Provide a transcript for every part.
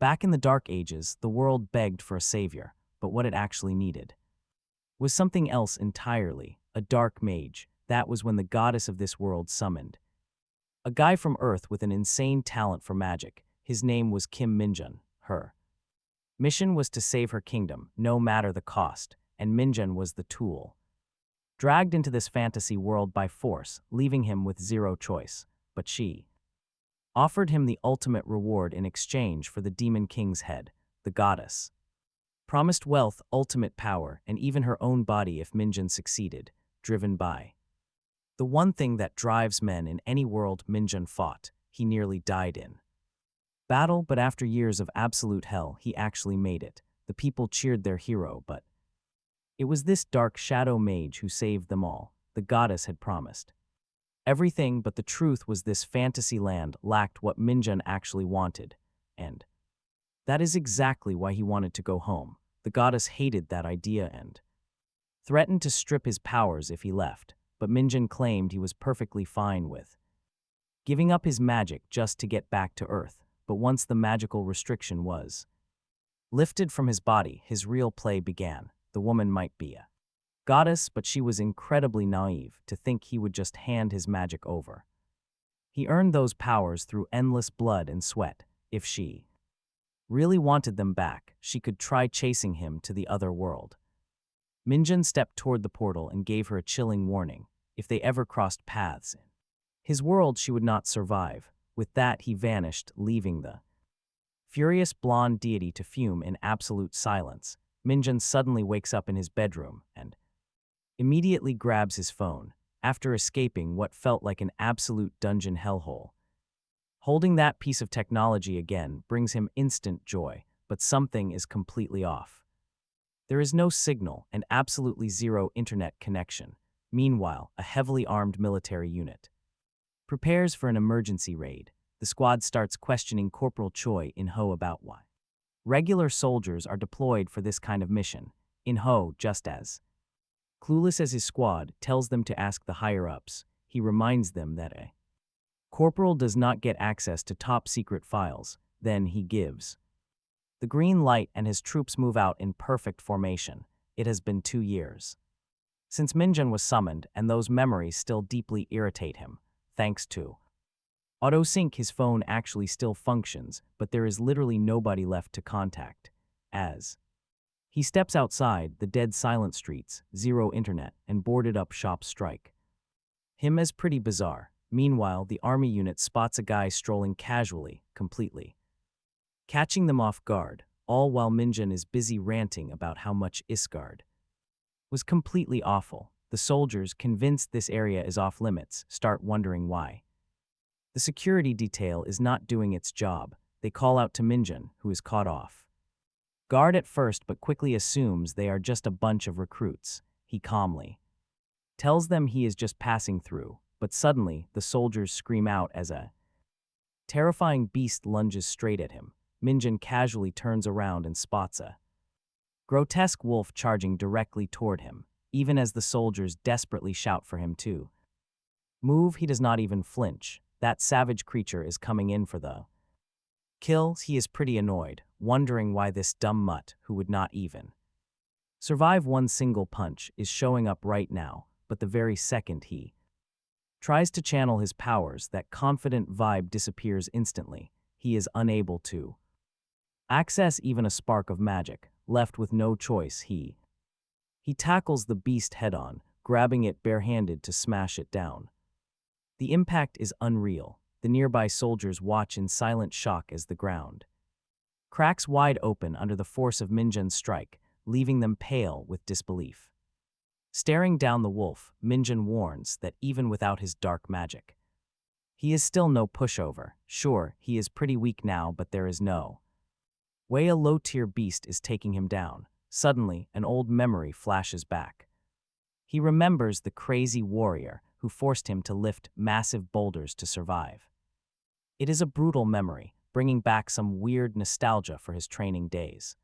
Back in the Dark Ages, the world begged for a savior, but what it actually needed was something else entirely, a Dark Mage. That was when the goddess of this world summoned a guy from Earth with an insane talent for magic. His name was Min-jun. Her mission was to save her kingdom, no matter the cost, and Min-jun was the tool. Dragged into this fantasy world by force, leaving him with zero choice. But she offered him the ultimate reward in exchange for the Demon King's head, the goddess. Promised wealth, ultimate power, and even her own body if Min-jun succeeded, driven by the one thing that drives men in any world. Min-jun fought. He nearly died in battle, but after years of absolute hell, he actually made it. The people cheered their hero, but it was this dark shadow mage who saved them all. The goddess had promised everything, but the truth was this fantasy land lacked what Min-jun actually wanted, and that is exactly why he wanted to go home. The goddess hated that idea and threatened to strip his powers if he left, but Min-jun claimed he was perfectly fine with giving up his magic just to get back to Earth. But once the magical restriction was lifted from his body, his real play began. The woman might be a goddess, but she was incredibly naive to think he would just hand his magic over. He earned those powers through endless blood and sweat. If she really wanted them back, she could try chasing him to the other world. Min-jun stepped toward the portal and gave her a chilling warning. If they ever crossed paths in his world, she would not survive. With that, he vanished, leaving the furious blonde deity to fume in absolute silence. Min-jun suddenly wakes up in his bedroom and immediately grabs his phone, after escaping what felt like an absolute dungeon hellhole. Holding that piece of technology again brings him instant joy, but something is completely off. There is no signal and absolutely zero internet connection. Meanwhile, a heavily armed military unit prepares for an emergency raid. The squad starts questioning Corporal Choi In-ho about why regular soldiers are deployed for this kind of mission. In-ho, just as clueless as his squad, tells them to ask the higher-ups. He reminds them that a corporal does not get access to top-secret files. Then he gives the green light and his troops move out in perfect formation. It has been 2 years since Min-jun was summoned, and those memories still deeply irritate him. Thanks to autosync, his phone actually still functions, but there is literally nobody left to contact. As he steps outside, the dead silent streets, zero internet, and boarded-up shops strike him as pretty bizarre. Meanwhile, the army unit spots a guy strolling casually, completely catching them off guard, all while Min-jun is busy ranting about how much Isgard was completely awful. The soldiers, convinced this area is off-limits, start wondering why the security detail is not doing its job. They call out to Min-jun, who is caught off guard at first but quickly assumes they are just a bunch of recruits. He calmly tells them he is just passing through, but suddenly the soldiers scream out as a terrifying beast lunges straight at him. Min-jun casually turns around and spots a grotesque wolf charging directly toward him. Even as the soldiers desperately shout for him to move, he does not even flinch. That savage creature is coming in for the kill. He is pretty annoyed, wondering why this dumb mutt, who would not even survive one single punch, is showing up right now. But the very second he tries to channel his powers, that confident vibe disappears instantly. He is unable to access even a spark of magic. Left with no choice, he tackles the beast head-on, grabbing it barehanded to smash it down. The impact is unreal. The nearby soldiers watch in silent shock as the ground cracks wide open under the force of Min-jun's strike, leaving them pale with disbelief. Staring down the wolf, Min-jun warns that even without his dark magic, he is still no pushover. Sure, he is pretty weak now, but there is no way a low-tier beast is taking him down. Suddenly, an old memory flashes back. He remembers the crazy warrior who forced him to lift massive boulders to survive. It is a brutal memory, bringing back some weird nostalgia for his training days.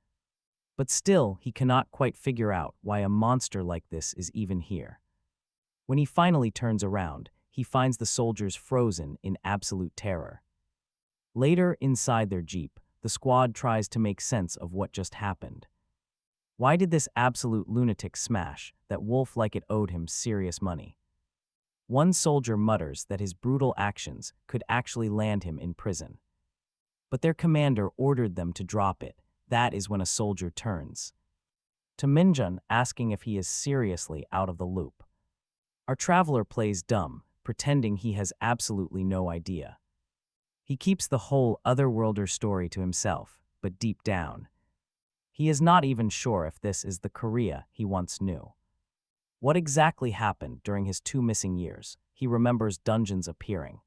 But still, he cannot quite figure out why a monster like this is even here. When he finally turns around, he finds the soldiers frozen in absolute terror. Later, inside their jeep, the squad tries to make sense of what just happened. Why did this absolute lunatic smash that Wolf like it owed him serious money? One soldier mutters that his brutal actions could actually land him in prison. But their commander ordered them to drop it. That is when a soldier turns to Min-jun, asking if he is seriously out of the loop. Our traveler plays dumb, pretending he has absolutely no idea. He keeps the whole otherworlder story to himself, but deep down, he is not even sure if this is the Korea he once knew. What exactly happened during his 2 missing years? He remembers dungeons appearing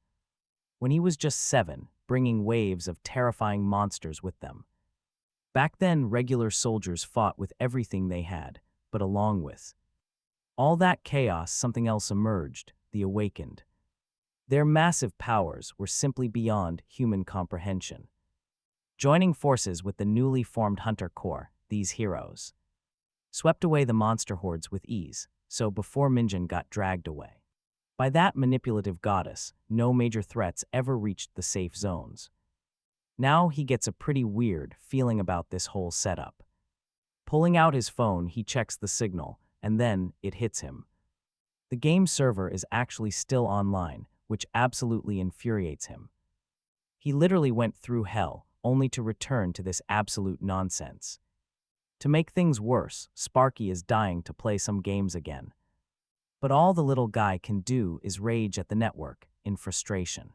when he was just 7, bringing waves of terrifying monsters with them. Back then, regular soldiers fought with everything they had, but along with all that chaos, something else emerged, the Awakened. Their massive powers were simply beyond human comprehension. Joining forces with the newly formed Hunter Corps, these heroes swept away the monster hordes with ease, so before Min-jun got dragged away by that manipulative goddess, no major threats ever reached the safe zones. Now he gets a pretty weird feeling about this whole setup. Pulling out his phone, he checks the signal, and then it hits him. The game server is actually still online, which absolutely infuriates him. He literally went through hell, only to return to this absolute nonsense. To make things worse, Sparky is dying to play some games again. But all the little guy can do is rage at the network, in frustration.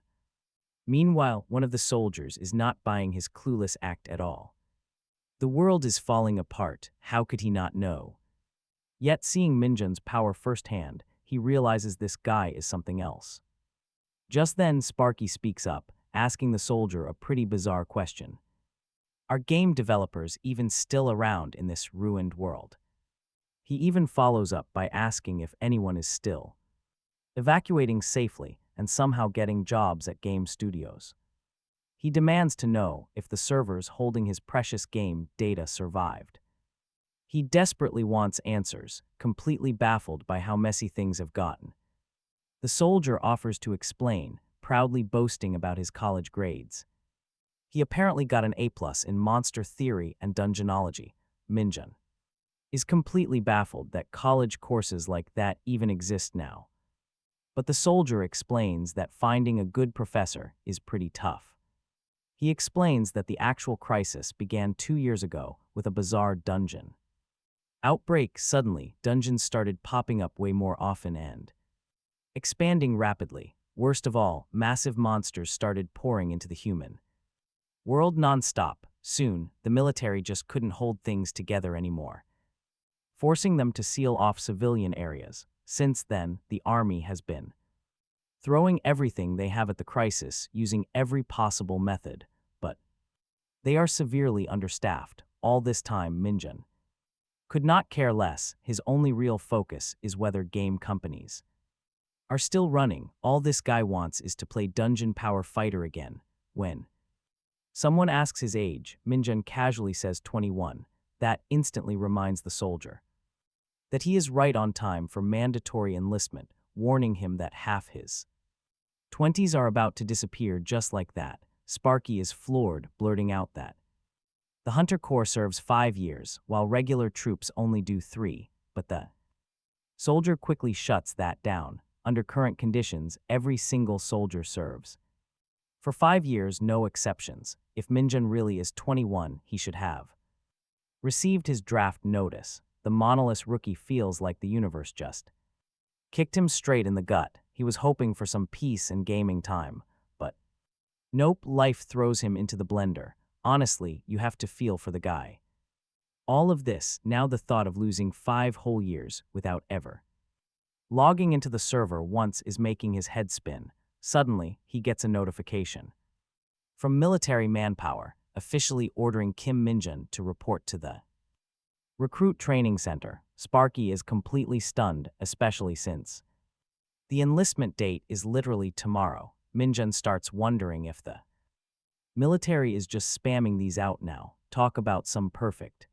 Meanwhile, one of the soldiers is not buying his clueless act at all. The world is falling apart, how could he not know? Yet seeing Min-jun's power firsthand, he realizes this guy is something else. Just then, Sparky speaks up, asking the soldier a pretty bizarre question. Are game developers even still around in this ruined world? He even follows up by asking if anyone is still evacuating safely and somehow getting jobs at game studios. He demands to know if the servers holding his precious game data survived. He desperately wants answers, completely baffled by how messy things have gotten. The soldier offers to explain, proudly boasting about his college grades. He apparently got an A+ in monster theory and dungeonology. Min-jun is completely baffled that college courses like that even exist now. But the soldier explains that finding a good professor is pretty tough. He explains that the actual crisis began 2 years ago with a bizarre dungeon outbreak. Suddenly, dungeons started popping up way more often and expanding rapidly. Worst of all, massive monsters started pouring into the human world non-stop. Soon, the military just couldn't hold things together anymore, forcing them to seal off civilian areas. Since then, the army has been throwing everything they have at the crisis, using every possible method, but they are severely understaffed. All this time, Min-jun could not care less. His only real focus is whether game companies are still running. All this guy wants is to play Dungeon Power Fighter again. When someone asks his age, Min-jun casually says 21. That instantly reminds the soldier that he is right on time for mandatory enlistment, warning him that half his 20s are about to disappear just like that. Sparky is floored, blurting out that the Hunter Corps serves 5 years, while regular troops only do 3, but the soldier quickly shuts that down. Under current conditions, every single soldier serves for 5 years, no exceptions. If Min-jun really is 21, he should have received his draft notice. The monolith rookie feels like the universe just kicked him straight in the gut. He was hoping for some peace and gaming time, but nope, life throws him into the blender. Honestly, you have to feel for the guy. All of this, now the thought of losing 5 whole years without ever logging into the server once is making his head spin. Suddenly, he gets a notification from military manpower, officially ordering Kim Min-jun to report to the recruit training center. Sparky is completely stunned, especially since the enlistment date is literally tomorrow. Min-jun starts wondering if the military is just spamming these out now. Talk about some perfect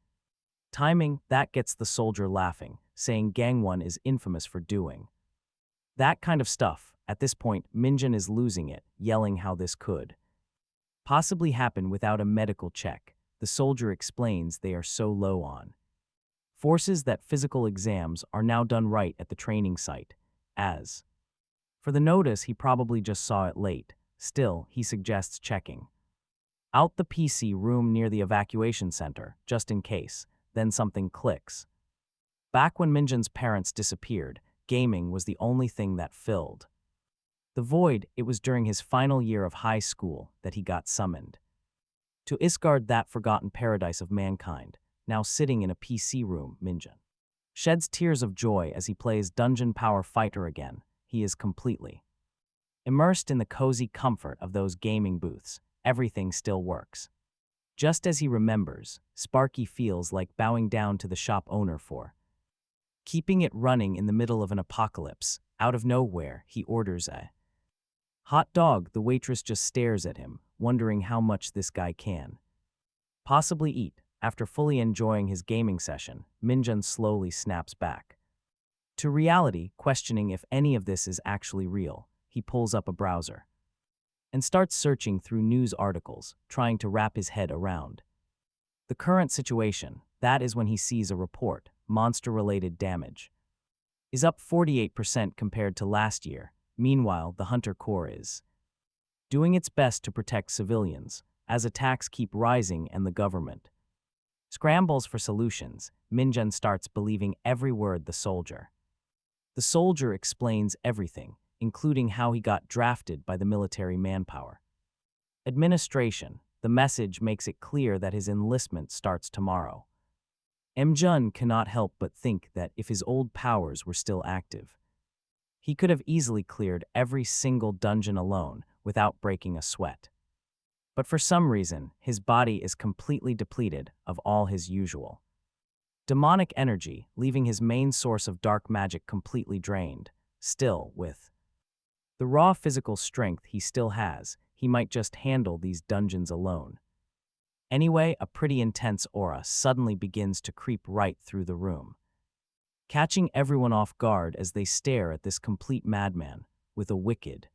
timing. That gets the soldier laughing, saying Gangwon is infamous for doing that kind of stuff. At this point, Min-jun is losing it, yelling how this could possibly happen without a medical check. The soldier explains they are so low on forces that physical exams are now done right at the training site. As for the notice, he probably just saw it late. Still, he suggests checking out the PC room near the evacuation center, just in case. Then something clicks. Back when Min-jun's parents disappeared, gaming was the only thing that filled the void. It was during his final year of high school that he got summoned to Isgard, that forgotten paradise of mankind. Now sitting in a PC room, Min-jun sheds tears of joy as he plays Dungeon Power Fighter again. He is completely immersed in the cozy comfort of those gaming booths. Everything still works. Just as he remembers, Sparky feels like bowing down to the shop owner for keeping it running in the middle of an apocalypse. Out of nowhere, he orders a hot dog. The waitress just stares at him, wondering how much this guy can possibly eat. After fully enjoying his gaming session, Min-jun slowly snaps back to reality, questioning if any of this is actually real. He pulls up a browser and starts searching through news articles, trying to wrap his head around the current situation. That is when he sees a report: monster-related damage is up 48% compared to last year. Meanwhile, the Hunter Corps is doing its best to protect civilians as attacks keep rising and the government scrambles for solutions. Min-jun starts believing every word the soldier explains everything, including how he got drafted by the military manpower administration. The message makes it clear that his enlistment starts tomorrow. Min-jun cannot help but think that if his old powers were still active, he could have easily cleared every single dungeon alone without breaking a sweat. But for some reason, his body is completely depleted of all his usual demonic energy, leaving his main source of dark magic completely drained. Still, with the raw physical strength he still has, he might just handle these dungeons alone. Anyway, a pretty intense aura suddenly begins to creep right through the room, catching everyone off guard as they stare at this complete madman. With a wicked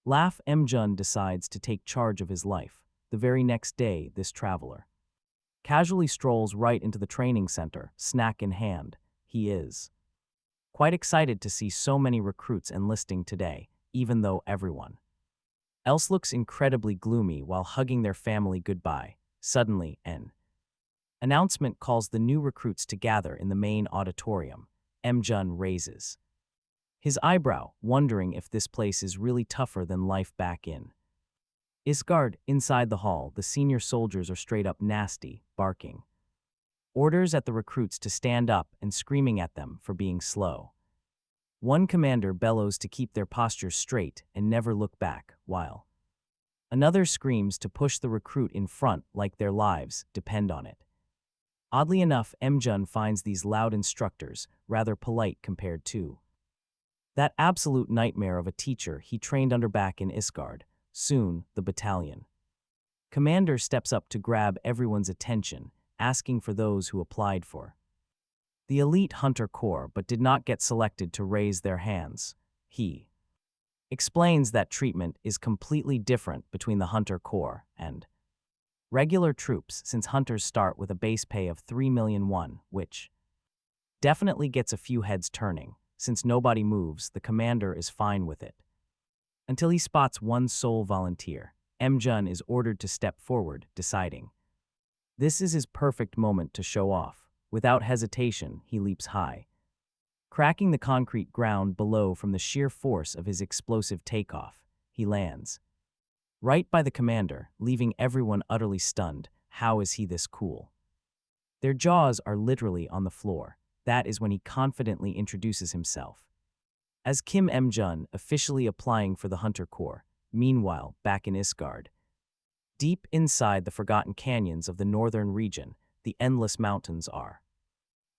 laugh, Min-jun decides to take charge of his life. The very next day, this traveler casually strolls right into the training center, snack in hand. He is quite excited to see so many recruits enlisting today, even though everyone else looks incredibly gloomy while hugging their family goodbye. Suddenly, an announcement calls the new recruits to gather in the main auditorium. Min-jun raises his eyebrow, wondering if this place is really tougher than life back in Isgard. Inside the hall, the senior soldiers are straight up nasty, barking orders at the recruits to stand up and screaming at them for being slow. One commander bellows to keep their postures straight and never look back, while another screams to push the recruit in front like their lives depend on it. Oddly enough, Min-jun finds these loud instructors rather polite compared to that absolute nightmare of a teacher he trained under back in Isgard. Soon, the battalion commander steps up to grab everyone's attention, asking for those who applied for the elite Hunter Corps but did not get selected to raise their hands. He explains that treatment is completely different between the Hunter Corps and regular troops, since hunters start with a base pay of 3 million won, which definitely gets a few heads turning. Since nobody moves, the commander is fine with it, until he spots one sole volunteer. Min-jun is ordered to step forward, deciding this is his perfect moment to show off. Without hesitation, he leaps high, cracking the concrete ground below from the sheer force of his explosive takeoff. He lands right by the commander, leaving everyone utterly stunned. How is he this cool? Their jaws are literally on the floor. That is when he confidently introduces himself as Kim Min-jun, officially applying for the Hunter Corps. Meanwhile, back in Isgard, deep inside the forgotten canyons of the northern region, the endless mountains are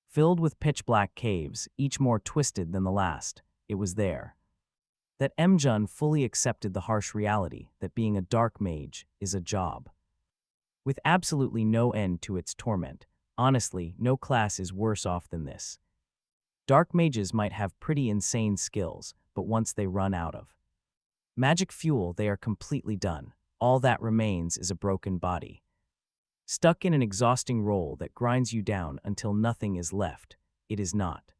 filled with pitch-black caves, each more twisted than the last. It was there that Min-jun fully accepted the harsh reality that being a Dark Mage is a job with absolutely no end to its torment. Honestly, no class is worse off than this. Dark Mages might have pretty insane skills, but once they run out of magic fuel, they are completely done. All that remains is a broken body. Stuck in an exhausting role that grinds you down until nothing is left, it is not.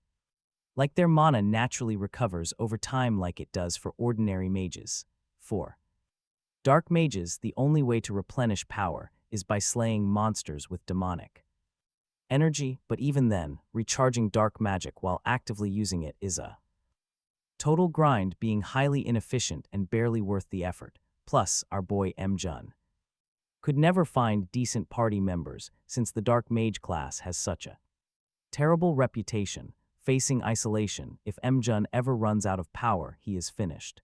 Like their mana naturally recovers over time like it does for ordinary mages. 4. Dark mages, the only way to replenish power is by slaying monsters with demonic energy, but even then, recharging dark magic while actively using it is a total grind, being highly inefficient and barely worth the effort. Plus, our boy Min-jun could never find decent party members since the Dark Mage class has such a terrible reputation. Facing isolation, if Min-jun ever runs out of power, he is finished.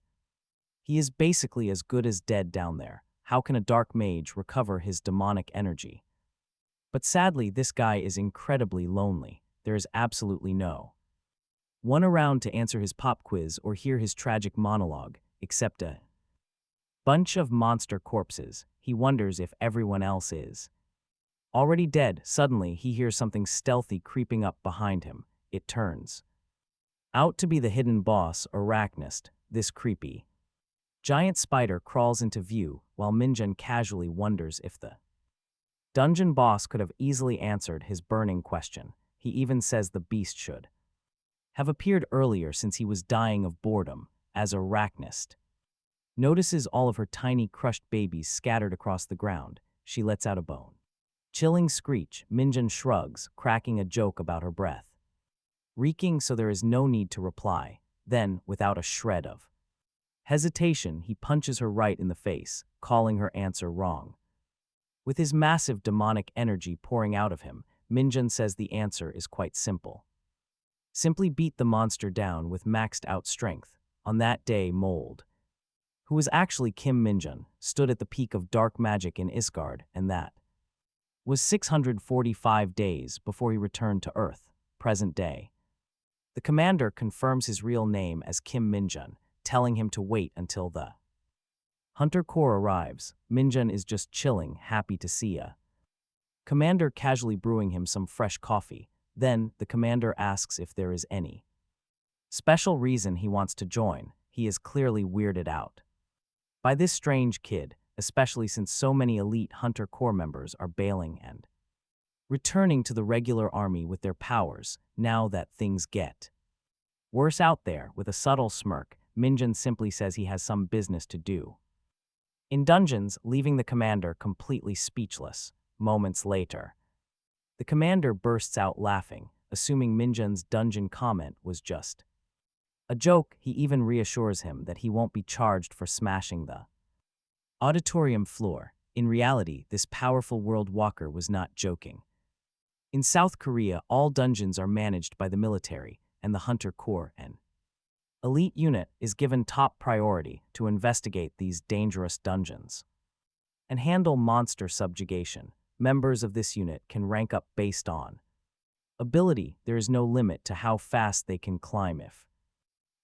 He is basically as good as dead down there. How can a Dark Mage recover his demonic energy? But sadly, this guy is incredibly lonely. There is absolutely no one around to answer his pop quiz or hear his tragic monologue, except a bunch of monster corpses. He wonders if everyone else is already dead. Suddenly, he hears something stealthy creeping up behind him. It turns out to be the hidden boss, Arachnist. This creepy giant spider crawls into view while Min-jun casually wonders if the dungeon boss could have easily answered his burning question. He even says the beast should have appeared earlier since he was dying of boredom. As Arachnist notices all of her tiny crushed babies scattered across the ground, she lets out a bone-chilling screech. Min-jun shrugs, cracking a joke about her breath reeking, so there is no need to reply. Then, without a shred of hesitation, he punches her right in the face, calling her answer wrong. With his massive demonic energy pouring out of him, Min-jun says the answer is quite simple. Simply beat the monster down with maxed out strength. On that day, Mold, who was actually Kim Min-jun, stood at the peak of dark magic in Isgard, and that was 645 days before he returned to Earth, present day. The commander confirms his real name as Kim Min-jun, telling him to wait until the Hunter Corps arrives. Min-jun is just chilling, happy to see a commander casually brewing him some fresh coffee. Then, the commander asks if there is any special reason he wants to join. He is clearly weirded out by this strange kid, especially since so many elite Hunter Corps members are bailing and returning to the regular army with their powers, now that things get worse out there. With a subtle smirk, Min-jun simply says he has some business to do in dungeons, leaving the commander completely speechless. Moments later, the commander bursts out laughing, assuming Min-jun's dungeon comment was just a joke. He even reassures him that he won't be charged for smashing the auditorium floor. In reality, this powerful world walker was not joking. In South Korea, all dungeons are managed by the military, and the Hunter Corps, an elite unit, is given top priority to investigate these dangerous dungeons and handle monster subjugation. Members of this unit can rank up based on ability. There is no limit to how fast they can climb if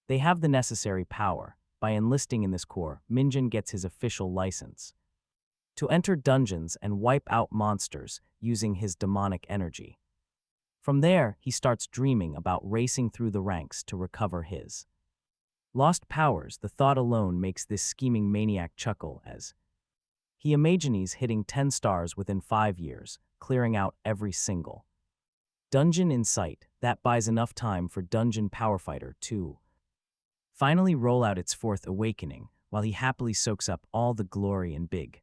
they have the necessary power. By enlisting in this corps, Min-jun gets his official license to enter dungeons and wipe out monsters using his demonic energy. From there, he starts dreaming about racing through the ranks to recover his lost powers. The thought alone makes this scheming maniac chuckle as he imagines hitting 10 stars within 5 years, clearing out every single dungeon in sight. That buys enough time for Dungeon Powerfighter to finally roll out its 4th awakening, while he happily soaks up all the glory and big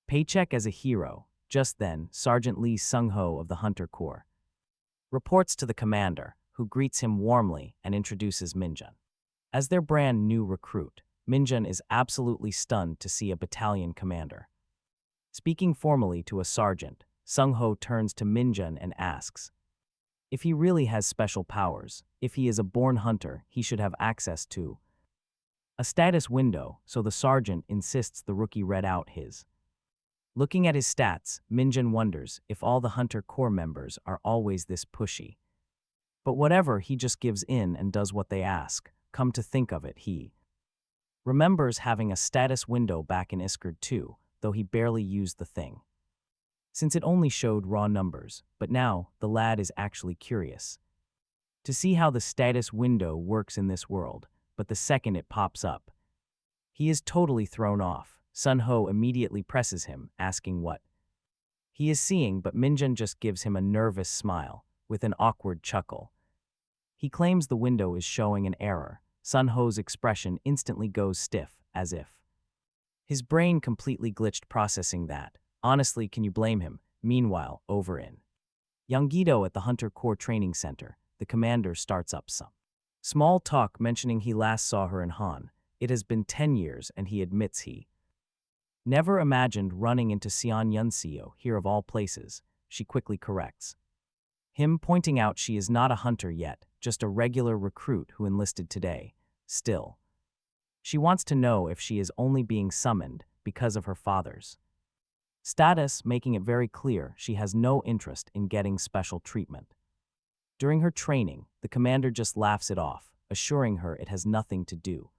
paycheck as a hero. Just then, Sergeant Lee Sung-ho of the Hunter Corps reports to the commander, who greets him warmly and introduces Min-jun as their brand new recruit. Min-jun is absolutely stunned to see a battalion commander speaking formally to a sergeant. Sung-ho turns to Min-jun and asks if he really has special powers. If he is a born hunter, he should have access to a status window, so the sergeant insists the rookie read out his. Looking at his stats, Min-jun wonders if all the Hunter Corps members are always this pushy. But whatever, he just gives in and does what they ask. Come to think of it, he remembers having a status window back in Iskard too, though he barely used the thing since it only showed raw numbers. But now, the lad is actually curious to see how the status window works in this world, but the second it pops up, he is totally thrown off. Sun-ho immediately presses him, asking what he is seeing, but Min-jun just gives him a nervous smile, with an awkward chuckle. He claims the window is showing an error. Sun-ho's expression instantly goes stiff, as if his brain completely glitched processing that. Honestly, can you blame him? Meanwhile, over in Yongido at the Hunter Corps Training Center, the commander starts up some small talk mentioning he last saw her in Han. It has been 10 years and he admits he never imagined running into Sion Yunseo here of all places. She quickly corrects him, pointing out she is not a hunter yet, just a regular recruit who enlisted today. Still, she wants to know if she is only being summoned because of her father's status, making it very clear she has no interest in getting special treatment. During her training, the commander just laughs it off, assuring her it has nothing to do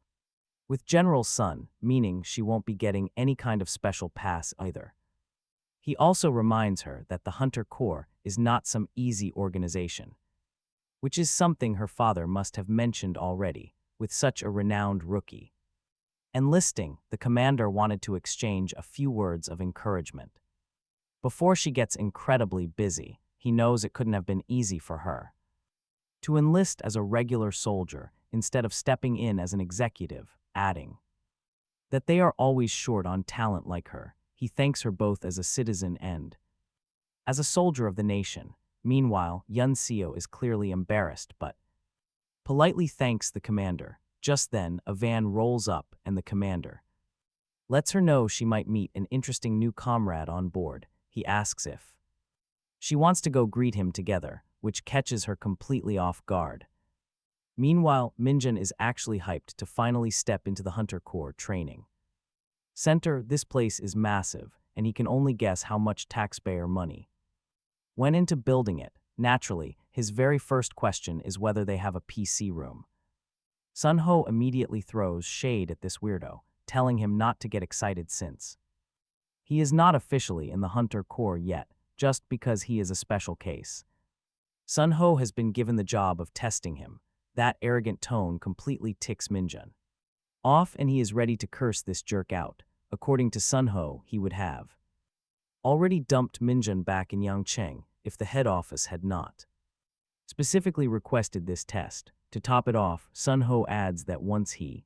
with General Sun, meaning she won't be getting any kind of special pass either. He also reminds her that the Hunter Corps is not some easy organization, which is something her father must have mentioned already, with such a renowned rookie enlisting. The commander wanted to exchange a few words of encouragement before she gets incredibly busy. He knows it couldn't have been easy for her to enlist as a regular soldier instead of stepping in as an executive, adding that they are always short on talent like her. He thanks her both as a citizen and as a soldier of the nation. Meanwhile, Yunseo is clearly embarrassed but politely thanks the commander. Just then, a van rolls up and the commander lets her know she might meet an interesting new comrade on board. He asks if she wants to go greet him together, which catches her completely off guard. Meanwhile, Min-jun is actually hyped to finally step into the Hunter Corps Training Center. This place is massive, and he can only guess how much taxpayer money went into building it. Naturally, his very first question is whether they have a PC room. Sun-ho immediately throws shade at this weirdo, telling him not to get excited since he is not officially in the Hunter Corps yet, just because he is a special case. Sun-ho has been given the job of testing him. That arrogant tone completely ticks Min-jun off, and he is ready to curse this jerk out. According to Sun-ho, he would have already dumped Min-jun back in Yangcheng if the head office had not specifically requested this test. To top it off, Sun-ho adds that once he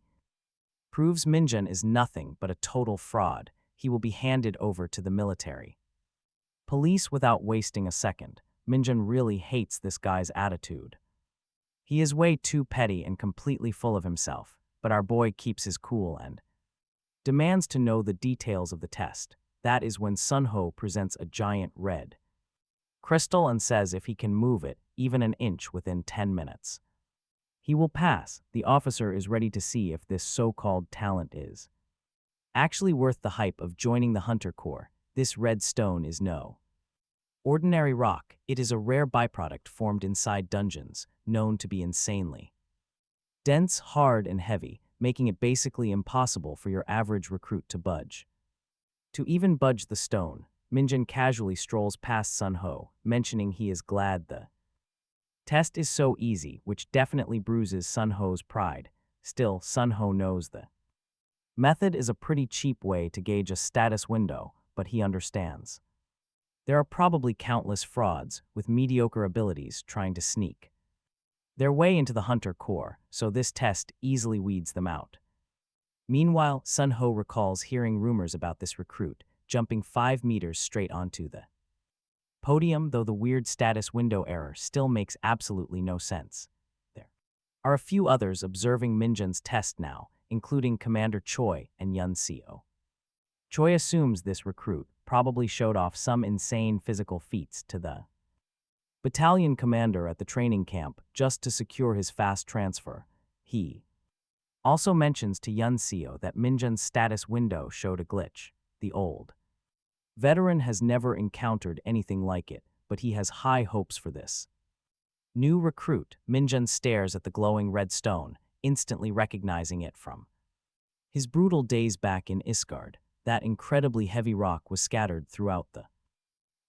proves Min-jun is nothing but a total fraud, he will be handed over to the military police without wasting a second. Min-jun really hates this guy's attitude. He is way too petty and completely full of himself, but our boy keeps his cool and demands to know the details of the test. That is when Sun-ho presents a giant red crystal and says if he can move it even an inch within 10 minutes, he will pass. The officer is ready to see if this so-called talent is actually worth the hype of joining the Hunter Corps. This red stone is no ordinary rock. It is a rare byproduct formed inside dungeons, known to be insanely dense, hard, and heavy, making it basically impossible for your average recruit to budge. To even budge the stone, Min-jun casually strolls past Sun-ho, mentioning he is glad the test is so easy, which definitely bruises Sun-ho's pride. Still, Sun-ho knows the method is a pretty cheap way to gauge a status window, but he understands there are probably countless frauds with mediocre abilities trying to sneak their way into the Hunter Corps, so this test easily weeds them out. Meanwhile, Sun-ho recalls hearing rumors about this recruit jumping 5 meters straight onto the podium, though the weird status window error still makes absolutely no sense. There are a few others observing Min-jun's test now, including Commander Choi and Yunseo. Choi assumes this recruit probably showed off some insane physical feats to the battalion commander at the training camp just to secure his fast transfer. He also mentions to Yunseo that Min-jun's status window showed a glitch. The old veteran has never encountered anything like it, but he has high hopes for this new recruit. Min-jun stares at the glowing red stone, instantly recognizing it from his brutal days back in Isgard. That incredibly heavy rock was scattered throughout the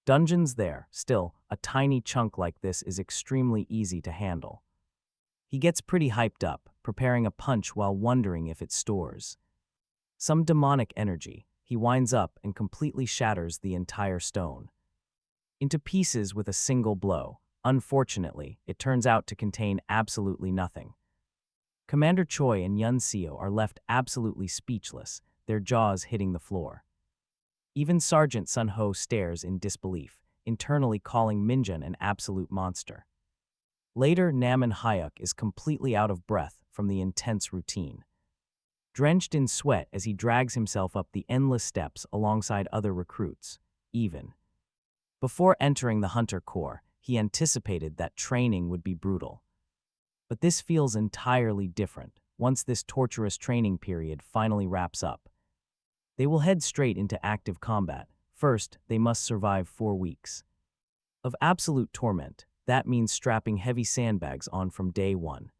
dungeons there. Still, a tiny chunk like this is extremely easy to handle. He gets pretty hyped up, preparing a punch while wondering if it stores some demonic energy. he winds up and completely shatters the entire stone into pieces with a single blow. Unfortunately, it turns out to contain absolutely nothing. Commander Choi and Yun Seo are left absolutely speechless, their jaws hitting the floor. Even Sergeant Sun Ho stares in disbelief, internally calling Min-jun an absolute monster. Later, Nam and Hyuk is completely out of breath from the intense routine. Drenched in sweat as he drags himself up the endless steps alongside other recruits, even. Before entering the Hunter Corps, he anticipated that training would be brutal. But this feels entirely different once this torturous training period finally wraps up. They will head straight into active combat. First, they must survive 4 weeks of absolute torment. That means strapping heavy sandbags on from day one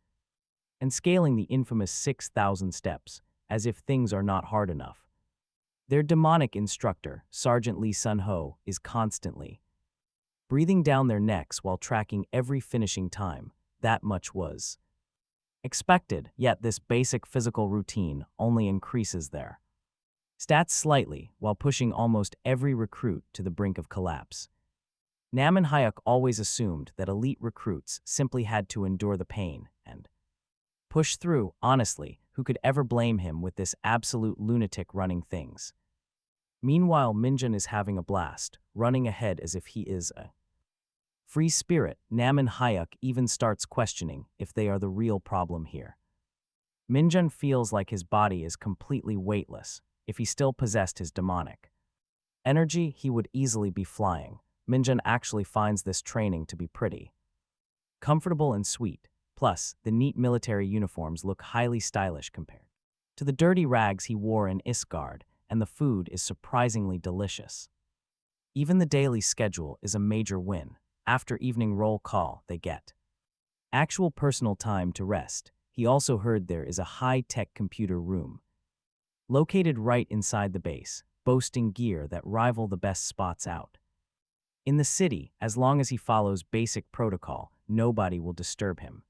and scaling the infamous 6,000 steps, as if things are not hard enough. Their demonic instructor, Sergeant Lee Sun-ho, is constantly breathing down their necks while tracking every finishing time. That much was expected, yet this basic physical routine only increases their stats slightly while pushing almost every recruit to the brink of collapse. Nam and Hyuk always assumed that elite recruits simply had to endure the pain and push through. Honestly, who could ever blame him with this absolute lunatic running things? Meanwhile, Min-jun is having a blast, running ahead as if he is a free spirit. Nam and Hyuk even starts questioning if they are the real problem here. Min-jun feels like his body is completely weightless. If he still possessed his demonic energy, he would easily be flying. Min-jun actually finds this training to be pretty comfortable and sweet. Plus, the neat military uniforms look highly stylish compared to the dirty rags he wore in Isgard, and the food is surprisingly delicious. Even the daily schedule is a major win. After evening roll call, they get actual personal time to rest. He also heard there is a high-tech computer room located right inside the base, boasting gear that rival the best spots out in the city. As long as he follows basic protocol, nobody will disturb him.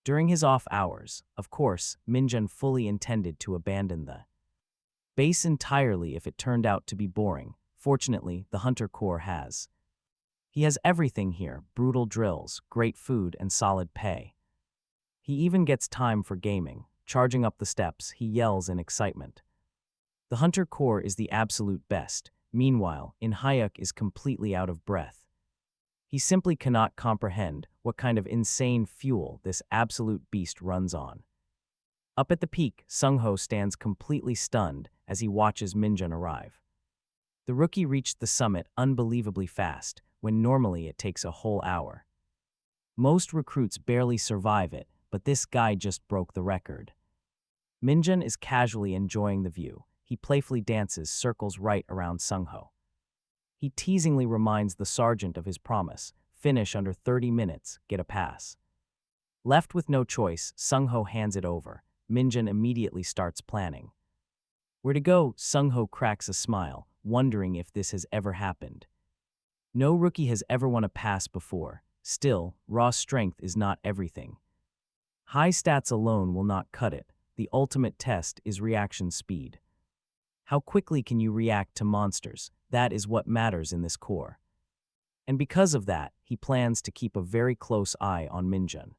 During his off hours, of course, Min-jun fully intended to abandon the base entirely if it turned out to be boring. Fortunately, the Hunter Corps has. He has everything here: brutal drills, great food, and solid pay. He even gets time for gaming. Charging up the steps, he yells in excitement. The Hunter Corps is the absolute best. Meanwhile, Hyuk is completely out of breath. He simply cannot comprehend what kind of insane fuel this absolute beast runs on. Up at the peak, Sung-ho stands completely stunned as he watches Min-jun arrive. The rookie reached the summit unbelievably fast, when normally it takes a whole hour. Most recruits barely survive it, but this guy just broke the record. Min-jun is casually enjoying the view. He playfully dances circles right around Sung-ho. He teasingly reminds the sergeant of his promise: finish under 30 minutes, get a pass. Left with no choice, Sung-ho hands it over. Min-jun immediately starts planning where to go. Sung-ho cracks a smile, wondering if this has ever happened. No rookie has ever won a pass before. Still, raw strength is not everything. High stats alone will not cut it. The ultimate test is reaction speed. How quickly can you react to monsters? That is what matters in this corps. And because of that, he plans to keep a very close eye on Min-jun.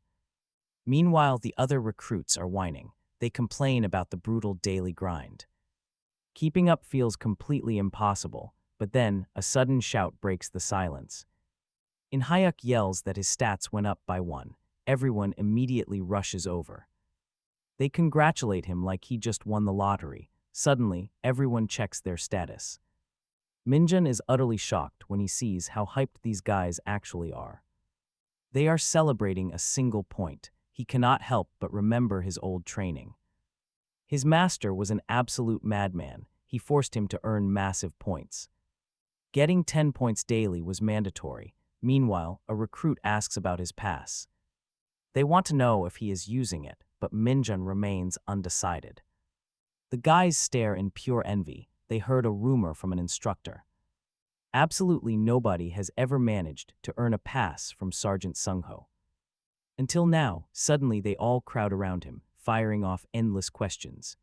Meanwhile, the other recruits are whining. They complain about the brutal daily grind. Keeping up feels completely impossible, but then a sudden shout breaks the silence. Hyuk yells that his stats went up by 1. Everyone immediately rushes over. They congratulate him like he just won the lottery. Suddenly, everyone checks their status. Min-jun is utterly shocked when he sees how hyped these guys actually are. They are celebrating a single point. He cannot help but remember his old training. His master was an absolute madman. He forced him to earn massive points. Getting 10 points daily was mandatory. Meanwhile, a recruit asks about his pass. They want to know if he is using it, but Min-jun remains undecided. The guys stare in pure envy. They heard a rumor from an instructor. Absolutely nobody has ever managed to earn a pass from Sergeant Sung-ho. Until now, suddenly they all crowd around him, firing off endless questions.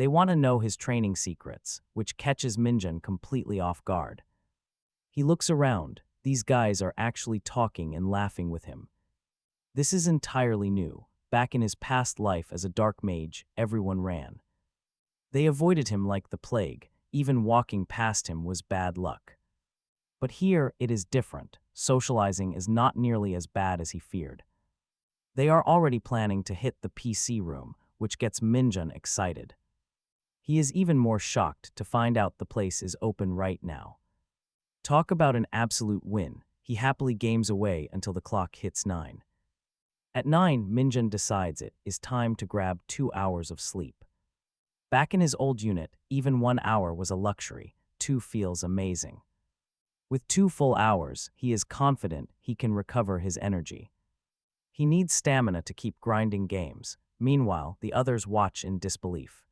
They want to know his training secrets, which catches Min-jun completely off guard. He looks around. These guys are actually talking and laughing with him. This is entirely new. Back in his past life as a Dark Mage, everyone ran. They avoided him like the plague. Even walking past him was bad luck. But here, it is different. Socializing is not nearly as bad as he feared. They are already planning to hit the PC room, which gets Min-jun excited. He is even more shocked to find out the place is open right now. Talk about an absolute win. He happily games away until the clock hits 9. At 9, Min-jun decides it is time to grab 2 hours of sleep. Back in his old unit, even 1 hour was a luxury. 2 feels amazing. With 2 full hours, he is confident he can recover his energy. He needs stamina to keep grinding games. Meanwhile, the others watch in disbelief.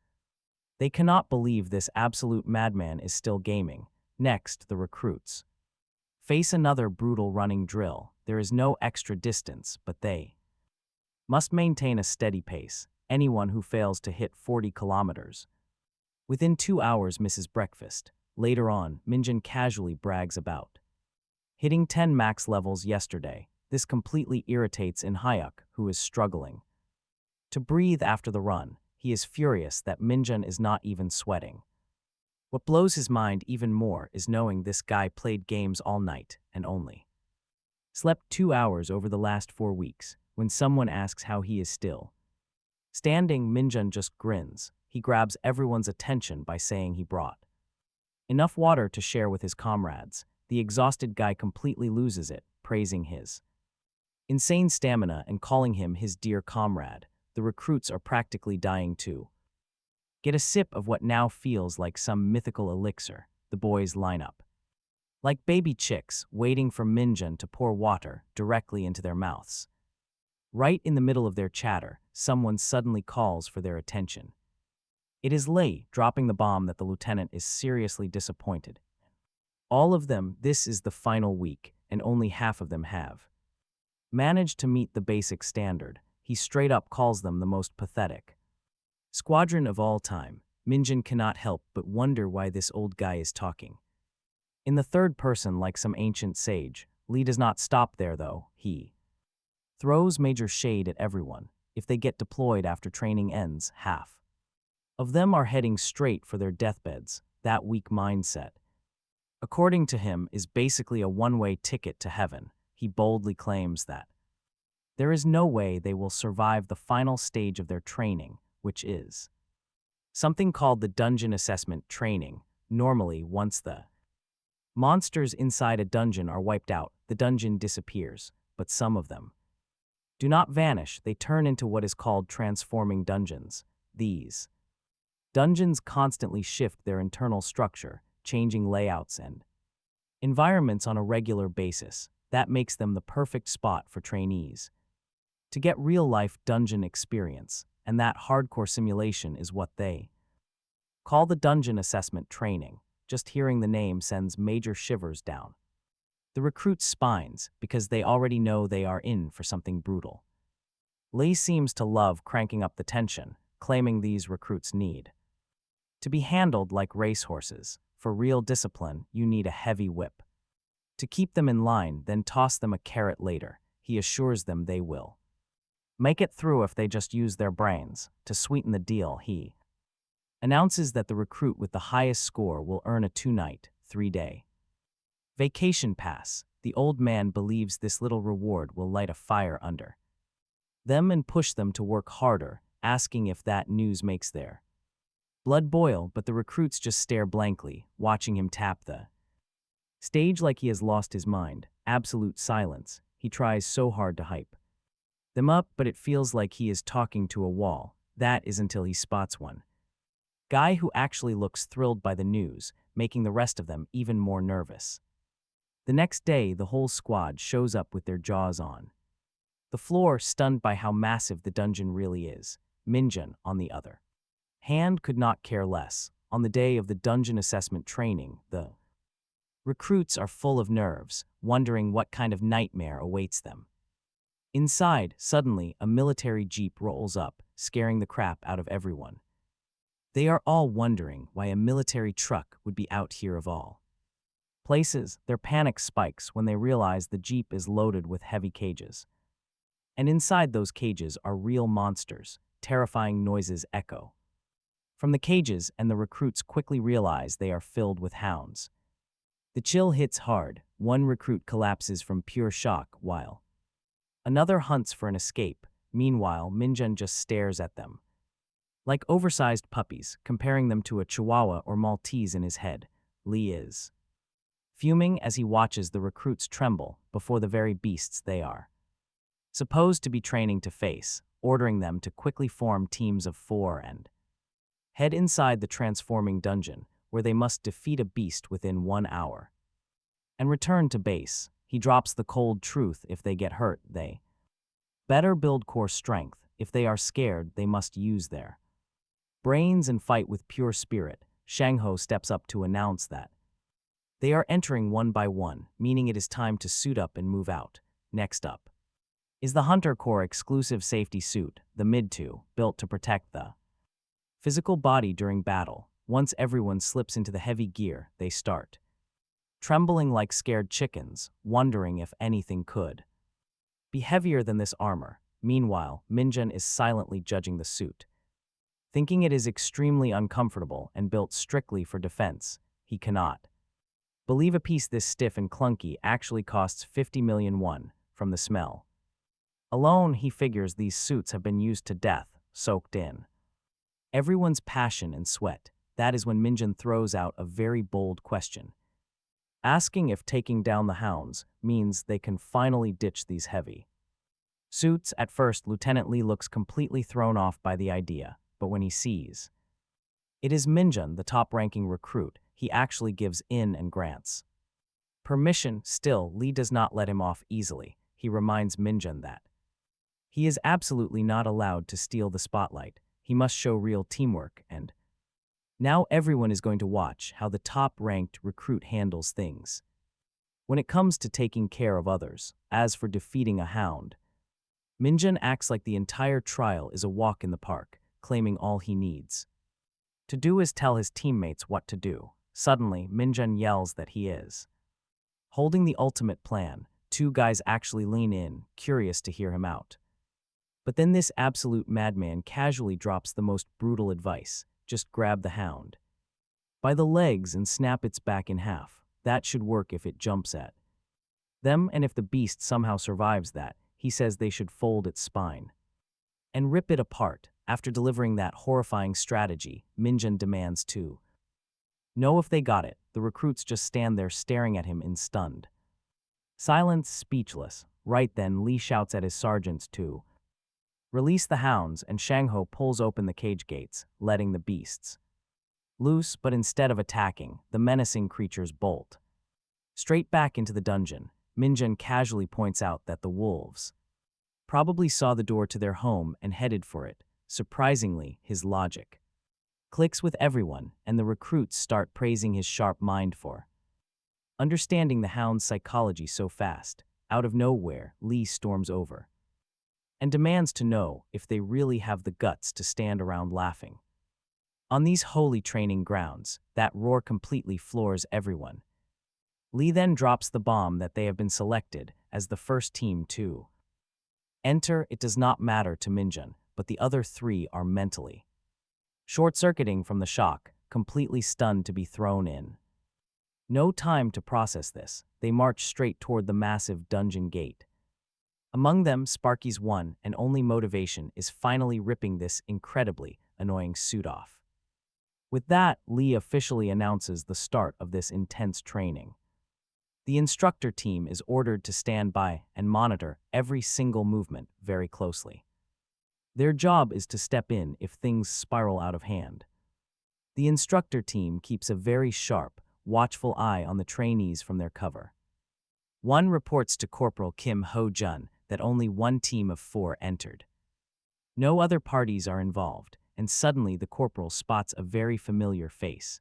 They cannot believe this absolute madman is still gaming. Next, the recruits face another brutal running drill. There is no extra distance, but they must maintain a steady pace. Anyone who fails to hit 40 kilometers within 2 hours misses breakfast. Later on, Min-jun casually brags about hitting 10 max levels yesterday. This completely irritates In-hyuk, who is struggling to breathe after the run. He is furious that Min-jun is not even sweating. What blows his mind even more is knowing this guy played games all night and only slept 2 hours over the last 4 weeks. When someone asks how he is still standing, Min-jun just grins. He grabs everyone's attention by saying he brought enough water to share with his comrades. The exhausted guy completely loses it, praising his insane stamina and calling him his dear comrade. The recruits are practically dying too. Get a sip of what now feels like some mythical elixir. The boys line up like baby chicks, waiting for Min-jun to pour water directly into their mouths. Right in the middle of their chatter, someone suddenly calls for their attention. It is Lei, dropping the bomb that the lieutenant is seriously disappointed. All of them, this is the final week, and only half of them have managed to meet the basic standard. He straight up calls them the most pathetic squadron of all time. Min-jun cannot help but wonder why this old guy is talking in the third person like some ancient sage. Lee does not stop there though. He throws major shade at everyone. If they get deployed after training ends, half of them are heading straight for their deathbeds. That weak mindset, according to him, is basically a one-way ticket to heaven. He boldly claims that there is no way they will survive the final stage of their training, which is something called the dungeon assessment training. Normally, once the monsters inside a dungeon are wiped out, the dungeon disappears, but some of them do not vanish. They turn into what is called transforming dungeons. These dungeons constantly shift their internal structure, changing layouts and environments on a regular basis. That makes them the perfect spot for trainees to get real-life dungeon experience, and that hardcore simulation is what they call the dungeon assessment training. Just hearing the name sends major shivers down the recruits' spines because they already know they are in for something brutal. Lei seems to love cranking up the tension, claiming these recruits need to be handled like racehorses. For real discipline, you need a heavy whip to keep them in line, then toss them a carrot later. He assures them they will make it through if they just use their brains. To sweeten the deal, he announces that the recruit with the highest score will earn a 2-night, 3-day vacation pass. The old man believes this little reward will light a fire under them and push them to work harder, asking if that news makes their blood boil, but the recruits just stare blankly, watching him tap the stage like he has lost his mind. Absolute silence. He tries so hard to hype them up, but it feels like he is talking to a wall. That is until he spots one guy who actually looks thrilled by the news, making the rest of them even more nervous. The next day, the whole squad shows up with their jaws on the floor, stunned by how massive the dungeon really is. Min-jun, on the other hand, could not care less. On the day of the dungeon assessment training, the recruits are full of nerves, wondering what kind of nightmare awaits them. Inside, suddenly, a military jeep rolls up, scaring the crap out of everyone. They are all wondering why a military truck would be out here of all places. Their panic spikes when they realize the jeep is loaded with heavy cages. And inside those cages are real monsters. Terrifying noises echo from the cages, and the recruits quickly realize they are filled with hounds. The chill hits hard. One recruit collapses from pure shock while another hunts for an escape. Meanwhile, Min-jun just stares at them like oversized puppies, comparing them to a Chihuahua or Maltese in his head. Lee is fuming as he watches the recruits tremble before the very beasts they are supposed to be training to face, ordering them to quickly form teams of 4 and head inside the transforming dungeon, where they must defeat a beast within 1 hour and return to base. He drops the cold truth: if they get hurt, they better build core strength. If they are scared, they must use their brains and fight with pure spirit. Shang-ho steps up to announce that they are entering one by one, meaning it is time to suit up and move out. Next up is the Hunter Corps exclusive safety suit, the Mid-2, built to protect the physical body during battle. Once everyone slips into the heavy gear, they start trembling like scared chickens, wondering if anything could be heavier than this armor. Meanwhile, Min-jun is silently judging the suit, thinking it is extremely uncomfortable and built strictly for defense. He cannot believe a piece this stiff and clunky actually costs 50 million won. From the smell alone, he figures these suits have been used to death, soaked in everyone's passion and sweat. That is when Min-jun throws out a very bold question, asking if taking down the hounds means they can finally ditch these heavy suits. At first, Lieutenant Lee looks completely thrown off by the idea, but when he sees it is Min-jun, the top-ranking recruit, he actually gives in and grants permission. Still, Lee does not let him off easily. He reminds Min-jun that he is absolutely not allowed to steal the spotlight. He must show real teamwork, and now everyone is going to watch how the top-ranked recruit handles things when it comes to taking care of others. As for defeating a hound, Min-jun acts like the entire trial is a walk in the park, claiming all he needs to do is tell his teammates what to do. Suddenly, Min-jun yells that he is holding the ultimate plan. 2 guys actually lean in, curious to hear him out. But then this absolute madman casually drops the most brutal advice: just grab the hound by the legs and snap its back in half. That should work if it jumps at them, and if the beast somehow survives that, he says they should fold its spine and rip it apart. After delivering that horrifying strategy, Min-jun demands to know if they got it. The recruits just stand there staring at him in stunned silence, speechless. Right then, Lee shouts at his sergeants to release the hounds, and Shang-ho pulls open the cage gates, letting the beasts loose. But instead of attacking, the menacing creatures bolt straight back into the dungeon. Min-jun casually points out that the wolves probably saw the door to their home and headed for it. Surprisingly, his logic clicks with everyone, and the recruits start praising his sharp mind for understanding the hound's psychology so fast. Out of nowhere, Lee storms over and demands to know if they really have the guts to stand around laughing on these holy training grounds. That roar completely floors everyone. Lee then drops the bomb that they have been selected as the first team to enter. It does not matter to Min-jun, but the other 3 are mentally short-circuiting from the shock, completely stunned to be thrown in. No time to process this. They march straight toward the massive dungeon gate. Among them, Sparky's one and only motivation is finally ripping this incredibly annoying suit off. With that, Lee officially announces the start of this intense training. The instructor team is ordered to stand by and monitor every single movement very closely. Their job is to step in if things spiral out of hand. The instructor team keeps a very sharp, watchful eye on the trainees from their cover. One reports to Corporal Kim Ho-jun that only 1 team of 4 entered. No other parties are involved, and suddenly the corporal spots a very familiar face.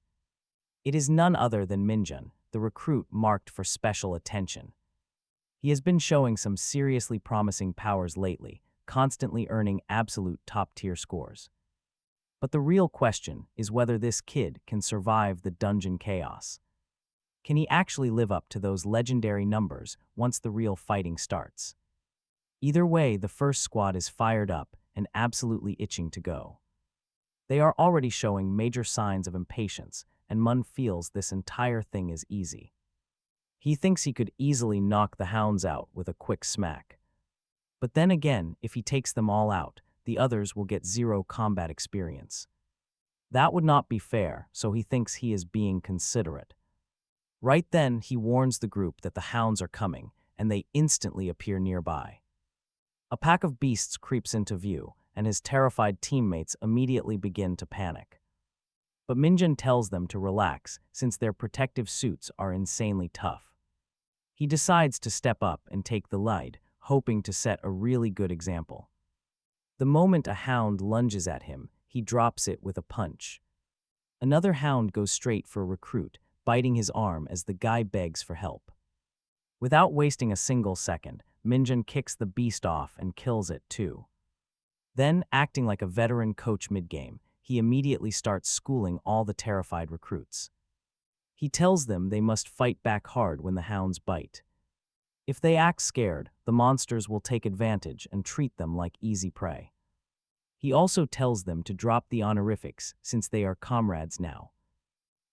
It is none other than Min-jun, the recruit marked for special attention. He has been showing some seriously promising powers lately, constantly earning absolute top-tier scores. But the real question is whether this kid can survive the dungeon chaos. Can he actually live up to those legendary numbers once the real fighting starts? Either way, the first squad is fired up and absolutely itching to go. They are already showing major signs of impatience, and Mun feels this entire thing is easy. He thinks he could easily knock the hounds out with a quick smack. But then again, if he takes them all out, the others will get zero combat experience. That would not be fair, so he thinks he is being considerate. Right then, he warns the group that the hounds are coming, and they instantly appear nearby. A pack of beasts creeps into view, and his terrified teammates immediately begin to panic. But Min-jun tells them to relax since their protective suits are insanely tough. He decides to step up and take the lead, hoping to set a really good example. The moment a hound lunges at him, he drops it with a punch. Another hound goes straight for a recruit, biting his arm as the guy begs for help. Without wasting a single second, Min-jun kicks the beast off and kills it too. Then, acting like a veteran coach mid-game, he immediately starts schooling all the terrified recruits. He tells them they must fight back hard when the hounds bite. If they act scared, the monsters will take advantage and treat them like easy prey. He also tells them to drop the honorifics since they are comrades now.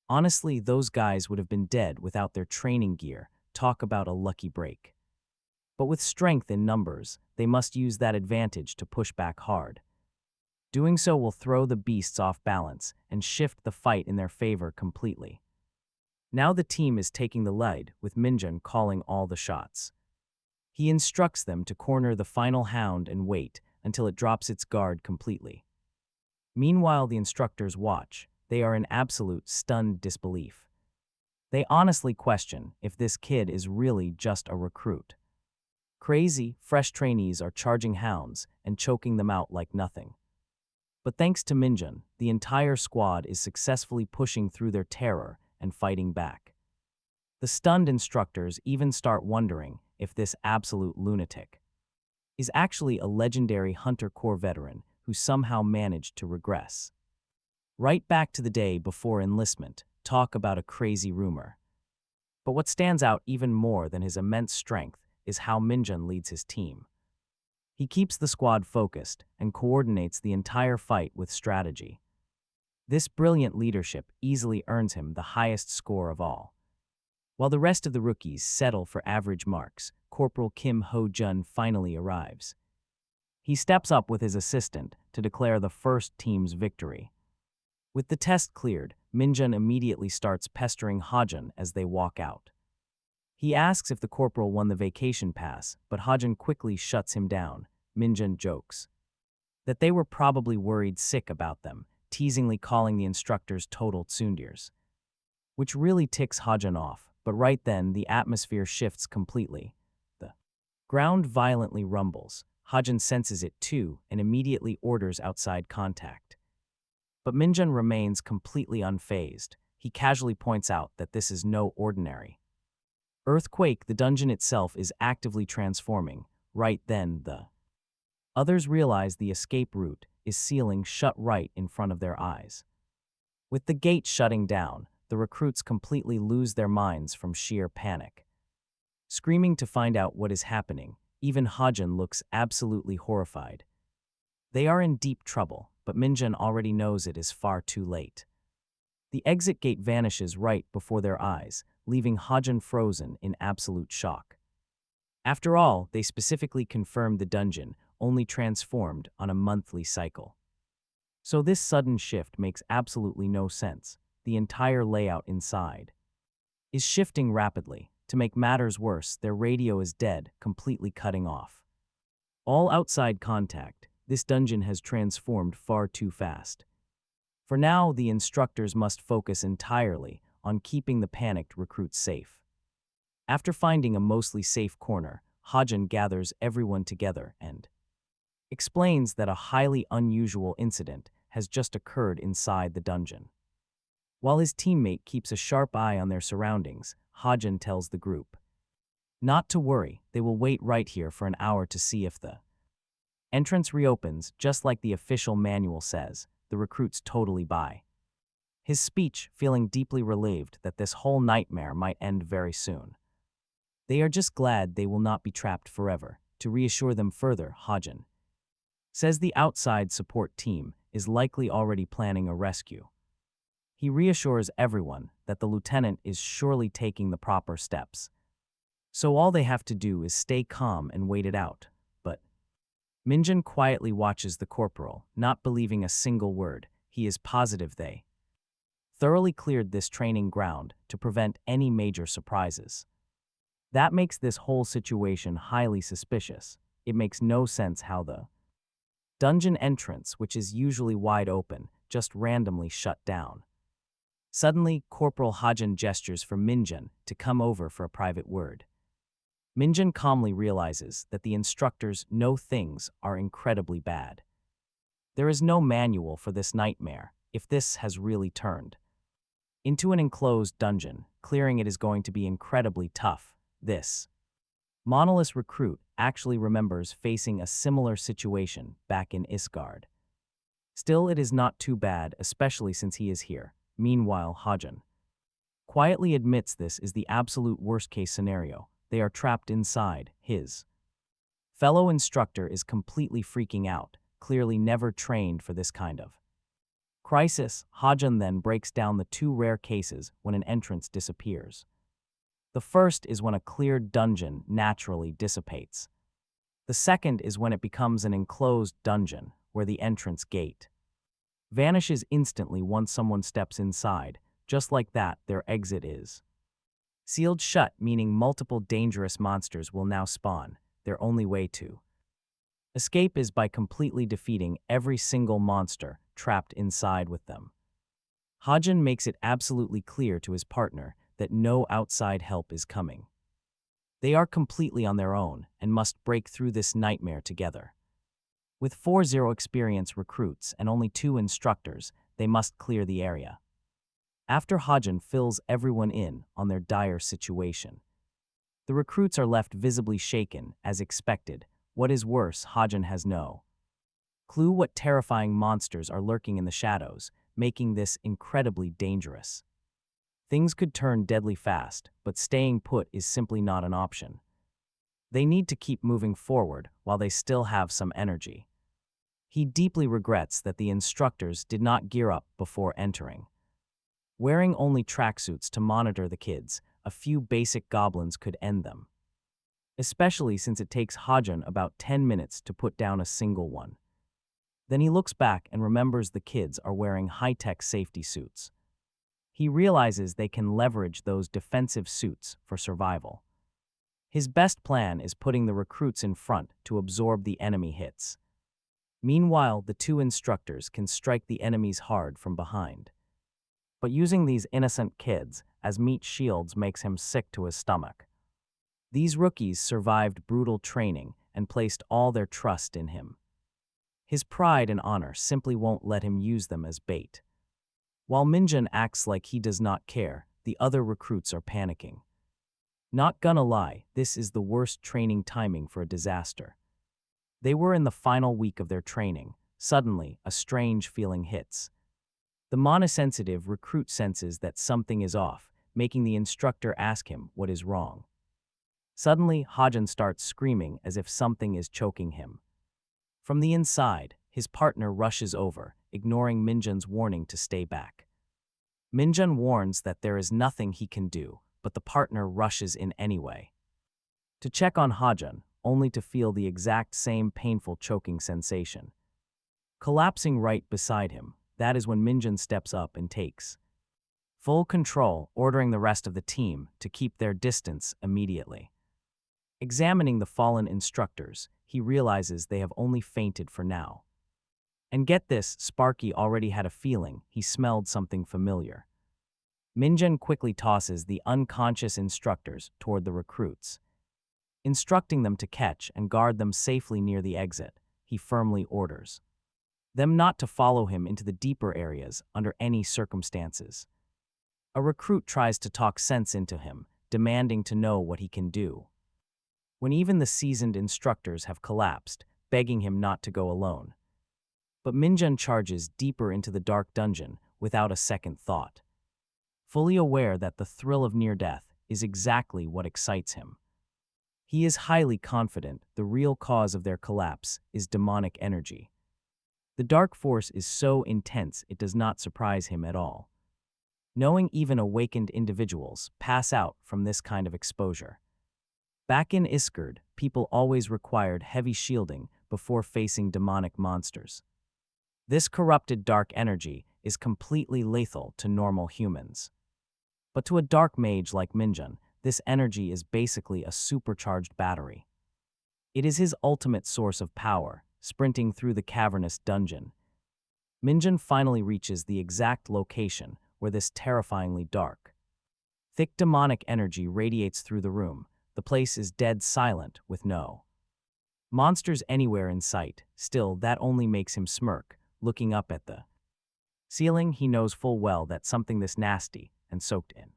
Honestly, those guys would have been dead without their training gear. Talk about a lucky break. But with strength in numbers, they must use that advantage to push back hard. Doing so will throw the beasts off balance and shift the fight in their favor completely. Now the team is taking the lead, with Min-jun calling all the shots. He instructs them to corner the final hound and wait until it drops its guard completely. Meanwhile, the instructors watch. They are in absolute stunned disbelief. They honestly question if this kid is really just a recruit. Crazy, fresh trainees are charging hounds and choking them out like nothing. But thanks to Min-jun, the entire squad is successfully pushing through their terror and fighting back. The stunned instructors even start wondering if this absolute lunatic is actually a legendary Hunter Corps veteran who somehow managed to regress. Right back to the day before enlistment, talk about a crazy rumor. But what stands out even more than his immense strength is how Min-jun leads his team. He keeps the squad focused and coordinates the entire fight with strategy. This brilliant leadership easily earns him the highest score of all. While the rest of the rookies settle for average marks, Corporal Kim Ho-jun finally arrives. He steps up with his assistant to declare the first team's victory. With the test cleared, Min-jun immediately starts pestering Ha-jun as they walk out. He asks if the corporal won the vacation pass, but Ha-jun quickly shuts him down. Min-jun jokes that they were probably worried sick about them, teasingly calling the instructors total tsundirs. Which really ticks Ha-jun off, but right then the atmosphere shifts completely. The ground violently rumbles. Ha-jun senses it too and immediately orders outside contact. But Min-jun remains completely unfazed. He casually points out that this is no ordinary earthquake. The dungeon itself is actively transforming. Right then, the others realize the escape route is sealing shut right in front of their eyes. With the gate shutting down, the recruits completely lose their minds from sheer panic. Screaming to find out what is happening, even Ha-jun looks absolutely horrified. They are in deep trouble, but Min-jun already knows it is far too late. The exit gate vanishes right before their eyes, leaving Ha-jun frozen in absolute shock. After all, they specifically confirmed the dungeon only transformed on a monthly cycle. So this sudden shift makes absolutely no sense. The entire layout inside is shifting rapidly. To make matters worse, their radio is dead, completely cutting off all outside contact. This dungeon has transformed far too fast. For now, the instructors must focus entirely on keeping the panicked recruits safe. After finding a mostly safe corner, Ha-jun gathers everyone together and explains that a highly unusual incident has just occurred inside the dungeon. While his teammate keeps a sharp eye on their surroundings, Ha-jun tells the group not to worry, they will wait right here for an hour to see if the entrance reopens, just like the official manual says. The the recruits totally buy. His speech feeling deeply relieved that this whole nightmare might end very soon. They are just glad they will not be trapped forever. To reassure them further, Hajin says the outside support team is likely already planning a rescue. He reassures everyone that the lieutenant is surely taking the proper steps. So all they have to do is stay calm and wait it out. But Min-jun quietly watches the corporal, not believing a single word. He is positive they thoroughly cleared this training ground to prevent any major surprises. That makes this whole situation highly suspicious. It makes no sense how the dungeon entrance, which is usually wide open, just randomly shut down. Suddenly, Corporal Hajin gestures for Min-jun to come over for a private word. Min-jun calmly realizes that the instructors know things are incredibly bad. There is no manual for this nightmare, if this has really turned into an enclosed dungeon. Clearing it is going to be incredibly tough. This monolith recruit actually remembers facing a similar situation back in Isgard. Still, it is not too bad, especially since he is here. Meanwhile, Hajin quietly admits this is the absolute worst-case scenario. They are trapped inside. His fellow instructor is completely freaking out, clearly never trained for this kind of crisis. Hajin then breaks down the two rare cases when an entrance disappears. The first is when a cleared dungeon naturally dissipates. The second is when it becomes an enclosed dungeon, where the entrance gate vanishes instantly once someone steps inside. Just like that, their exit is sealed shut, meaning multiple dangerous monsters will now spawn. Their only way to escape is by completely defeating every single monster trapped inside with them. Hajin makes it absolutely clear to his partner that no outside help is coming. They are completely on their own and must break through this nightmare together. With 4-0 experienced recruits and only 2 instructors, they must clear the area. After Hajin fills everyone in on their dire situation, the recruits are left visibly shaken, as expected. What is worse, Hajin has no clue what terrifying monsters are lurking in the shadows, making this incredibly dangerous. Things could turn deadly fast, but staying put is simply not an option. They need to keep moving forward while they still have some energy. He deeply regrets that the instructors did not gear up before entering. Wearing only tracksuits to monitor the kids, a few basic goblins could end them. Especially since it takes Hajin about 10 minutes to put down a single one. Then he looks back and remembers the kids are wearing high-tech safety suits. He realizes they can leverage those defensive suits for survival. His best plan is putting the recruits in front to absorb the enemy hits. Meanwhile, the 2 instructors can strike the enemies hard from behind. But using these innocent kids as meat shields makes him sick to his stomach. These rookies survived brutal training and placed all their trust in him. His pride and honor simply won't let him use them as bait. While Min-jun acts like he does not care, the other recruits are panicking. Not gonna lie, this is the worst training timing for a disaster. They were in the final week of their training. Suddenly, a strange feeling hits. The monosensitive recruit senses that something is off, making the instructor ask him what is wrong. Suddenly, Hajin starts screaming as if something is choking him. From the inside, his partner rushes over, ignoring Min-jun's warning to stay back. Min-jun warns that there is nothing he can do, but the partner rushes in anyway to check on Hajin, only to feel the exact same painful choking sensation. Collapsing right beside him, that is when Min-jun steps up and takes full control, ordering the rest of the team to keep their distance immediately. Examining the fallen instructors, he realizes they have only fainted for now. And get this, Sparky already had a feeling he smelled something familiar. Min-jun quickly tosses the unconscious instructors toward the recruits. Instructing them to catch and guard them safely near the exit, he firmly orders them not to follow him into the deeper areas under any circumstances. A recruit tries to talk sense into him, demanding to know what he can do. When even the seasoned instructors have collapsed, begging him not to go alone. But Min-jun charges deeper into the dark dungeon without a second thought, fully aware that the thrill of near-death is exactly what excites him. He is highly confident the real cause of their collapse is demonic energy. The dark force is so intense it does not surprise him at all, knowing even awakened individuals pass out from this kind of exposure. Back in Iskard, people always required heavy shielding before facing demonic monsters. This corrupted dark energy is completely lethal to normal humans. But to a dark mage like Min-jun, this energy is basically a supercharged battery. It is his ultimate source of power, sprinting through the cavernous dungeon. Min-jun finally reaches the exact location where this terrifyingly dark, thick demonic energy radiates through the room. The place is dead silent with no monsters anywhere in sight. Still, that only makes him smirk, looking up at the ceiling. He knows full well that something this nasty and soaked in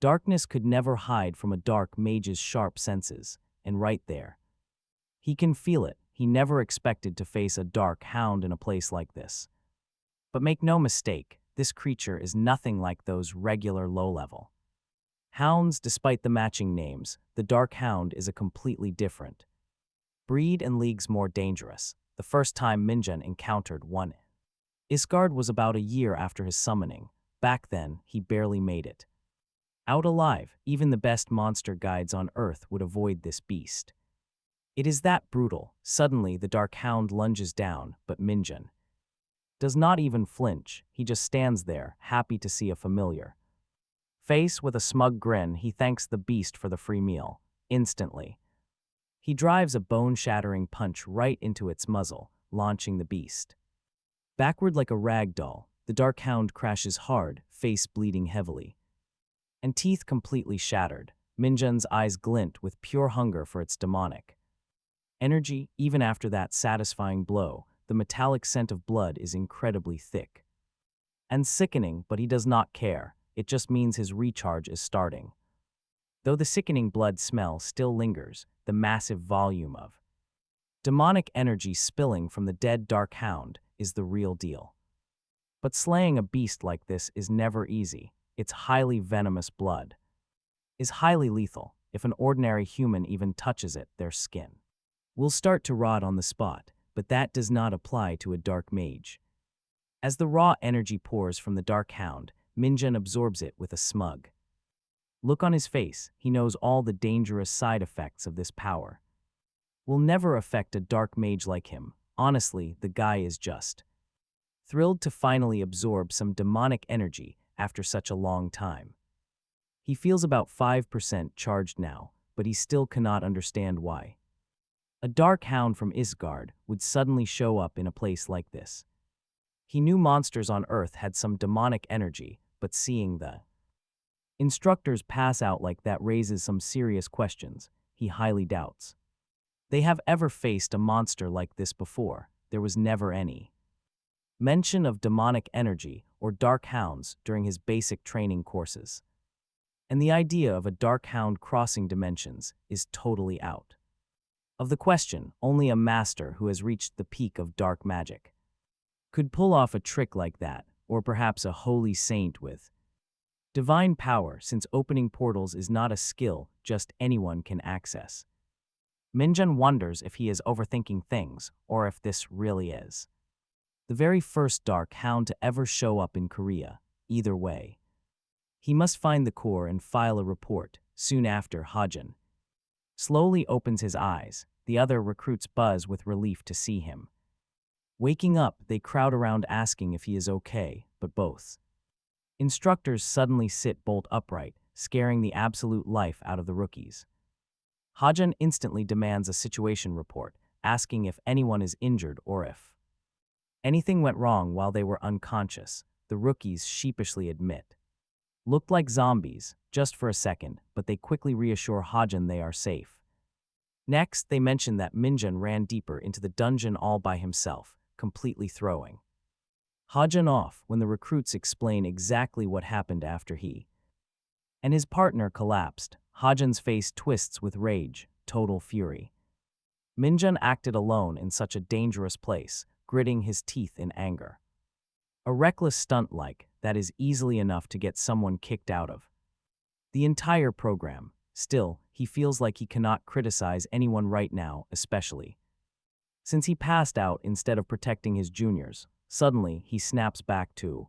darkness could never hide from a dark mage's sharp senses, and right there, he can feel it. He never expected to face a dark hound in a place like this. But make no mistake, this creature is nothing like those regular low-level hounds. Despite the matching names, the dark hound is a completely different breed and leagues more dangerous. The first time Min-jun encountered one Iskard was about a year after his summoning. Back then, he barely made it out alive. Even the best monster guides on Earth would avoid this beast. It is that brutal. Suddenly, the dark hound lunges down, but Min-jun does not even flinch. He just stands there, happy to see a familiar face. With a smug grin, he thanks the beast for the free meal. Instantly, he drives a bone-shattering punch right into its muzzle, launching the beast backward like a rag doll. The dark hound crashes hard, face bleeding heavily, and teeth completely shattered. Min-jun's eyes glint with pure hunger for its demonic energy. Even after that satisfying blow, the metallic scent of blood is incredibly thick and sickening, but he does not care. It just means his recharge is starting. Though the sickening blood smell still lingers, the massive volume of demonic energy spilling from the dead dark hound is the real deal. But slaying a beast like this is never easy. Its highly venomous blood is highly lethal. If an ordinary human even touches it, their skin will start to rot on the spot, but that does not apply to a dark mage. As the raw energy pours from the dark hound, Min-jun absorbs it with a smug look on his face. He knows all the dangerous side effects of this power will never affect a dark mage like him. Honestly, the guy is just thrilled to finally absorb some demonic energy after such a long time. He feels about 5% charged now, but he still cannot understand why a dark hound from Isgard would suddenly show up in a place like this. He knew monsters on Earth had some demonic energy, but seeing the instructors pass out like that raises some serious questions. He highly doubts they have ever faced a monster like this before. There was never any mention of demonic energy or dark hounds during his basic training courses. And the idea of a dark hound crossing dimensions is totally out of the question. Only a master who has reached the peak of dark magic could pull off a trick like that, or perhaps a holy saint with divine power, since opening portals is not a skill just anyone can access. Min-jun wonders if he is overthinking things, or if this really is the very first dark hound to ever show up in Korea. Either way, he must find the core and file a report. Soon after, Hajun slowly opens his eyes. The other recruits buzz with relief to see him. Waking up, they crowd around asking if he is okay, but both instructors suddenly sit bolt upright, scaring the absolute life out of the rookies. Hajun instantly demands a situation report, asking if anyone is injured or if anything went wrong while they were unconscious. The rookies sheepishly admit looked like zombies, just for a second, but they quickly reassure Hajun they are safe. Next, they mention that Min-jun ran deeper into the dungeon all by himself, completely throwing Hajun off. When the recruits explain exactly what happened after he and his partner collapsed, Hajun's face twists with rage, total fury. Min-jun acted alone in such a dangerous place, gritting his teeth in anger. A reckless stunt like that is easily enough to get someone kicked out of the entire program. Still, he feels like he cannot criticize anyone right now, especially since he passed out instead of protecting his juniors. Suddenly, he snaps back to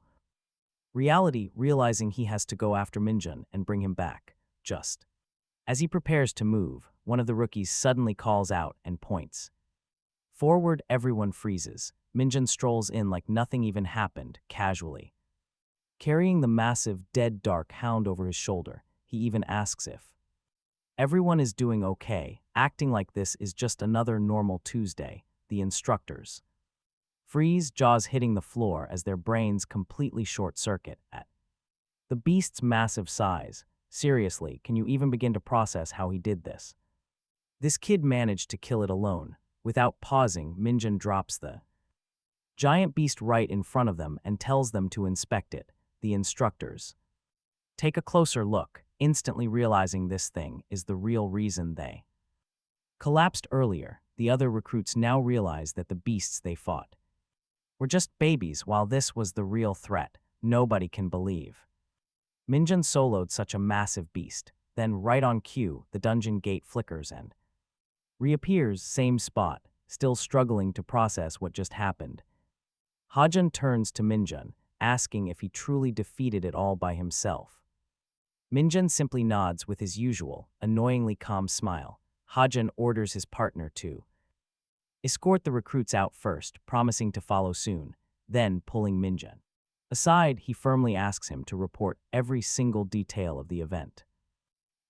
reality, realizing he has to go after Min-jun and bring him back. Just as he prepares to move, one of the rookies suddenly calls out and points forward. Everyone freezes. Min-jun strolls in like nothing even happened, casually, carrying the massive, dead dark hound over his shoulder. He even asks if everyone is doing okay, acting like this is just another normal Tuesday. The instructors freeze, jaws hitting the floor as their brains completely short-circuit at the beast's massive size. Seriously, can you even begin to process how he did this? This kid managed to kill it alone. Without pausing, Min-jun drops the giant beast right in front of them and tells them to inspect it. The instructors take a closer look, instantly realizing this thing is the real reason they collapsed earlier. The other recruits now realize that the beasts they fought were just babies, while this was the real threat. Nobody can believe Min-jun soloed such a massive beast. Then, right on cue, the dungeon gate flickers and reappears, same spot, still struggling to process what just happened. Ha-jun turns to Min-jun, asking if he truly defeated it all by himself. Min-jun simply nods with his usual, annoyingly calm smile. Ha-jun orders his partner to escort the recruits out first, promising to follow soon, then pulling Min-jun aside, he firmly asks him to report every single detail of the event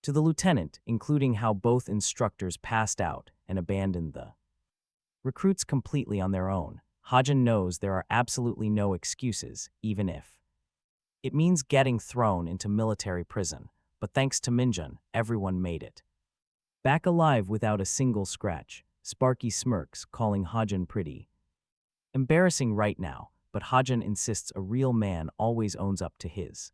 to the lieutenant, including how both instructors passed out and abandoned the recruits completely on their own. Ha-jun knows there are absolutely no excuses, even if it means getting thrown into military prison, but thanks to Min-jun, everyone made it back alive without a single scratch. Sparky smirks, calling Ha-jun pretty embarrassing right now, but Ha-jun insists a real man always owns up to his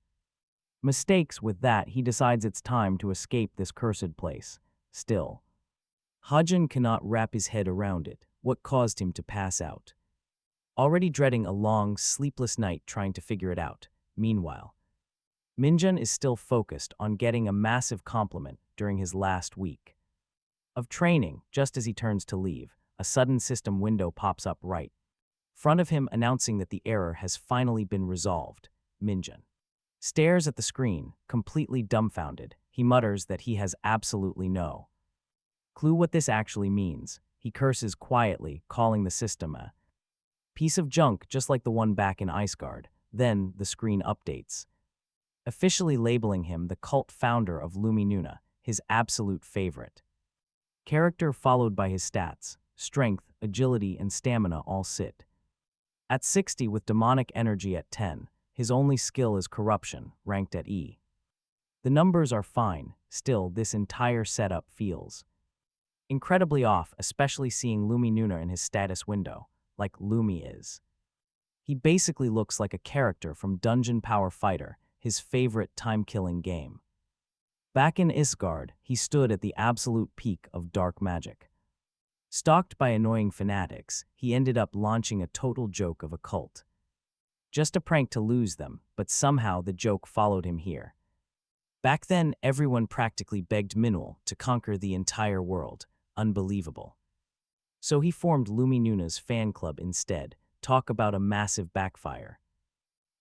mistakes. With that, he decides it's time to escape this cursed place. Still, Ha-jun cannot wrap his head around it. What caused him to pass out? Already dreading a long, sleepless night trying to figure it out. Meanwhile, Min-jun is still focused on getting a massive compliment during his last week of training. Just as he turns to leave, a sudden system window pops up right in front of him, announcing that the error has finally been resolved. Min-jun stares at the screen, completely dumbfounded. He mutters that he has absolutely no clue what this actually means. He curses quietly, calling the system a piece of junk just like the one back in Iceguard. Then the screen updates, officially labeling him the cult founder of Luminuna, his absolute favorite character, followed by his stats. Strength, agility, and stamina all sit at 60, with demonic energy at 10. His only skill is corruption, ranked at E. The numbers are fine. Still, this entire setup feels incredibly off, especially seeing Luminuna in his status window, like Lumi is. He basically looks like a character from Dungeon Power Fighter, his favorite time-killing game. Back in Isgard, he stood at the absolute peak of dark magic. Stalked by annoying fanatics, he ended up launching a total joke of a cult. Just a prank to lose them, but somehow the joke followed him here. Back then, everyone practically begged Minul to conquer the entire world. Unbelievable. So he formed Luminuna's fan club instead. Talk about a massive backfire.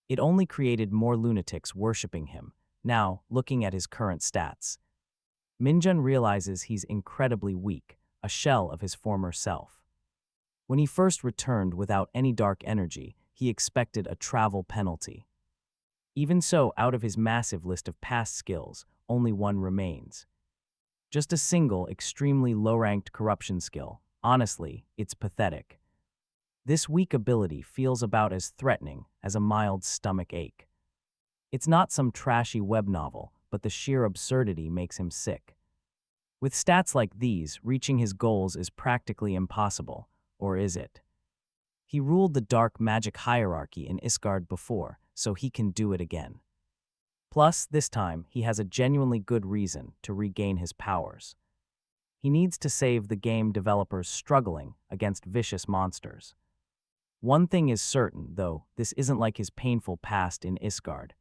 It only created more lunatics worshipping him. Now, looking at his current stats, Min-jun realizes he's incredibly weak, a shell of his former self. When he first returned without any dark energy, he expected a travel penalty. Even so, out of his massive list of past skills, only one remains. Just a single, extremely low-ranked corruption skill. Honestly, it's pathetic. This weak ability feels about as threatening as a mild stomach ache. It's not some trashy web novel, but the sheer absurdity makes him sick. With stats like these, reaching his goals is practically impossible. Or is it? He ruled the dark magic hierarchy in Isgard before, so he can do it again. Plus, this time, he has a genuinely good reason to regain his powers. He needs to save the game developers struggling against vicious monsters. One thing is certain, though, this isn't like his painful past in Isgard.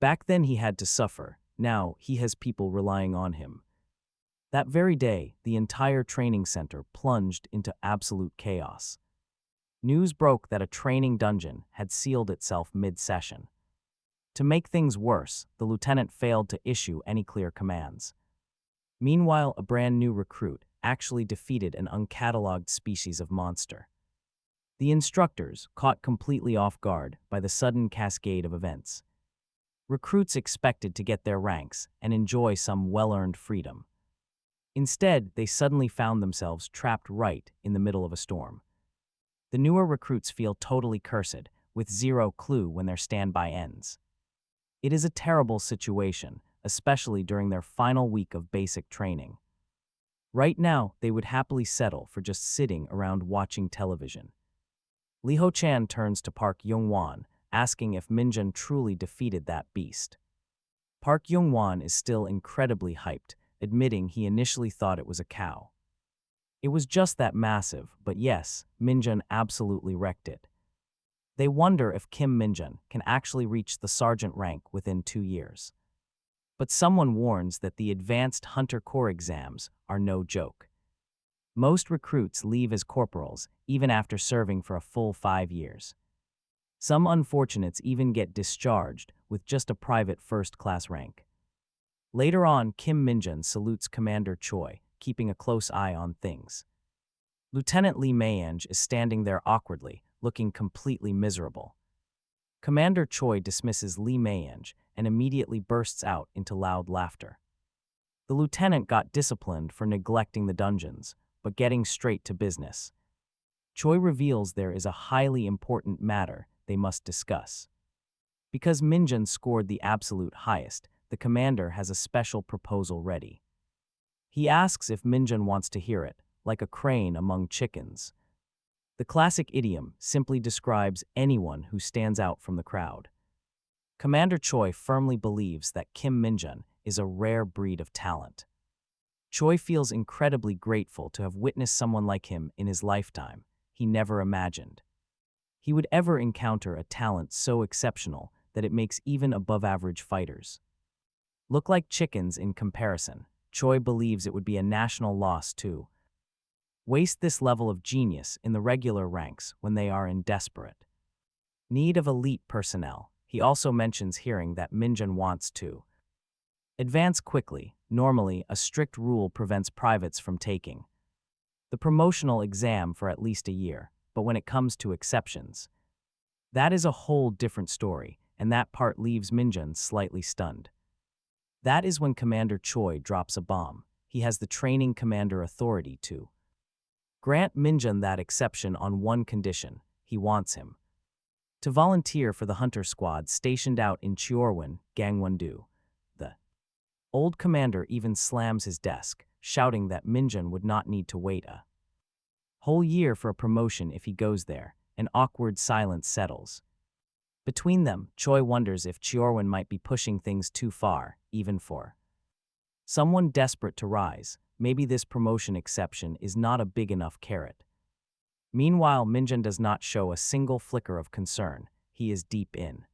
Back then he had to suffer, now he has people relying on him. That very day, the entire training center plunged into absolute chaos. News broke that a training dungeon had sealed itself mid-session. To make things worse, the lieutenant failed to issue any clear commands. Meanwhile, a brand new recruit actually defeated an uncatalogued species of monster. The instructors, caught completely off guard by the sudden cascade of events. Recruits expected to get their ranks and enjoy some well-earned freedom. Instead, they suddenly found themselves trapped right in the middle of a storm. The newer recruits feel totally cursed, with zero clue when their standby ends. It is a terrible situation, especially during their final week of basic training. Right now, they would happily settle for just sitting around watching television. Lee Ho-chan turns to Park Young-won, asking if Min-jun truly defeated that beast. Park Young-won is still incredibly hyped, admitting he initially thought it was a cow. It was just that massive, but yes, Min-jun absolutely wrecked it. They wonder if Kim Min-jun can actually reach the sergeant rank within 2 years. But someone warns that the Advanced Hunter Corps exams are no joke. Most recruits leave as corporals even after serving for a full 5 years. Some unfortunates even get discharged with just a private first-class rank. Later on, Kim Min-jun salutes Commander Choi, keeping a close eye on things. Lieutenant Lee Mayange is standing there awkwardly, looking completely miserable. Commander Choi dismisses Lee Mayange and immediately bursts out into loud laughter. The lieutenant got disciplined for neglecting the dungeons, but getting straight to business. Choi reveals there is a highly important matter they must discuss. Because Min-jun scored the absolute highest, the commander has a special proposal ready. He asks if Min-jun wants to hear it, like a crane among chickens. The classic idiom simply describes anyone who stands out from the crowd. Commander Choi firmly believes that Kim Min-jun is a rare breed of talent. Choi feels incredibly grateful to have witnessed someone like him in his lifetime. He never imagined he would ever encounter a talent so exceptional that it makes even above-average fighters look like chickens in comparison. Choi believes it would be a national loss to waste this level of genius in the regular ranks when they are in desperate need of elite personnel. He also mentions hearing that Min-jun wants to advance quickly. Normally, a strict rule prevents privates from taking the promotional exam for at least a year, but when it comes to exceptions, that is a whole different story, and that part leaves Min-jun slightly stunned. That is when Commander Choi drops a bomb. He has the training commander authority to grant Min-jun that exception on one condition: he wants him to volunteer for the hunter squad stationed out in Cheorwan, Gangwon-do. The old commander even slams his desk, shouting that Min-jun would not need to wait a whole year for a promotion if he goes there. An awkward silence settles between them. Choi wonders if Cheorwan might be pushing things too far, even for someone desperate to rise. Maybe this promotion exception is not a big enough carrot. Meanwhile, Min-jun does not show a single flicker of concern. He is deep in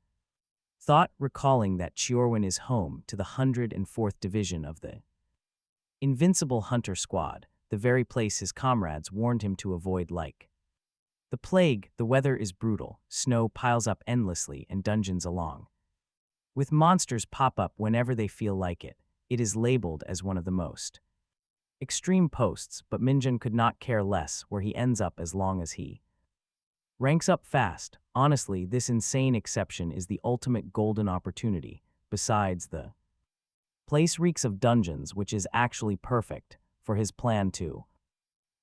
thought, recalling that Cheorwan is home to the 104th Division of the Invincible Hunter Squad, the very place his comrades warned him to avoid. Like the plague, the weather is brutal. Snow piles up endlessly and dungeons along with monsters pop up whenever they feel like it. It is labeled as one of the most extreme posts, but Min-jun could not care less where he ends up as long as he ranks up fast. Honestly, this insane exception is the ultimate golden opportunity. Besides, the place reeks of dungeons, which is actually perfect for his plan to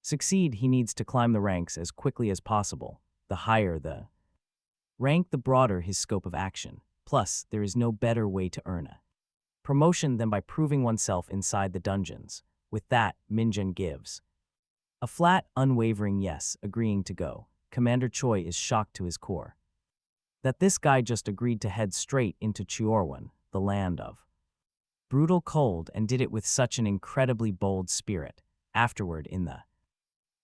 succeed. He needs to climb the ranks as quickly as possible. The higher the rank, the broader his scope of action. Plus, there is no better way to earn a promotion than by proving oneself inside the dungeons. With that, Min-jun gives a flat, unwavering yes, agreeing to go. Commander Choi is shocked to his core that this guy just agreed to head straight into Cheorwan, the land of brutal cold, and did it with such an incredibly bold spirit. Afterward, in the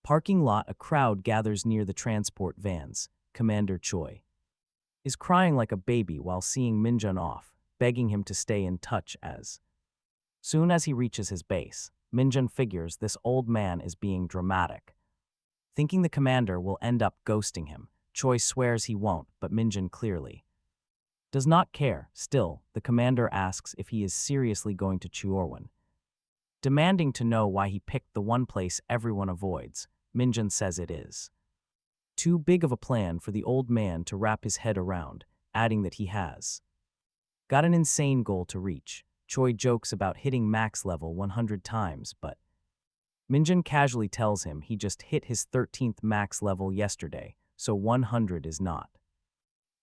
Parking lot, a crowd gathers near the transport vans. Commander Choi is crying like a baby while seeing Min-jun off, begging him to stay in touch as soon as he reaches his base. Min-jun figures this old man is being dramatic. Thinking the commander will end up ghosting him, Choi swears he won't, but Min-jun clearly does not care. Still, the commander asks if he is seriously going to Chuorwan. Demanding to know why he picked the one place everyone avoids, Min-jun says it is too big of a plan for the old man to wrap his head around, adding that he has got an insane goal to reach. Choi jokes about hitting max level 100 times, but Min-jun casually tells him he just hit his 13th max level yesterday, so 100 is not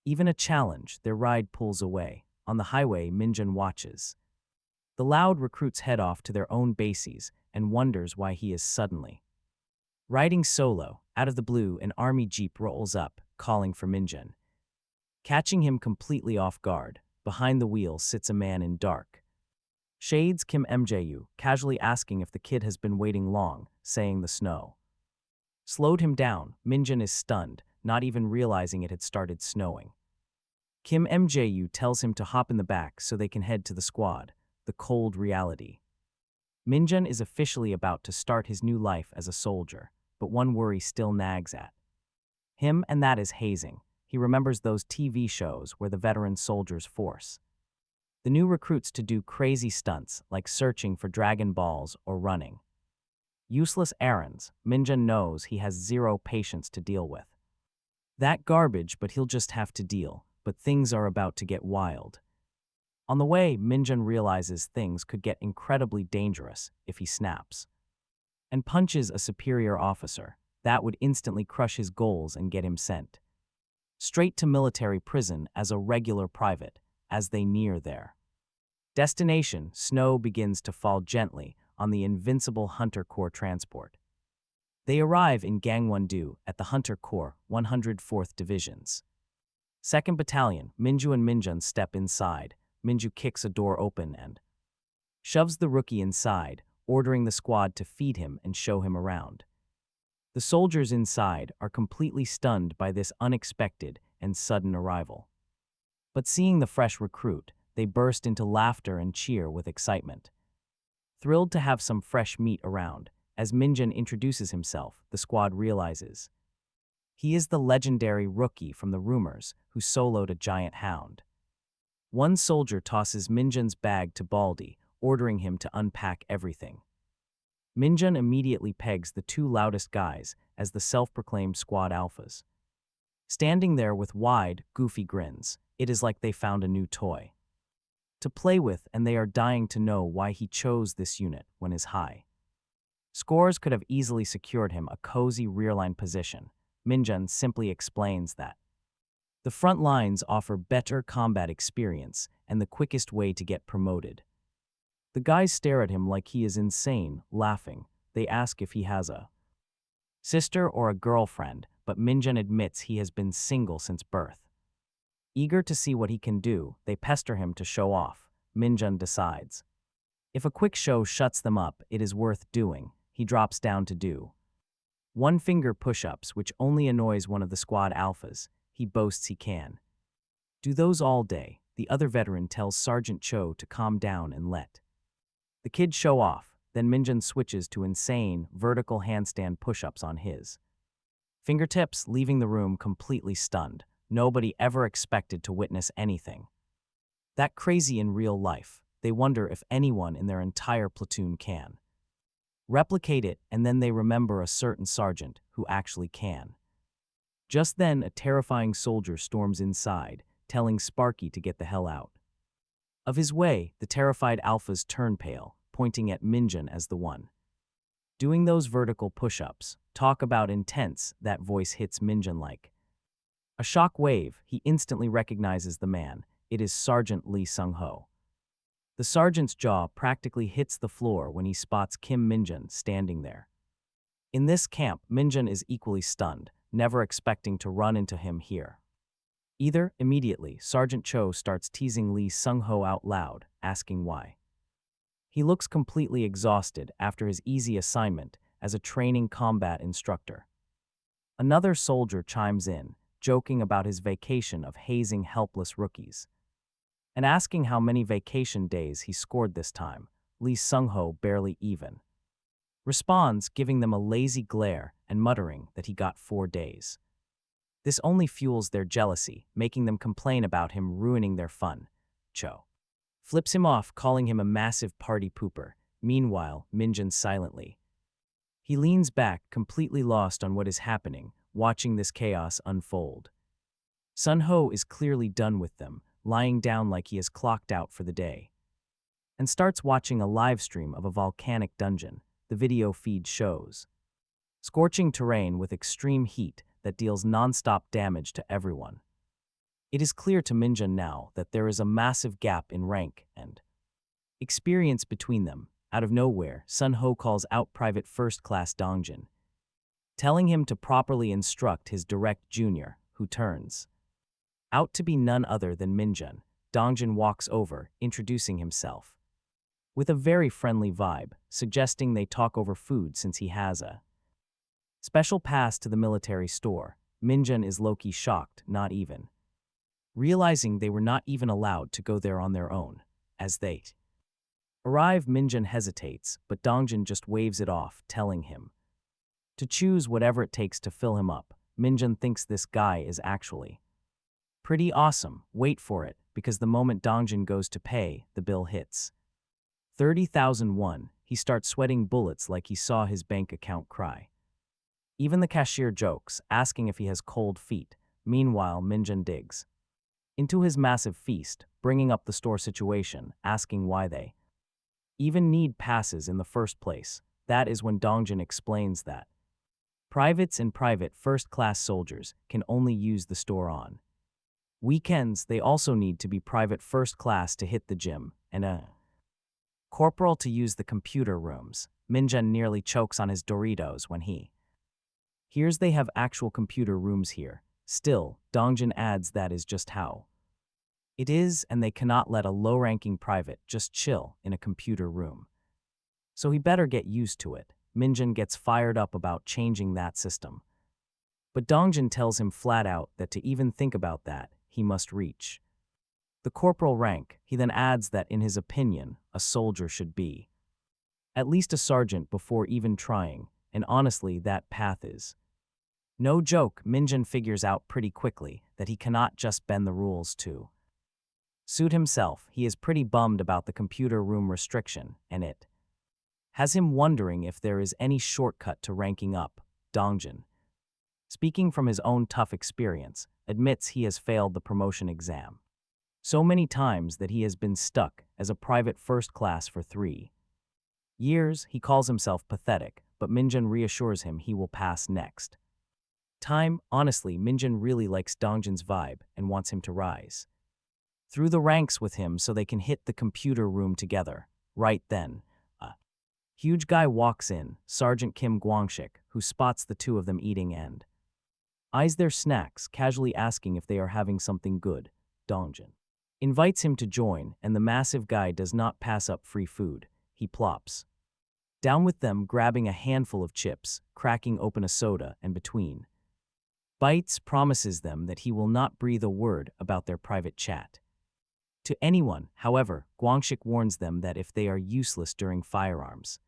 even a challenge. Their ride pulls away. On the highway, Min-jun watches the loud recruits head off to their own bases and wonders why he is suddenly riding solo. Out of the blue, an army jeep rolls up, calling for Min-jun. Catching him completely off guard, behind the wheel sits a man in dark shades, Kim Mju, casually asking if the kid has been waiting long, saying the snow slowed him down. Min-jun is stunned, not even realizing it had started snowing. Kim Mju tells him to hop in the back so they can head to the squad. The cold reality. Min-jun is officially about to start his new life as a soldier, but one worry still nags at him, and that is hazing. He remembers those TV shows where the veteran soldiers force the new recruits to do crazy stunts like searching for Dragon Balls or running useless errands. Min-jun knows he has zero patience to deal with that garbage, but he'll just have to deal. But things are about to get wild. On the way, Min-jun realizes things could get incredibly dangerous if he snaps and punches a superior officer. That would instantly crush his goals and get him sent straight to military prison as a regular private. As they near their destination, snow begins to fall gently on the invincible Hunter Corps transport. They arrive in Gangwon-do at the Hunter Corps 104th Division's 2nd Battalion. Min-ju and Min-jun step inside. Min-ju kicks a door open and shoves the rookie inside, ordering the squad to feed him and show him around. The soldiers inside are completely stunned by this unexpected and sudden arrival. But seeing the fresh recruit, they burst into laughter and cheer with excitement. Thrilled to have some fresh meat around, as Min-jun introduces himself, the squad realizes he is the legendary rookie from the rumors who soloed a giant hound. One soldier tosses Min-jun's bag to Baldy, ordering him to unpack everything. Min-jun immediately pegs the two loudest guys as the self-proclaimed squad alphas. Standing there with wide, goofy grins, it is like they found a new toy to play with, and they are dying to know why he chose this unit when his high scores could have easily secured him a cozy rearline position. Min-jun simply explains that the front lines offer better combat experience and the quickest way to get promoted. The guys stare at him like he is insane, laughing. They ask if he has a sister or a girlfriend, but Min-jun admits he has been single since birth. Eager to see what he can do, they pester him to show off. Min-jun decides if a quick show shuts them up, it is worth doing. He drops down to do one-finger push-ups, which only annoys one of the squad alphas. He boasts he can do those all day. The other veteran tells Sergeant Cho to calm down and let the kid show off. Then Min-jun switches to insane vertical handstand push-ups on his fingertips, leaving the room completely stunned. Nobody ever expected to witness anything that crazy in real life. They wonder if anyone in their entire platoon can replicate it, and then they remember a certain sergeant who actually can. Just then, a terrifying soldier storms inside, telling Sparky to get the hell out of his way. The terrified alphas turn pale, pointing at Min-jun as the one doing those vertical push-ups. Talk about intense. That voice hits Min-jun like a shock wave. He instantly recognizes the man. It is Sergeant Lee Sung-ho. The sergeant's jaw practically hits the floor when he spots Kim Min-jun standing there. In this camp, Min-jun is equally stunned, never expecting to run into him here either. Immediately, Sergeant Cho starts teasing Lee Sung-ho out loud, asking why. He looks completely exhausted after his easy assignment, as a training combat instructor. Another soldier chimes in, joking about his vacation of hazing helpless rookies. And asking how many vacation days he scored this time, Lee Sung-ho barely even. Responds, giving them a lazy glare and muttering that he got 4 days. This only fuels their jealousy, making them complain about him ruining their fun. Cho flips him off, calling him a massive party pooper. Meanwhile, Min-jun silently. He leans back, completely lost on what is happening, watching this chaos unfold. Sun-ho is clearly done with them, lying down like he is clocked out for the day, and starts watching a live stream of a volcanic dungeon. The video feed shows scorching terrain with extreme heat that deals non-stop damage to everyone. It is clear to Min-jun now that there is a massive gap in rank and experience between them. Out of nowhere, Sun-ho calls out Private First Class Dongjin, telling him to properly instruct his direct junior, who turns out to be none other than Min-jun. Dongjin walks over, introducing himself with a very friendly vibe, suggesting they talk over food since he has a special pass to the military store. Min-jun is low-key shocked, not even realizing they were not even allowed to go there on their own. As they arrive, Min-jun hesitates, but Dongjin just waves it off, telling him to choose whatever it takes to fill him up. Min-jun thinks this guy is actually pretty awesome. Wait for it, because the moment Dongjin goes to pay, the bill hits 30,000 won. He starts sweating bullets like he saw his bank account cry. Even the cashier jokes, asking if he has cold feet. Meanwhile, Min-jun digs into his massive feast, bringing up the store situation, asking why they even need passes in the first place. That is when Dongjin explains that privates and private first-class soldiers can only use the store on weekends. They also need to be private first class to hit the gym, and a corporal to use the computer rooms. Min-jun nearly chokes on his Doritos when he hears they have actual computer rooms here. Still, Dongjin adds that is just how it is, and they cannot let a low-ranking private just chill in a computer room. So he better get used to it. Min-jun gets fired up about changing that system, but Dongjin tells him flat out that to even think about that, he must reach the corporal rank. He then adds that in his opinion, a soldier should be at least a sergeant before even trying, and honestly that path is no joke. Min-jun figures out pretty quickly that he cannot just bend the rules to suit himself. He is pretty bummed about the computer room restriction, and it has him wondering if there is any shortcut to ranking up. Dongjin, speaking from his own tough experience, admits he has failed the promotion exam so many times that he has been stuck as a private first class for 3 years. He calls himself pathetic, but Min-jun reassures him he will pass next time. Honestly, Min-jun really likes Dongjin's vibe and wants him to rise through the ranks with him so they can hit the computer room together. Right then, a huge guy walks in, Sergeant Kim Gwangshik, who spots the two of them eating and eyes their snacks, casually asking if they are having something good. Dongjin invites him to join, and the massive guy does not pass up free food. He plops down with them, grabbing a handful of chips, cracking open a soda, and between bites promises them that he will not breathe a word about their private chat to anyone. However, Gwangshik warns them that if they are useless during firearms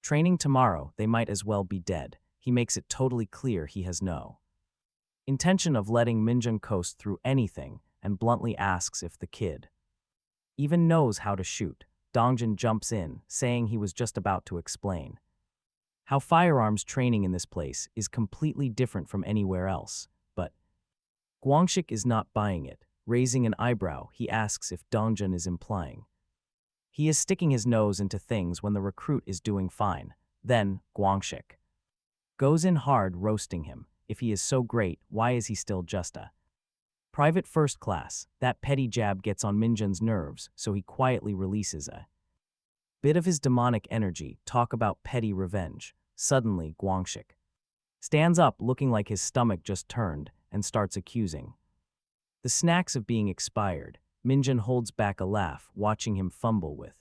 training tomorrow, they might as well be dead. He makes it totally clear he has no intention of letting Min-jun coast through anything, and bluntly asks if the kid even knows how to shoot. Dongjin jumps in, saying he was just about to explain how firearms training in this place is completely different from anywhere else, but Gwangshik is not buying it. Raising an eyebrow, he asks if Dongjin is implying he is sticking his nose into things when the recruit is doing fine. Then, Gwangshik goes in hard, roasting him. If he is so great, why is he still just a private first class? That petty jab gets on Min-jun's nerves, so he quietly releases a bit of his demonic energy. Talk about petty revenge. Suddenly, Gwangshik stands up, looking like his stomach just turned, and starts accusing the snacks of being expired. Min-jun holds back a laugh, watching him fumble with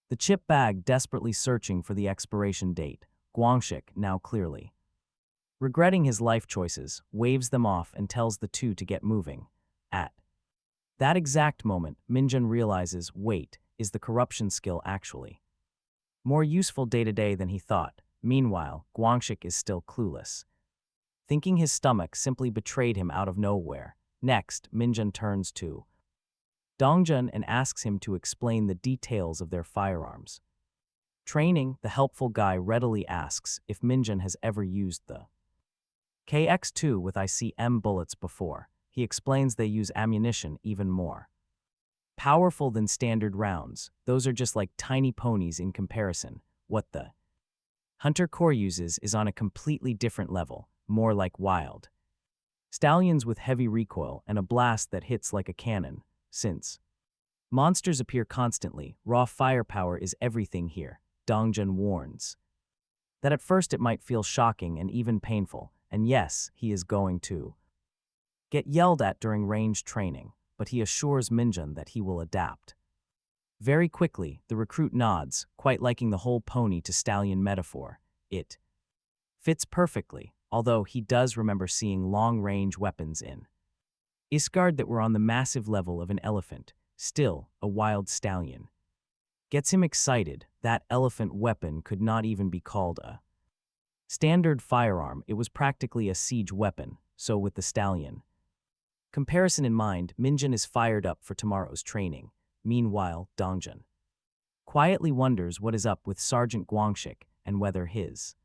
the chip bag, desperately searching for the expiration date. Guangxik now clearly. Regretting his life choices, waves them off and tells the two to get moving. At that exact moment, Min-jun realizes wait is the corruption skill actually more useful day-to-day than he thought. Meanwhile, Guangxik is still clueless, thinking his stomach simply betrayed him out of nowhere. Next, Min-jun turns to Dongjun and asks him to explain the details of their firearms training. The helpful guy readily asks if Min-jun has ever used the KX-2 with ICM bullets before. He explains they use ammunition even more powerful than standard rounds. Those are just like tiny ponies in comparison. What the Hunter Core uses is on a completely different level, more like wild stallions with heavy recoil and a blast that hits like a cannon. Since monsters appear constantly, raw firepower is everything here. Dongjun warns that at first it might feel shocking and even painful, and yes, he is going to get yelled at during range training, but he assures Min-jun that he will adapt. Very quickly, the recruit nods, quite liking the whole pony to stallion metaphor. It fits perfectly, although he does remember seeing long-range weapons in Isgard that were on the massive level of an elephant. Still, a wild stallion gets him excited. That elephant weapon could not even be called a standard firearm, it was practically a siege weapon. So with the stallion comparison in mind, Min-jun is fired up for tomorrow's training. Meanwhile, Dongjun quietly wonders what is up with Sergeant Guangxik and whether his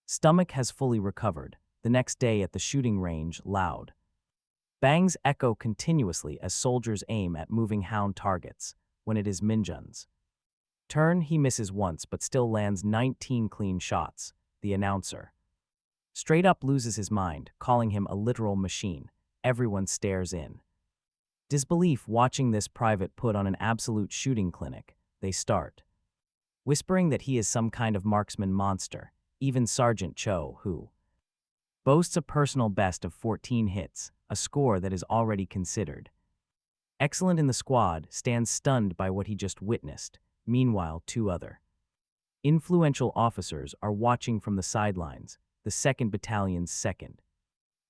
stomach has fully recovered. The next day at the shooting range, loud bangs echo continuously as soldiers aim at moving hound targets. When it is Min-jun's turn, he misses once but still lands 19 clean shots. The announcer straight up loses his mind, calling him a literal machine. Everyone stares in disbelief watching this private put on an absolute shooting clinic. They start whispering that he is some kind of marksman monster. Even Sergeant Cho, who boasts a personal best of 14 hits, a score that is already considered excellent in the squad, stands stunned by what he just witnessed. Meanwhile, two other influential officers are watching from the sidelines. The 2nd Battalion's 2nd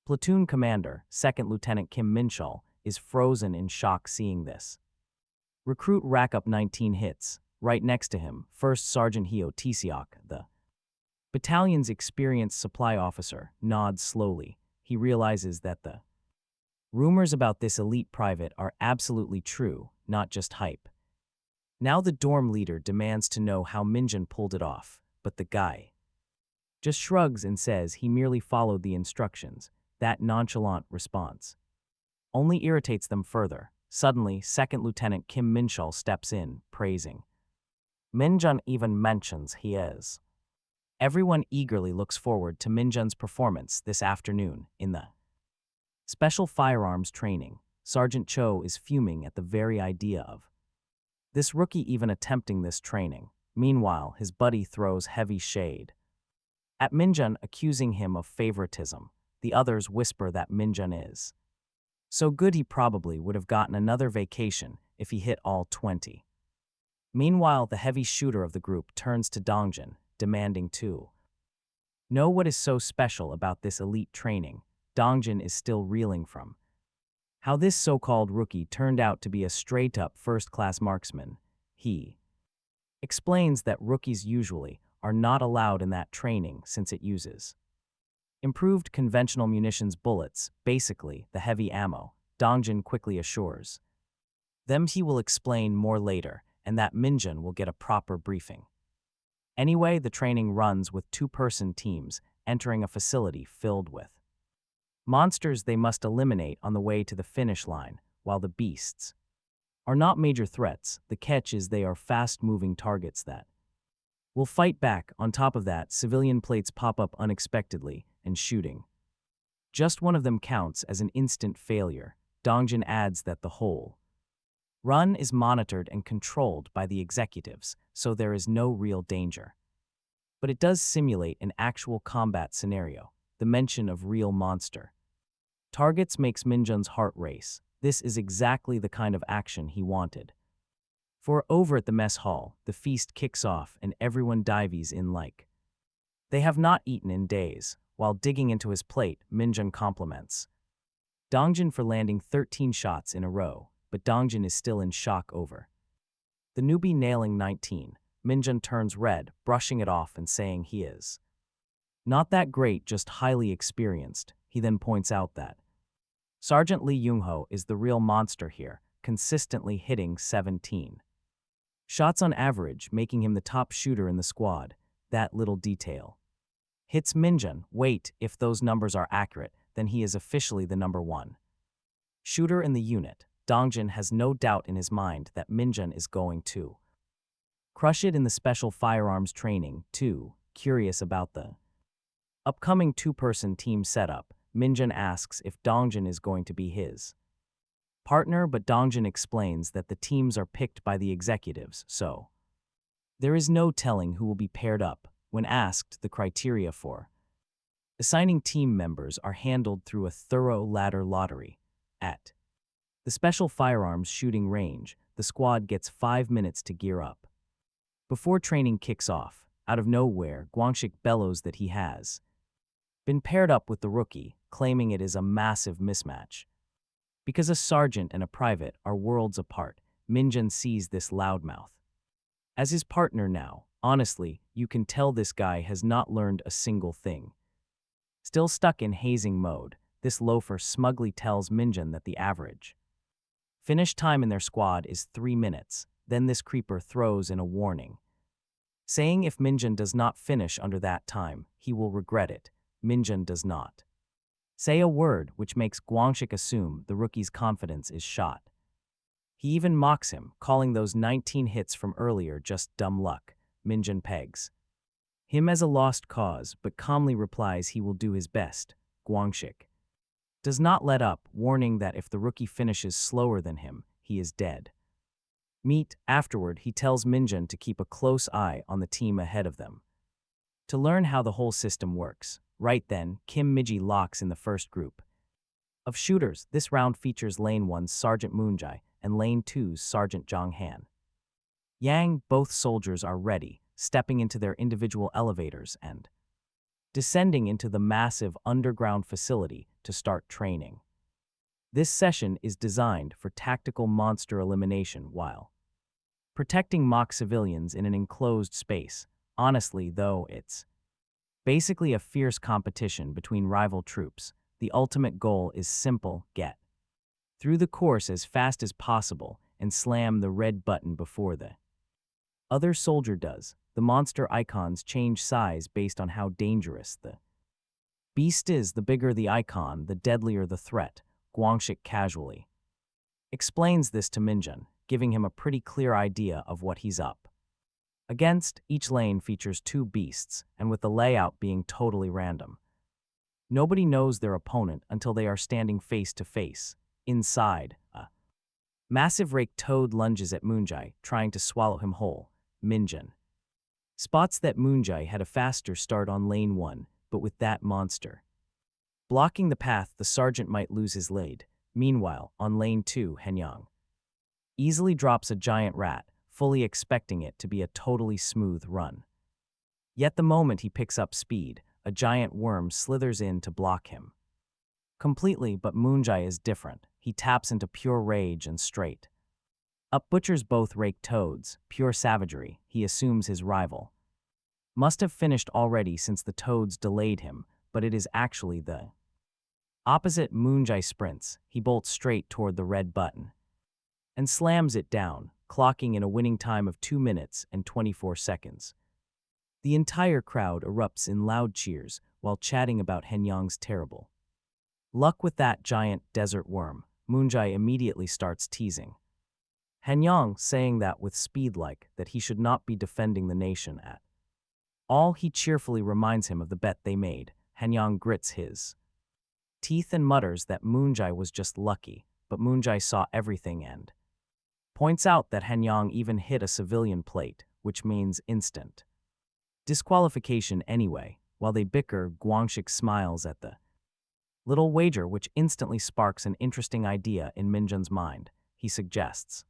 Platoon Commander, 2nd Lieutenant Kim Minchul, is frozen in shock seeing this recruit rack up 19 hits. Right next to him, 1st Sergeant Hyo Tisiok, the battalion's experienced supply officer, nods slowly. He realizes that the rumors about this elite private are absolutely true, not just hype. Now the dorm leader demands to know how Min-jun pulled it off, but the guy just shrugs and says he merely followed the instructions. That nonchalant response only irritates them further. Suddenly, 2nd Lieutenant Kim Minchul steps in, praising Min-jun, even mentions he is. Everyone eagerly looks forward to Min-jun's performance this afternoon in the special firearms training. Sergeant Cho is fuming at the very idea of this rookie even attempting this training. Meanwhile, his buddy throws heavy shade at Min-jun, accusing him of favoritism. The others whisper that Min-jun is so good he probably would have gotten another vacation if he hit all 20. Meanwhile, the heavy shooter of the group turns to Dongjun, demanding to know what is so special about this elite training. Dongjun is still reeling from how this so-called rookie turned out to be a straight-up first-class marksman. He explains that rookies usually are not allowed in that training since it uses improved conventional munitions bullets, basically the heavy ammo. Dongjun quickly assures them he will explain more later and that Min-jun will get a proper briefing. Anyway, the training runs with 2-person teams entering a facility filled with monsters they must eliminate on the way to the finish line. While the beasts are not major threats, the catch is they are fast-moving targets that will fight back. On top of that, civilian plates pop up unexpectedly, and shooting just one of them counts as an instant failure. Dongjun adds that the whole run is monitored and controlled by the executives, so there is no real danger. But it does simulate an actual combat scenario. The mention of real monster targets makes Min-jun's heart race. This is exactly the kind of action he wanted. For over at the mess hall, the feast kicks off and everyone dives in like They have not eaten in days. While digging into his plate, Min-jun compliments Dongjin for landing 13 shots in a row, but Dongjin is still in shock over the newbie nailing 19. Min-jun turns red, brushing it off and saying he is not that great, just highly experienced. He then points out that Sergeant Lee Young-ho is the real monster here, consistently hitting 17 shots on average, making him the top shooter in the squad. That little detail hits Min-jun. Wait, if those numbers are accurate, then he is officially the number one shooter in the unit. Dongjin has no doubt in his mind that Min-jun is going to crush it in the special firearms training, too. Curious about the upcoming two-person team setup, Min-jun asks if Dongjin is going to be his partner, but Dongjin explains that the teams are picked by the executives, so there is no telling who will be paired up. When asked, the criteria for assigning team members are handled through a thorough ladder lottery. At the special firearms shooting range, the squad gets 5 minutes to gear up. Before training kicks off, out of nowhere, Guangxik bellows that he has been paired up with the rookie, claiming it is a massive mismatch. Because a sergeant and a private are worlds apart, Min-jun sees this loudmouth as his partner now. Honestly, you can tell this guy has not learned a single thing. Still stuck in hazing mode, this loafer smugly tells Min-jun that the average finish time in their squad is 3 minutes. Then this creeper throws in a warning, saying if Min-jun does not finish under that time, he will regret it. Min-jun does not say a word, which makes Guangxik assume the rookie's confidence is shot. He even mocks him, calling those 19 hits from earlier just dumb luck. Min-jun pegs him as a lost cause, but calmly replies he will do his best. Guangxik does not let up, warning that if the rookie finishes slower than him, he is dead. Afterward, he tells Min-jun to keep a close eye on the team ahead of them to learn how the whole system works. Right then, Kim Miji locks in the first group of shooters. This round features Lane 1's Sergeant Moonjae and Lane 2's Sergeant Jong Han. Yang, both soldiers are ready, stepping into their individual elevators and descending into the massive underground facility to start training. This session is designed for tactical monster elimination while protecting mock civilians in an enclosed space. Honestly, though, it's basically a fierce competition between rival troops. The ultimate goal is simple: get through the course as fast as possible and slam the red button before the other soldier does. The monster icons change size based on how dangerous the beast is. The bigger the icon, the deadlier the threat. Guangxik casually explains this to Min-jun, giving him a pretty clear idea of what he's up against. Each lane features 2 beasts, and with the layout being totally random, nobody knows their opponent until they are standing face to face. Inside, a massive rake toad lunges at Moonjae, trying to swallow him whole. Min-jun spots that Moonjae had a faster start on lane 1, but with that monster blocking the path, the sergeant might lose his lead. Meanwhile, on lane 2, Hanyang easily drops a giant rat, fully expecting it to be a totally smooth run. Yet the moment he picks up speed, a giant worm slithers in to block him completely, but Moonjae is different. He taps into pure rage and straight up butchers both rake toads. Pure savagery. He assumes his rival must have finished already since the toads delayed him, but it is actually the opposite. Moonjae sprints. He bolts straight toward the red button and slams it down, clocking in a winning time of 2 minutes and 24 seconds. The entire crowd erupts in loud cheers while chatting about Hanyang's terrible luck with that giant desert worm. Moonjae immediately starts teasing Hanyang, saying that with speed like that he should not be defending the nation at all. He cheerfully reminds him of the bet they made. Hanyang grits his teeth and mutters that Moonjae was just lucky, but Moonjae saw everything and points out that Hanyang even hit a civilian plate, which means instant disqualification anyway. While they bicker, Guangxik smiles at the little wager, which instantly sparks an interesting idea in Min-jun's mind. He suggests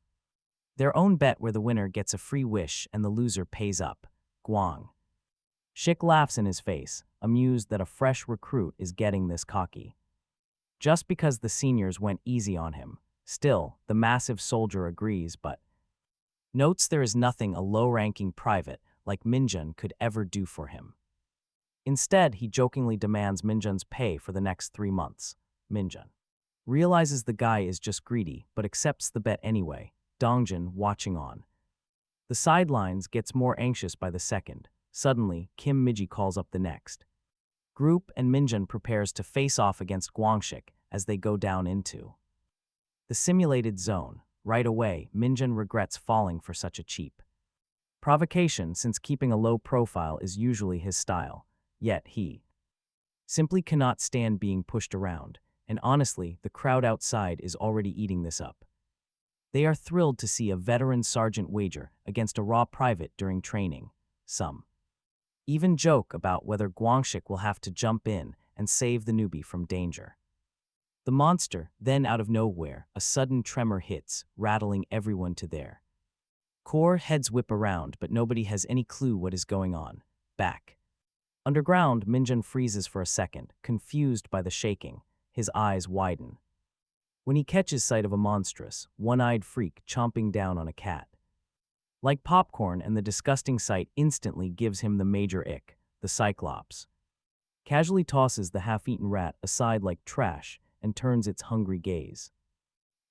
their own bet where the winner gets a free wish and the loser pays up. Guang Schick laughs in his face, amused that a fresh recruit is getting this cocky. Just because the seniors went easy on him. Still, the massive soldier agrees but notes there is nothing a low-ranking private like Min-jun could ever do for him. Instead, he jokingly demands Min-jun's pay for the next 3 months. Min-jun realizes the guy is just greedy but accepts the bet anyway, Dongjin watching on. The sidelines gets more anxious by the second. Suddenly, Kim Miji calls up the next group and Min-jun prepares to face off against Guangxik as they go down into the simulated zone. Right away, Min-jun regrets falling for such a cheap provocation since keeping a low profile is usually his style. Yet he simply cannot stand being pushed around, and honestly, the crowd outside is already eating this up. They are thrilled to see a veteran sergeant wager against a raw private during training. Some even joke about whether Guangxik will have to jump in and save the newbie from danger. The monster, then out of nowhere, a sudden tremor hits, rattling everyone to their core. Heads whip around, but nobody has any clue what is going on. Back underground, Min-jun freezes for a second, confused by the shaking. His eyes widen when he catches sight of a monstrous, one-eyed freak chomping down on a cat. Like popcorn, and the disgusting sight instantly gives him the major ick. The Cyclops casually tosses the half-eaten rat aside like trash and turns its hungry gaze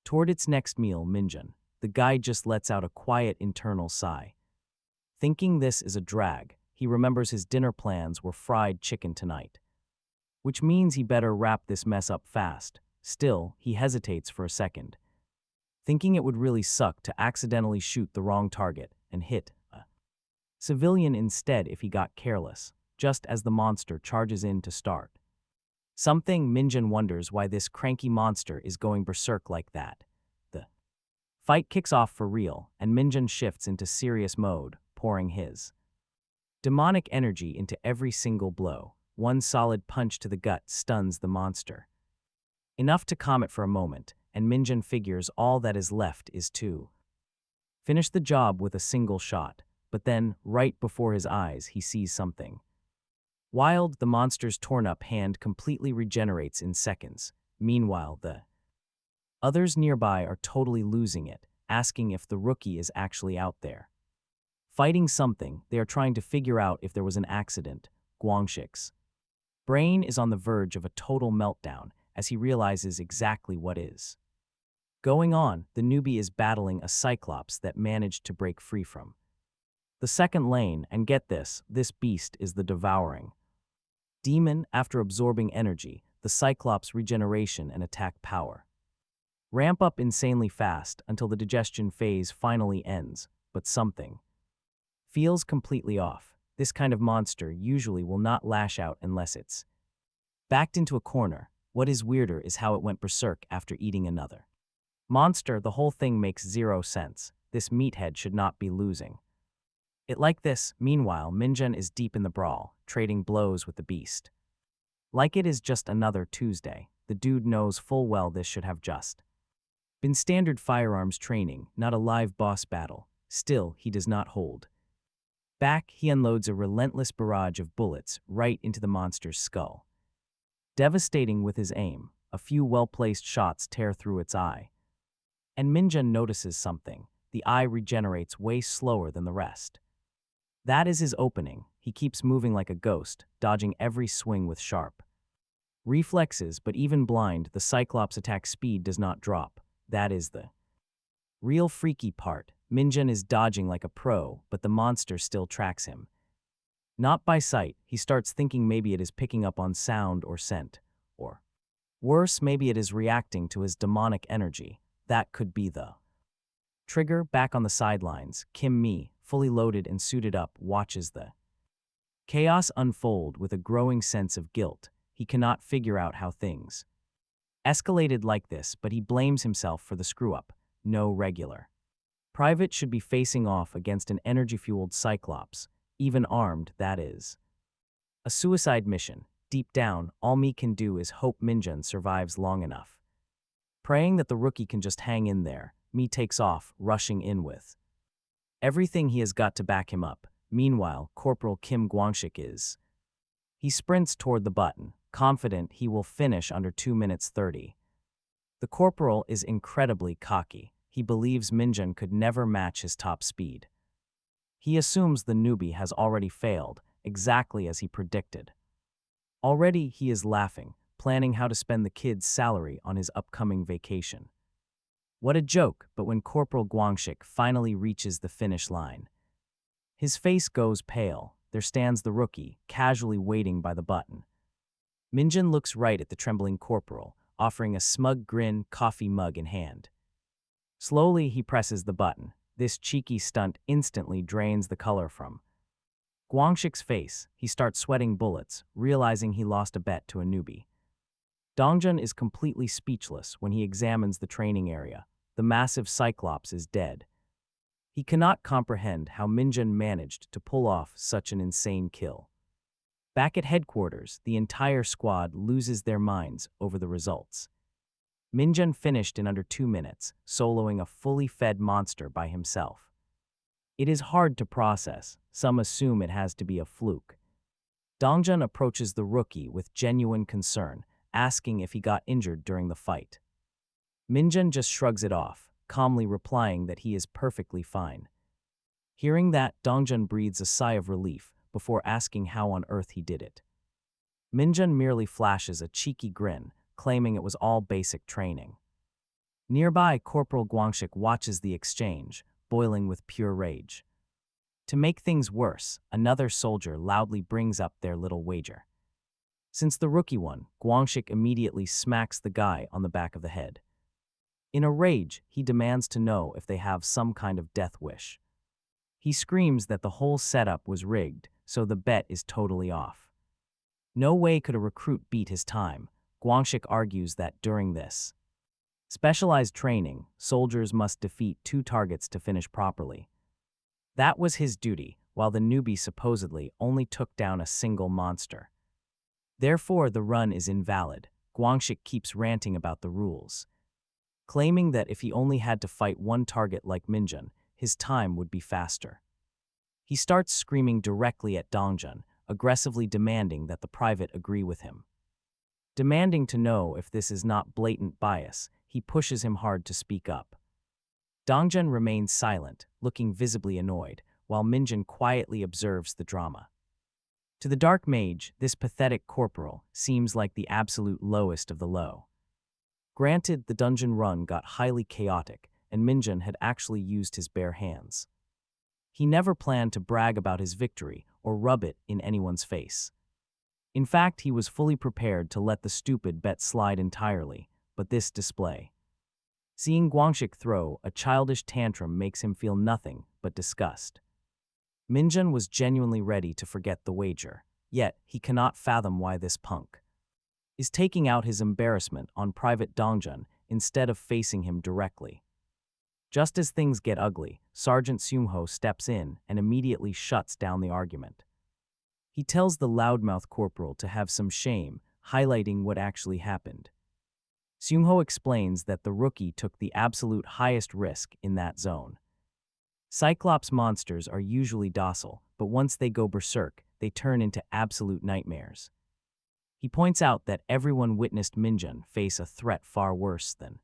toward its next meal. Min-jun, the guy, just lets out a quiet internal sigh. Thinking this is a drag, he remembers his dinner plans were fried chicken tonight, which means he better wrap this mess up fast. Still, he hesitates for a second, thinking it would really suck to accidentally shoot the wrong target and hit a civilian instead if he got careless, just as the monster charges in to start something. Min-jun wonders why this cranky monster is going berserk like that. The fight kicks off for real, and Min-jun shifts into serious mode, pouring his demonic energy into every single blow. One solid punch to the gut stuns the monster enough to calm it for a moment, and Min-jun figures all that is left is to finish the job with a single shot. But then, right before his eyes, he sees something wild. The monster's torn-up hand completely regenerates in seconds. Meanwhile, the others nearby are totally losing it, asking if the rookie is actually out there fighting something. They are trying to figure out if there was an accident. Guangxik's brain is on the verge of a total meltdown as he realizes exactly what is going on. The newbie is battling a Cyclops that managed to break free from the second lane, and get this beast is the devouring demon. After absorbing energy, the Cyclops' regeneration and attack power ramp up insanely fast until the digestion phase finally ends, but something feels completely off. This kind of monster usually will not lash out unless it's backed into a corner. What is weirder is how it went berserk after eating another monster. The whole thing makes zero sense. This meathead should not be losing it like this. Meanwhile, Min-jun is deep in the brawl, trading blows with the beast like it is just another Tuesday. The dude knows full well this should have just been standard firearms training, not a live boss battle. Still, he does not hold back. He unloads a relentless barrage of bullets right into the monster's skull, devastating with his aim. A few well-placed shots tear through its eye, and Min-jun notices something. The eye regenerates way slower than the rest. That is his opening. He keeps moving like a ghost, dodging every swing with sharp reflexes, but even blind, the Cyclops' attack speed does not drop. That is the real freaky part. Min-jun is dodging like a pro, but the monster still tracks him. Not by sight. He starts thinking maybe it is picking up on sound or scent, or worse, maybe it is reacting to his demonic energy. That could be the trigger. Back on the sidelines, Kim Mi, fully loaded and suited up, watches the chaos unfold with a growing sense of guilt. He cannot figure out how things escalated like this, but he blames himself for the screw-up. No regular private should be facing off against an energy-fueled Cyclops, even armed. That is a suicide mission. Deep down, all Mi can do is hope Min-jun survives long enough. Praying that the rookie can just hang in there, Mi takes off, rushing in with everything he has got to back him up. Meanwhile, Corporal Kim Gwangshik is. He sprints toward the button, confident he will finish under 2 minutes 30. The corporal is incredibly cocky. He believes Min-jun could never match his top speed. He assumes the newbie has already failed, exactly as he predicted. Already he is laughing, planning how to spend the kid's salary on his upcoming vacation. What a joke, but when Corporal Gwangshik finally reaches the finish line, his face goes pale. There stands the rookie, casually waiting by the button. Min-jun looks right at the trembling corporal, offering a smug grin, coffee mug in hand. Slowly, he presses the button. This cheeky stunt instantly drains the color from Gwangshik's face. He starts sweating bullets, realizing he lost a bet to a newbie. Dongjun is completely speechless when he examines the training area. The massive Cyclops is dead. He cannot comprehend how Min-jun managed to pull off such an insane kill. Back at headquarters, the entire squad loses their minds over the results. Min-jun finished in under 2 minutes, soloing a fully fed monster by himself. It is hard to process. Some assume it has to be a fluke. Dongjun approaches the rookie with genuine concern, asking if he got injured during the fight. Min-jun just shrugs it off, calmly replying that he is perfectly fine. Hearing that, Dongjun breathes a sigh of relief before asking how on earth he did it. Min-jun merely flashes a cheeky grin, claiming it was all basic training. Nearby, Corporal Gwangshik watches the exchange, boiling with pure rage. To make things worse, another soldier loudly brings up their little wager. Since the rookie won, Gwangshik immediately smacks the guy on the back of the head. In a rage, he demands to know if they have some kind of death wish. He screams that the whole setup was rigged, so the bet is totally off. No way could a recruit beat his time. Gwangshik argues that during this specialized training, soldiers must defeat 2 targets to finish properly. That was his duty, while the newbie supposedly only took down a single monster. Therefore, the run is invalid. Gwangshik keeps ranting about the rules, claiming that if he only had to fight 1 target like Min-jun, his time would be faster. He starts screaming directly at Dongjun, aggressively demanding that the private agree with him. Demanding to know if this is not blatant bias, he pushes him hard to speak up. Dongjun remains silent, looking visibly annoyed, while Min-jun quietly observes the drama. To the Dark Mage, this pathetic corporal seems like the absolute lowest of the low. Granted, the dungeon run got highly chaotic, and Min-jun had actually used his bare hands. He never planned to brag about his victory or rub it in anyone's face. In fact, he was fully prepared to let the stupid bet slide entirely, but this display. Seeing Gwangshik throw a childish tantrum makes him feel nothing but disgust. Min-jun was genuinely ready to forget the wager, yet he cannot fathom why this punk is taking out his embarrassment on Private Dongjun instead of facing him directly. Just as things get ugly, Sergeant Seung-ho steps in and immediately shuts down the argument. He tells the loudmouth corporal to have some shame, highlighting what actually happened. Seung-ho explains that the rookie took the absolute highest risk in that zone. Cyclops monsters are usually docile, but once they go berserk, they turn into absolute nightmares. He points out that everyone witnessed Min-jun face a threat far worse than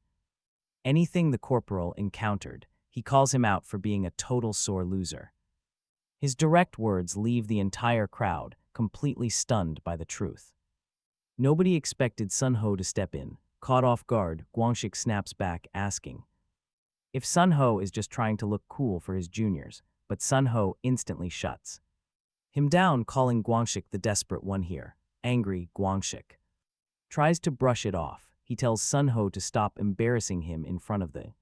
anything the corporal encountered. He calls him out for being a total sore loser. His direct words leave the entire crowd completely stunned by the truth. Nobody expected Sun-ho to step in. Caught off guard, Gwangshik snaps back, asking if Sun-ho is just trying to look cool for his juniors, but Sun-ho instantly shuts him down, calling Gwangshik the desperate one here. Angry, Gwangshik tries to brush it off. He tells Sun-ho to stop embarrassing him in front of the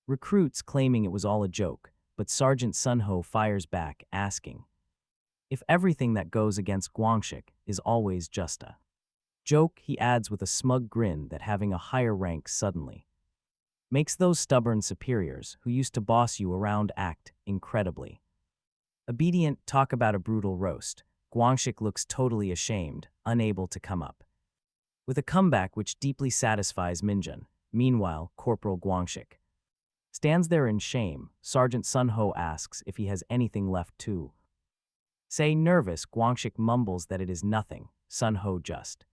recruits, claiming it was all a joke, but Sergeant Sun-ho fires back, asking if everything that goes against Gwangshik is always just a joke. He adds with a smug grin that having a higher rank suddenly makes those stubborn superiors who used to boss you around act incredibly obedient. Talk about a brutal roast. Gwangshik looks totally ashamed, unable to come up with a comeback which deeply satisfies Min-jun. Meanwhile, Corporal Gwangshik stands there in shame. Sergeant Sun-ho asks if he has anything left to Say nervous, Guangxik mumbles that it is nothing. Sun-ho just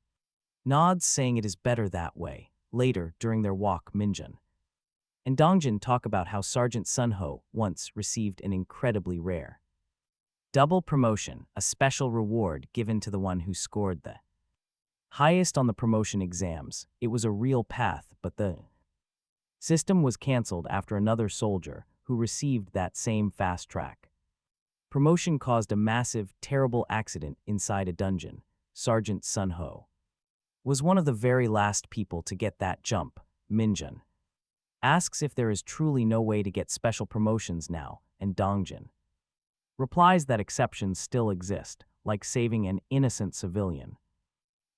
nods, saying it is better that way. Later, during their walk, Min-jun and Dongjin talk about how Sergeant Sun-ho once received an incredibly rare double promotion, a special reward given to the one who scored the highest on the promotion exams. It was a real path, but the system was cancelled after another soldier who received that same fast track promotion caused a massive, terrible accident inside a dungeon. Sergeant Sun-ho was one of the very last people to get that jump. Min-jun asks if there is truly no way to get special promotions now, and Dongjin replies that exceptions still exist, like saving an innocent civilian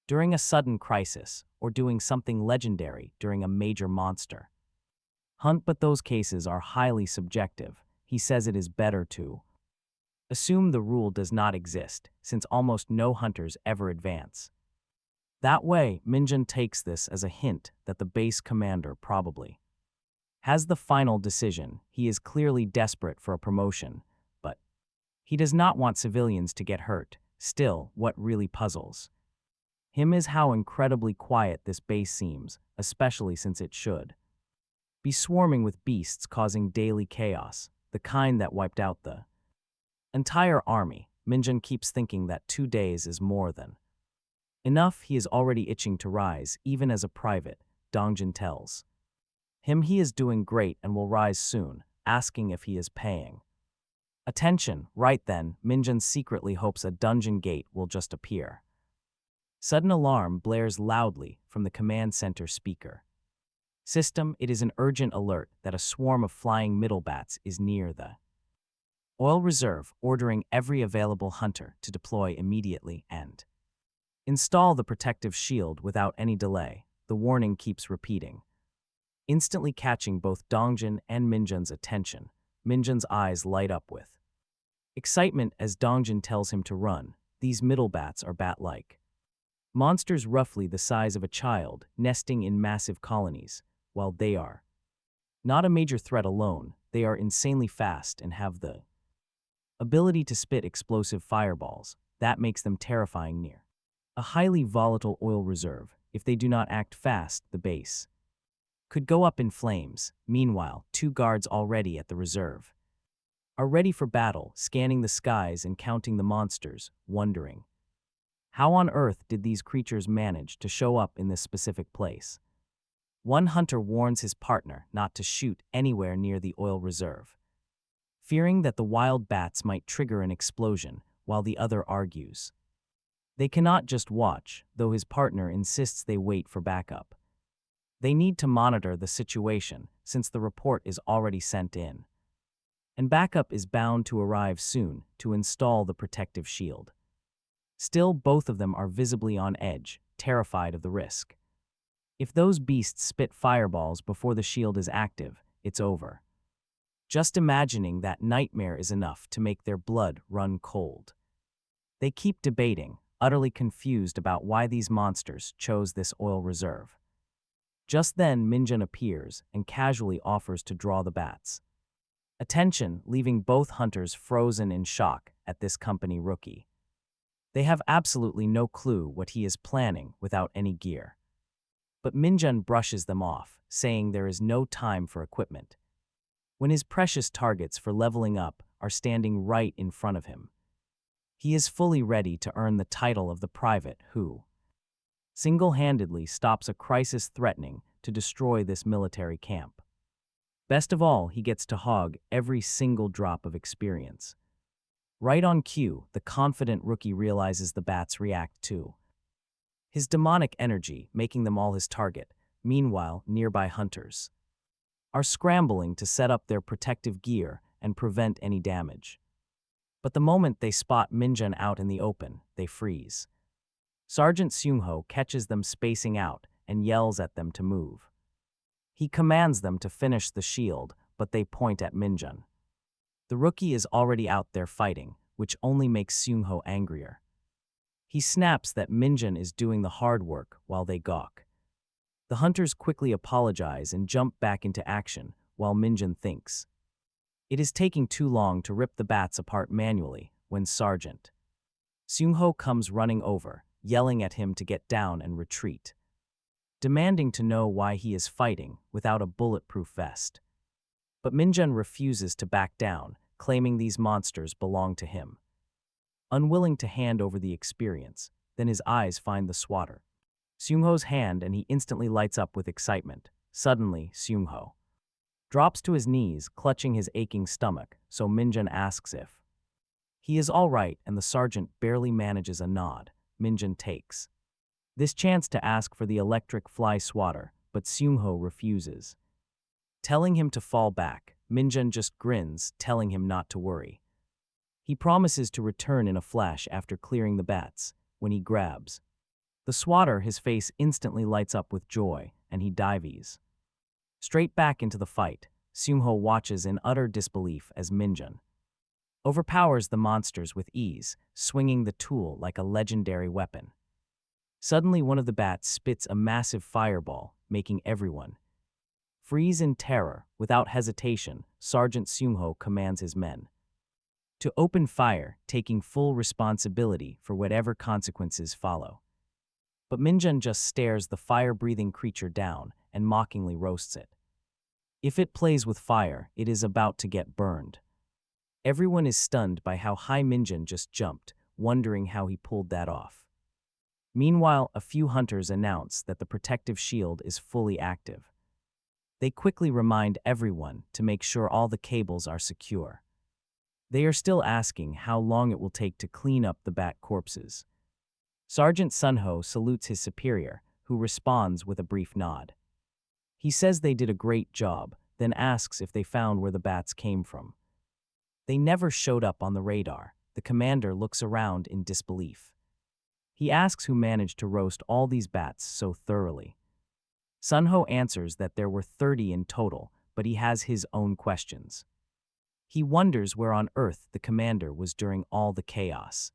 during a sudden crisis or doing something legendary during a major monster hunt, but those cases are highly subjective. He says it is better to assume the rule does not exist, since almost no hunters ever advance that way. Min-jun takes this as a hint that the base commander probably has the final decision. He is clearly desperate for a promotion, but he does not want civilians to get hurt. Still, what really puzzles him is how incredibly quiet this base seems, especially since it should be swarming with beasts causing daily chaos, the kind that wiped out the entire army. Min-jun keeps thinking that 2 days is more than enough. He is already itching to rise, even as a private. Dongjin tells him he is doing great and will rise soon, asking if he is paying attention. Right then, Min-jun secretly hopes a dungeon gate will just appear. Sudden alarm blares loudly from the command center speaker system. It is an urgent alert that a swarm of flying middle bats is near the oil reserve, ordering every available hunter to deploy immediately and install the protective shield without any delay. The warning keeps repeating, instantly catching both Dongjin and Min-jun's attention. Min-jun's eyes light up with excitement as Dongjin tells him to run. These middle bats are bat-like monsters roughly the size of a child, nesting in massive colonies. While they are not a major threat alone, they are insanely fast and have the ability to spit explosive fireballs. That makes them terrifying near a highly volatile oil reserve. If they do not act fast, the base could go up in flames. Meanwhile, 2 guards already at the reserve are ready for battle, scanning the skies and counting the monsters, wondering how on earth did these creatures manage to show up in this specific place. One hunter warns his partner not to shoot anywhere near the oil reserve, fearing that the wild bats might trigger an explosion, while the other argues they cannot just watch, though his partner insists they wait for backup. They need to monitor the situation, since the report is already sent in, and backup is bound to arrive soon to install the protective shield. Still, both of them are visibly on edge, terrified of the risk. If those beasts spit fireballs before the shield is active, it's over. Just imagining that nightmare is enough to make their blood run cold. They keep debating, utterly confused about why these monsters chose this oil reserve. Just then, Min-jun appears and casually offers to draw the bats. Attention, leaving both hunters frozen in shock at this company rookie. They have absolutely no clue what he is planning without any gear. But Min-jun brushes them off, saying there is no time for equipment, when his precious targets for leveling up are standing right in front of him. He is fully ready to earn the title of the private who single-handedly stops a crisis threatening to destroy this military camp. Best of all, he gets to hog every single drop of experience. Right on cue, the confident rookie realizes the bats react to his demonic energy, making them all his target. Meanwhile, nearby hunters are scrambling to set up their protective gear and prevent any damage. But the moment they spot Min-jun out in the open, they freeze. Sergeant Seung-ho catches them spacing out and yells at them to move. He commands them to finish the shield, but they point at Min-jun. The rookie is already out there fighting, which only makes Seung-ho angrier. He snaps that Min-jun is doing the hard work while they gawk. The hunters quickly apologize and jump back into action, while Min-jun thinks it is taking too long to rip the bats apart manually. when Sergeant Seung-ho comes running over, yelling at him to get down and retreat, demanding to know why he is fighting without a bulletproof vest. But Min-jun refuses to back down, claiming these monsters belong to him. Unwilling to hand over the experience, then his eyes find the swatter. Seung-ho's hand and he instantly lights up with excitement. Suddenly, Seung-ho drops to his knees, clutching his aching stomach, so Min-jun asks if he is all right, and the sergeant barely manages a nod. Min-jun takes this chance to ask for the electric fly swatter, but Seung-ho refuses, telling him to fall back. Min-jun just grins, telling him not to worry. He promises to return in a flash after clearing the bats. When he grabs the swatter, his face instantly lights up with joy, and he dives straight back into the fight. Seung-ho watches in utter disbelief as Min-jun overpowers the monsters with ease, swinging the tool like a legendary weapon. Suddenly, one of the bats spits a massive fireball, making everyone freeze in terror. Without hesitation, Sergeant Seung-ho commands his men to open fire, taking full responsibility for whatever consequences follow. But Min-jun just stares the fire-breathing creature down and mockingly roasts it. If it plays with fire, it is about to get burned. Everyone is stunned by how high Min-jun just jumped, wondering how he pulled that off. Meanwhile, a few hunters announce that the protective shield is fully active. They quickly remind everyone to make sure all the cables are secure. They are still asking how long it will take to clean up the bat corpses. Sergeant Seung-ho salutes his superior, who responds with a brief nod. He says they did a great job, then asks if they found where the bats came from. They never showed up on the radar. The commander looks around in disbelief. He asks who managed to roast all these bats so thoroughly. Seung-ho answers that there were 30 in total, but he has his own questions. He wonders where on earth the commander was during all the chaos.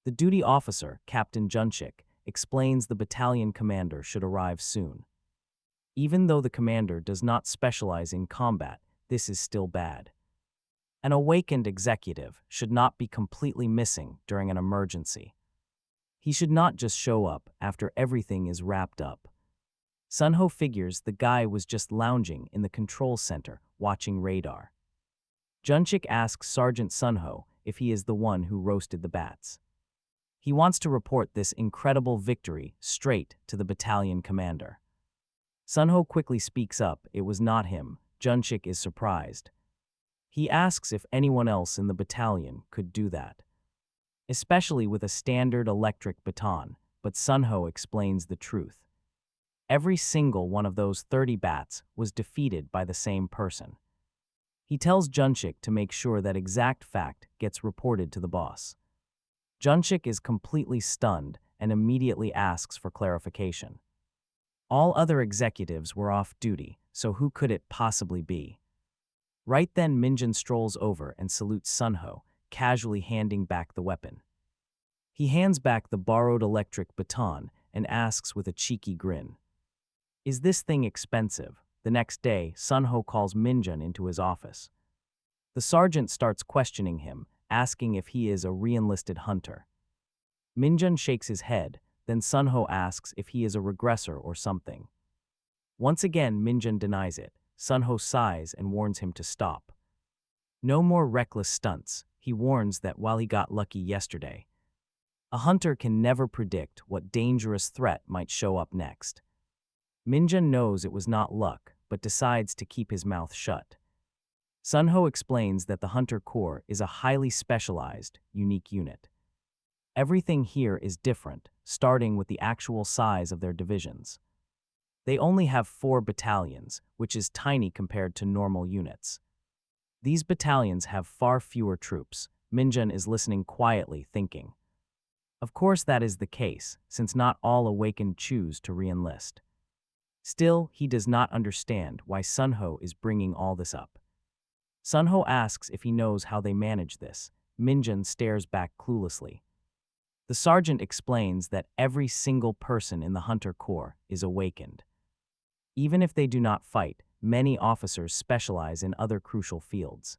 The duty officer, Captain Junshik, explains the battalion commander should arrive soon. Even though the commander does not specialize in combat, this is still bad. An awakened executive should not be completely missing during an emergency. He should not just show up after everything is wrapped up. Seung-ho figures the guy was just lounging in the control center, watching radar. Junshik asks Sergeant Seung-ho if he is the one who roasted the bats. He wants to report this incredible victory straight to the battalion commander. Seung-ho quickly speaks up. It was not him. Junshik is surprised. He asks if anyone else in the battalion could do that, especially with a standard electric baton, but Seung-ho explains the truth. Every single one of those 30 bats was defeated by the same person. He tells Junshik to make sure that exact fact gets reported to the boss. Junshik is completely stunned and immediately asks for clarification. All other executives were off duty, so who could it possibly be? Right then, Min-jun strolls over and salutes Seung-ho, casually handing back the weapon. He hands back the borrowed electric baton and asks with a cheeky grin, "Is this thing expensive?" The next day, Seung-ho calls Min-jun into his office. The sergeant starts questioning him, asking if he is a re-enlisted hunter. Min-jun shakes his head, then Seung-ho asks if he is a regressor or something. Once again, Min-jun denies it. Seung-ho sighs and warns him to stop. No more reckless stunts. He warns that while he got lucky yesterday, a hunter can never predict what dangerous threat might show up next. Min-jun knows it was not luck, but decides to keep his mouth shut. Seung-ho explains that the Hunter Corps is a highly specialized, unique unit. Everything here is different, starting with the actual size of their divisions. They only have 4 battalions, which is tiny compared to normal units. These battalions have far fewer troops. Min-jun is listening quietly, thinking. Of course that is the case, since not all awakened choose to re-enlist. Still, he does not understand why Seung-ho is bringing all this up. Seung-ho asks if he knows how they manage this. Min-jun stares back cluelessly. The sergeant explains that every single person in the Hunter Corps is awakened. Even if they do not fight, many officers specialize in other crucial fields.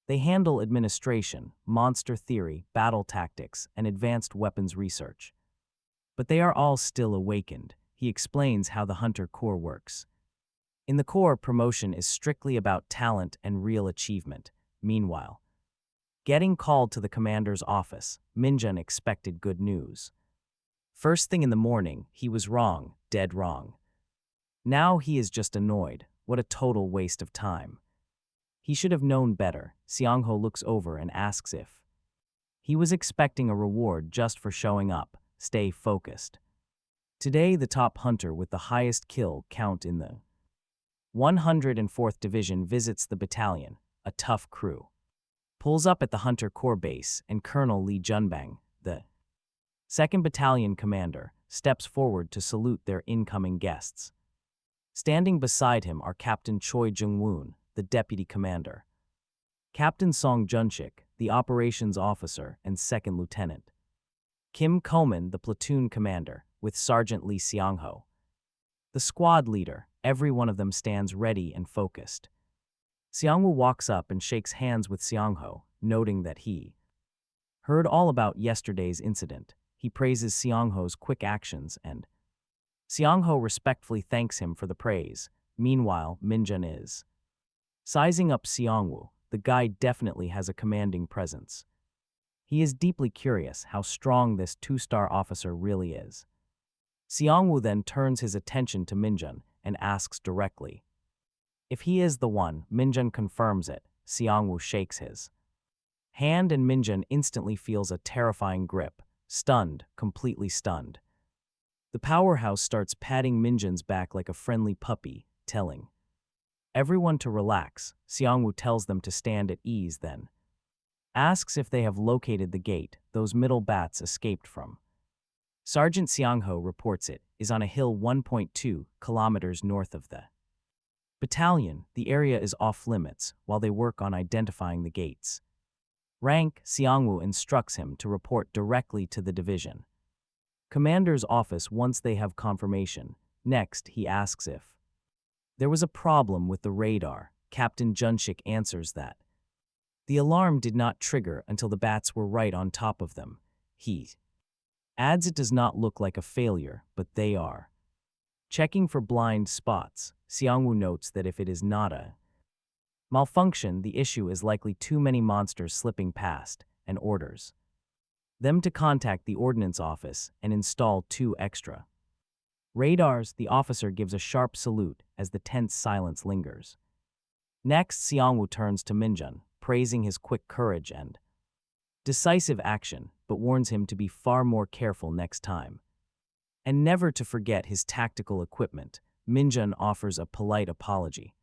They handle administration, monster theory, battle tactics, and advanced weapons research. But they are all still awakened. He explains how the Hunter Corps works. In the Corps, promotion is strictly about talent and real achievement. Meanwhile, getting called to the commander's office, Min-jun expected good news. First thing in the morning, he was wrong, dead wrong. Now he is just annoyed. What a total waste of time. He should have known better. Seong-ho looks over and asks if he was expecting a reward just for showing up. Stay focused. Today, the top hunter with the highest kill count in the 104th Division visits the battalion, a tough crew. Pulls up at the Hunter Corps base, and Colonel Lee Junbang, the 2nd Battalion commander, steps forward to salute their incoming guests. Standing beside him are Captain Choi Jung-woon, the deputy commander, Captain Song Junshik, the operations officer and second lieutenant, Kim Koman, the platoon commander, with Sergeant Lee Seong-ho, the squad leader. Every one of them stands ready and focused. Seong-woo walks up and shakes hands with Seong-ho, noting that he heard all about yesterday's incident. He praises Seong-ho's quick actions and Seong-ho respectfully thanks him for the praise. Meanwhile, Min-jun is sizing up Seong-woo. The guy definitely has a commanding presence. He is deeply curious how strong this two-star officer really is. Seong-woo then turns his attention to Min-jun and asks directly if he is the one. Min-jun confirms it. Seong-woo shakes his hand and Min-jun instantly feels a terrifying grip. Stunned, completely stunned. The powerhouse starts patting Min-jun's back like a friendly puppy, telling everyone to relax. Seong-woo tells them to stand at ease, then asks if they have located the gate those middle bats escaped from. Sergeant Seong-ho reports it is on a hill 1.2 kilometers north of the battalion. The area is off limits while they work on identifying the gates. Rank, Seong-woo instructs him to report directly to the division commander's office once they have confirmation. Next, he asks if there was a problem with the radar. Captain Junshik answers that the alarm did not trigger until the bats were right on top of them. He adds it does not look like a failure, but they are checking for blind spots. Seong-woo notes that if it is not a malfunction, the issue is likely too many monsters slipping past, and orders them to contact the ordnance office and install 2 extra radars. The officer gives a sharp salute as the tense silence lingers. Next, Seong-woo turns to Min-jun, praising his quick courage and decisive action, but warns him to be far more careful next time and never to forget his tactical equipment. Min-jun offers a polite apology,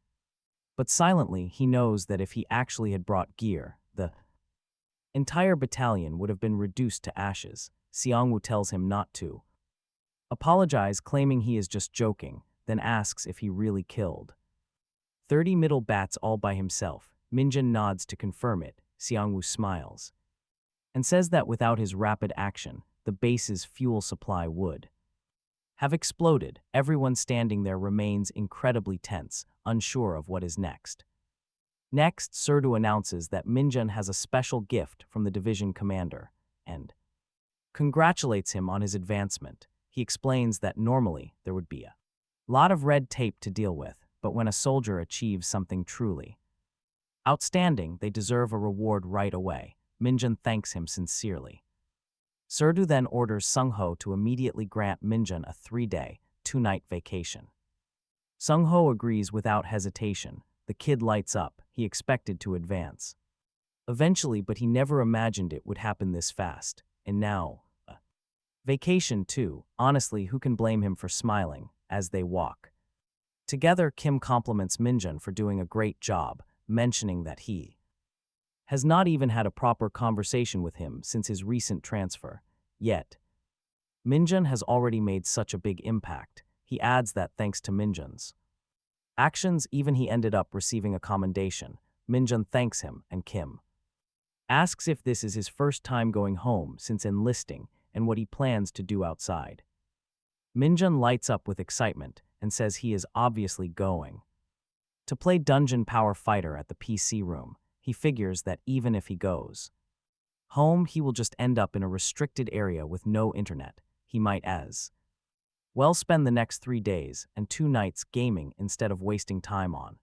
but silently he knows that if he actually had brought gear, the entire battalion would have been reduced to ashes. Seong-woo tells him not to apologize, claiming he is just joking, then asks if he really killed 30 middle bats all by himself. Min-jun nods to confirm it. Seong-woo smiles and says that without his rapid action, the base's fuel supply would have exploded. Everyone standing there remains incredibly tense, unsure of what is next. Next, Surdu announces that Min-jun has a special gift from the division commander and congratulates him on his advancement. He explains that normally there would be a lot of red tape to deal with, but when a soldier achieves something truly outstanding, they deserve a reward right away. Min-jun thanks him sincerely. Surdu then orders Sung-ho to immediately grant Min-jun a 3-day, 2-night vacation. Sung-ho agrees without hesitation. The kid lights up. He expected to advance eventually, but he never imagined it would happen this fast. And now, a vacation too. Honestly, who can blame him for smiling as they walk together? Kim compliments Min-jun for doing a great job, mentioning that he has not even had a proper conversation with him since his recent transfer. Yet, Min-jun has already made such a big impact. He adds that thanks to Min-jun's actions, even he ended up receiving a commendation. Min-jun thanks him, and Kim asks if this is his first time going home since enlisting and what he plans to do outside. Min-jun lights up with excitement and says he is obviously going to play Dungeon Power Fighter at the PC room. he figures that even if he goes home, he will just end up in a restricted area with no internet. He might as well spend the next 3 days and 2 nights gaming instead of wasting time on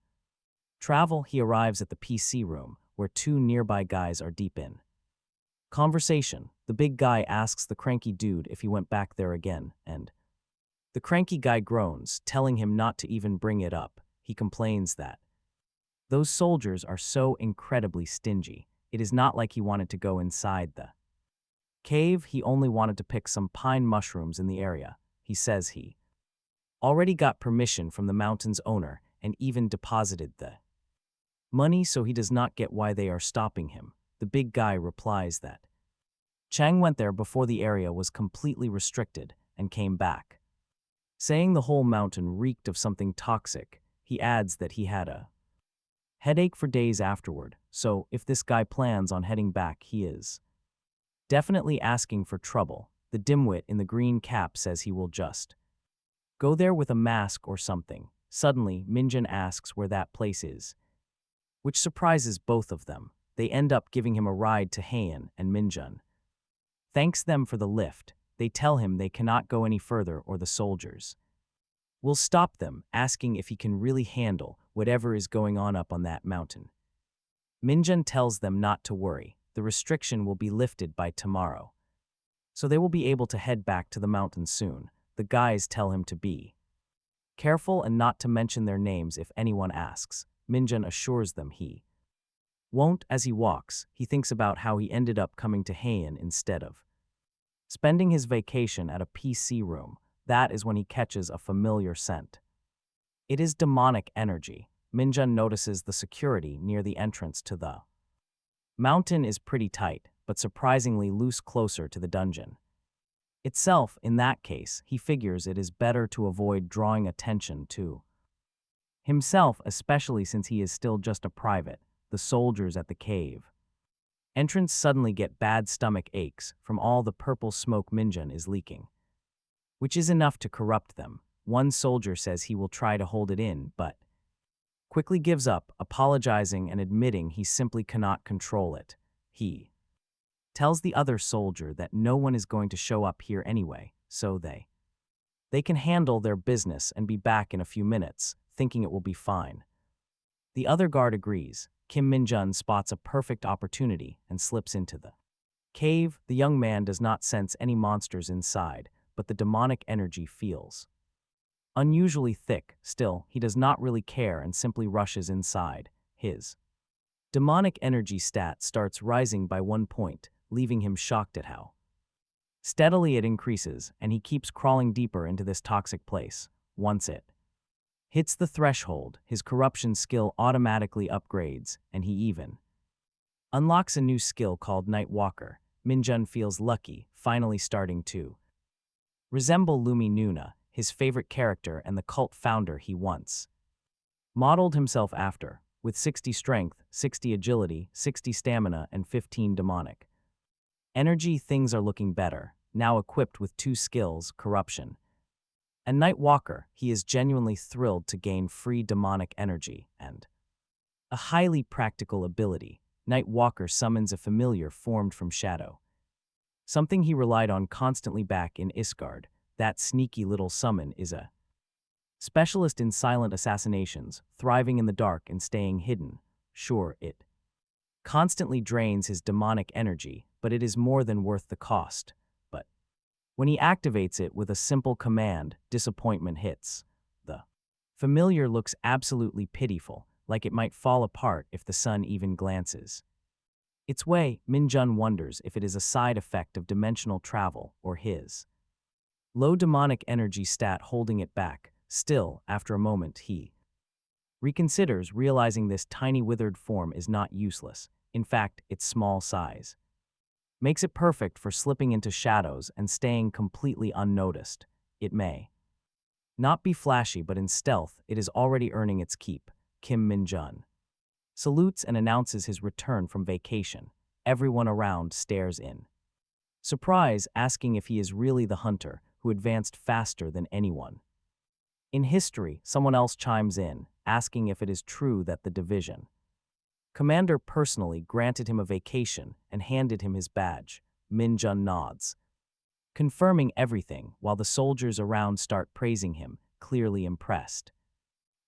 travel. He arrives at the PC room, where 2 nearby guys are deep in conversation. The big guy asks the cranky dude if he went back there again, and the cranky guy groans, telling him not to even bring it up. He complains that those soldiers are so incredibly stingy. It is not like he wanted to go inside the cave, he only wanted to pick some pine mushrooms in the area. He says he already got permission from the mountain's owner and even deposited the money, so he does not get why they are stopping him. The big guy replies that Chang went there before the area was completely restricted and came back, saying the whole mountain reeked of something toxic. He adds that he had a headache for days afterward, so if this guy plans on heading back, he is definitely asking for trouble. The dimwit in the green cap says he will just go there with a mask or something. Suddenly, Min-jun asks where that place is, which surprises both of them. They end up giving him a ride to Heian, and Min-jun thanks them for the lift. They tell him they cannot go any further or the soldiers will stop them, asking if he can really handle whatever is going on up on that mountain. Min-jun tells them not to worry. The restriction will be lifted by tomorrow, so they will be able to head back to the mountain soon. The guys tell him to be careful and not to mention their names if anyone asks. Min-jun assures them he won't. As he walks, he thinks about how he ended up coming to Heian instead of spending his vacation at a PC room. That is when he catches a familiar scent. It is demonic energy. Min-jun notices the security near the entrance to the mountain is pretty tight, but surprisingly loose closer to the dungeon itself. In that case, he figures it is better to avoid drawing attention to himself, especially since he is still just a private. The soldiers at the cave entrance suddenly get bad stomach aches from all the purple smoke Min-jun is leaking, which is enough to corrupt them. One soldier says he will try to hold it in, but quickly gives up, apologizing and admitting he simply cannot control it. He tells the other soldier that no one is going to show up here anyway, so they can handle their business and be back in a few minutes, thinking it will be fine. The other guard agrees. Min-jun spots a perfect opportunity and slips into the cave. The young man does not sense any monsters inside, but the demonic energy feels unusually thick. Still, he does not really care and simply rushes inside. His demonic energy stat starts rising by 1 point, leaving him shocked at how steadily it increases, and he keeps crawling deeper into this toxic place. Once it hits the threshold, his corruption skill automatically upgrades, and he even unlocks a new skill called Night Walker. Min-jun feels lucky, finally starting to resemble Lumi Nuna, his favorite character and the cult founder he once modeled himself after, with 60 strength, 60 agility, 60 stamina, and 15 demonic energy. Things are looking better. Now equipped with 2 skills, corruption and Night Walker, he is genuinely thrilled to gain free demonic energy and a highly practical ability. Night Walker summons a familiar formed from shadow, something he relied on constantly back in Isgard. That sneaky little summon is a specialist in silent assassinations, thriving in the dark and staying hidden. Sure, it constantly drains his demonic energy, but it is more than worth the cost. But when he activates it with a simple command, disappointment hits. The familiar looks absolutely pitiful, like it might fall apart if the sun even glances its way. Min-jun wonders if it is a side effect of dimensional travel or his low demonic energy stat holding it back. Still, after a moment, he reconsiders, realizing this tiny withered form is not useless. In fact, its small size makes it perfect for slipping into shadows and staying completely unnoticed. It may not be flashy, but in stealth, it is already earning its keep. Min-jun salutes and announces his return from vacation. Everyone around stares in surprise, asking if he is really the hunter who advanced faster than anyone in history. Someone else chimes in, asking if it is true that the division Commander personally granted him a vacation and handed him his badge. Min-jun nods, confirming everything while the soldiers around start praising him, clearly impressed.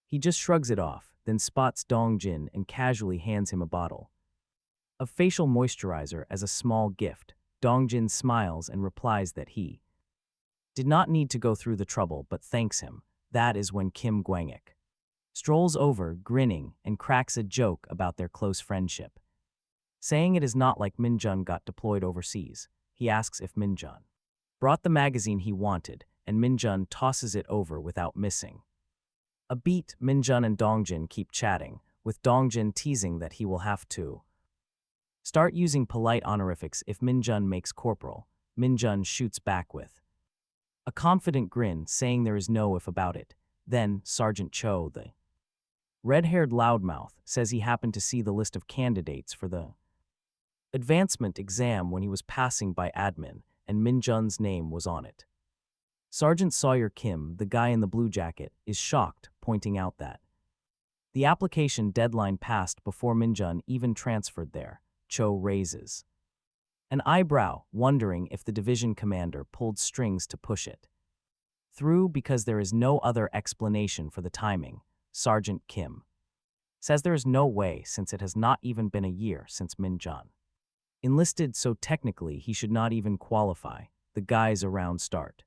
He just shrugs it off, then spots Dong-jin and casually hands him a bottle of facial moisturizer as a small gift. Dong-jin smiles and replies that he did not need to go through the trouble but thanks him. That is when Kim Gwang-ik strolls over, grinning, and cracks a joke about their close friendship. Saying it is not like Min-jun got deployed overseas, he asks if Min-jun brought the magazine he wanted, and Min-jun tosses it over without missing. A beat, Min-jun and Dong-jin keep chatting, with Dong-jin teasing that he will have to start using polite honorifics if Min-jun makes corporal. Min-jun shoots back with a confident grin, saying there is no if about it. Then Sergeant Cho, the red-haired loudmouth, says he happened to see the list of candidates for the advancement exam when he was passing by admin, and Min-jun's name was on it. Sergeant Sawyer Kim, the guy in the blue jacket, is shocked, pointing out that the application deadline passed before Min-jun even transferred there. Cho raises an eyebrow, wondering if the division commander pulled strings to push it through because there is no other explanation for the timing. Sergeant Kim says there is no way since it has not even been a year since Min-jun enlisted, so technically he should not even qualify. The guys around start.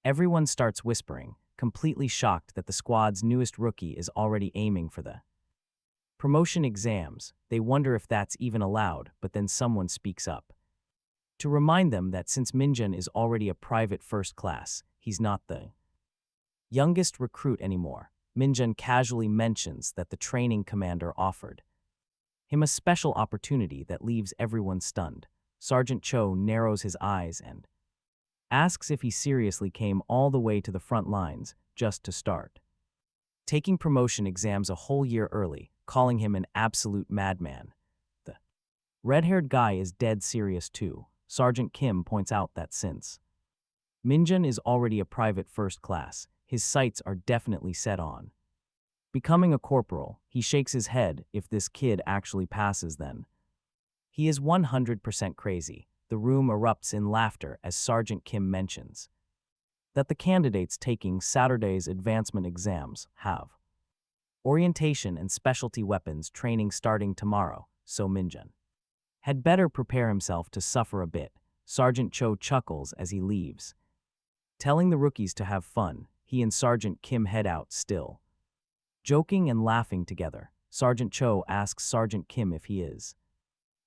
Everyone starts whispering, completely shocked that the squad's newest rookie is already aiming for the promotion exams. They wonder if that's even allowed, but then someone speaks up to remind them that since Min-jun is already a private first class, he's not the youngest recruit anymore. Min-jun casually mentions that the training commander offered him a special opportunity that leaves everyone stunned. Sergeant Cho narrows his eyes and asks if he seriously came all the way to the front lines just to start taking promotion exams a whole year early, calling him an absolute madman. The red-haired guy is dead serious too. Sergeant Kim points out that since Min-jun is already a private first class, his sights are definitely set on becoming a corporal. He shakes his head. If this kid actually passes, then he is 100% crazy. The room erupts in laughter as Sergeant Kim mentions that the candidates taking Saturday's advancement exams have orientation and specialty weapons training starting tomorrow, so Min-jun had better prepare himself to suffer a bit. Sergeant Cho chuckles as he leaves, telling the rookies to have fun. He and Sergeant Kim head out, still joking and laughing together. Sergeant Cho asks Sergeant Kim if he is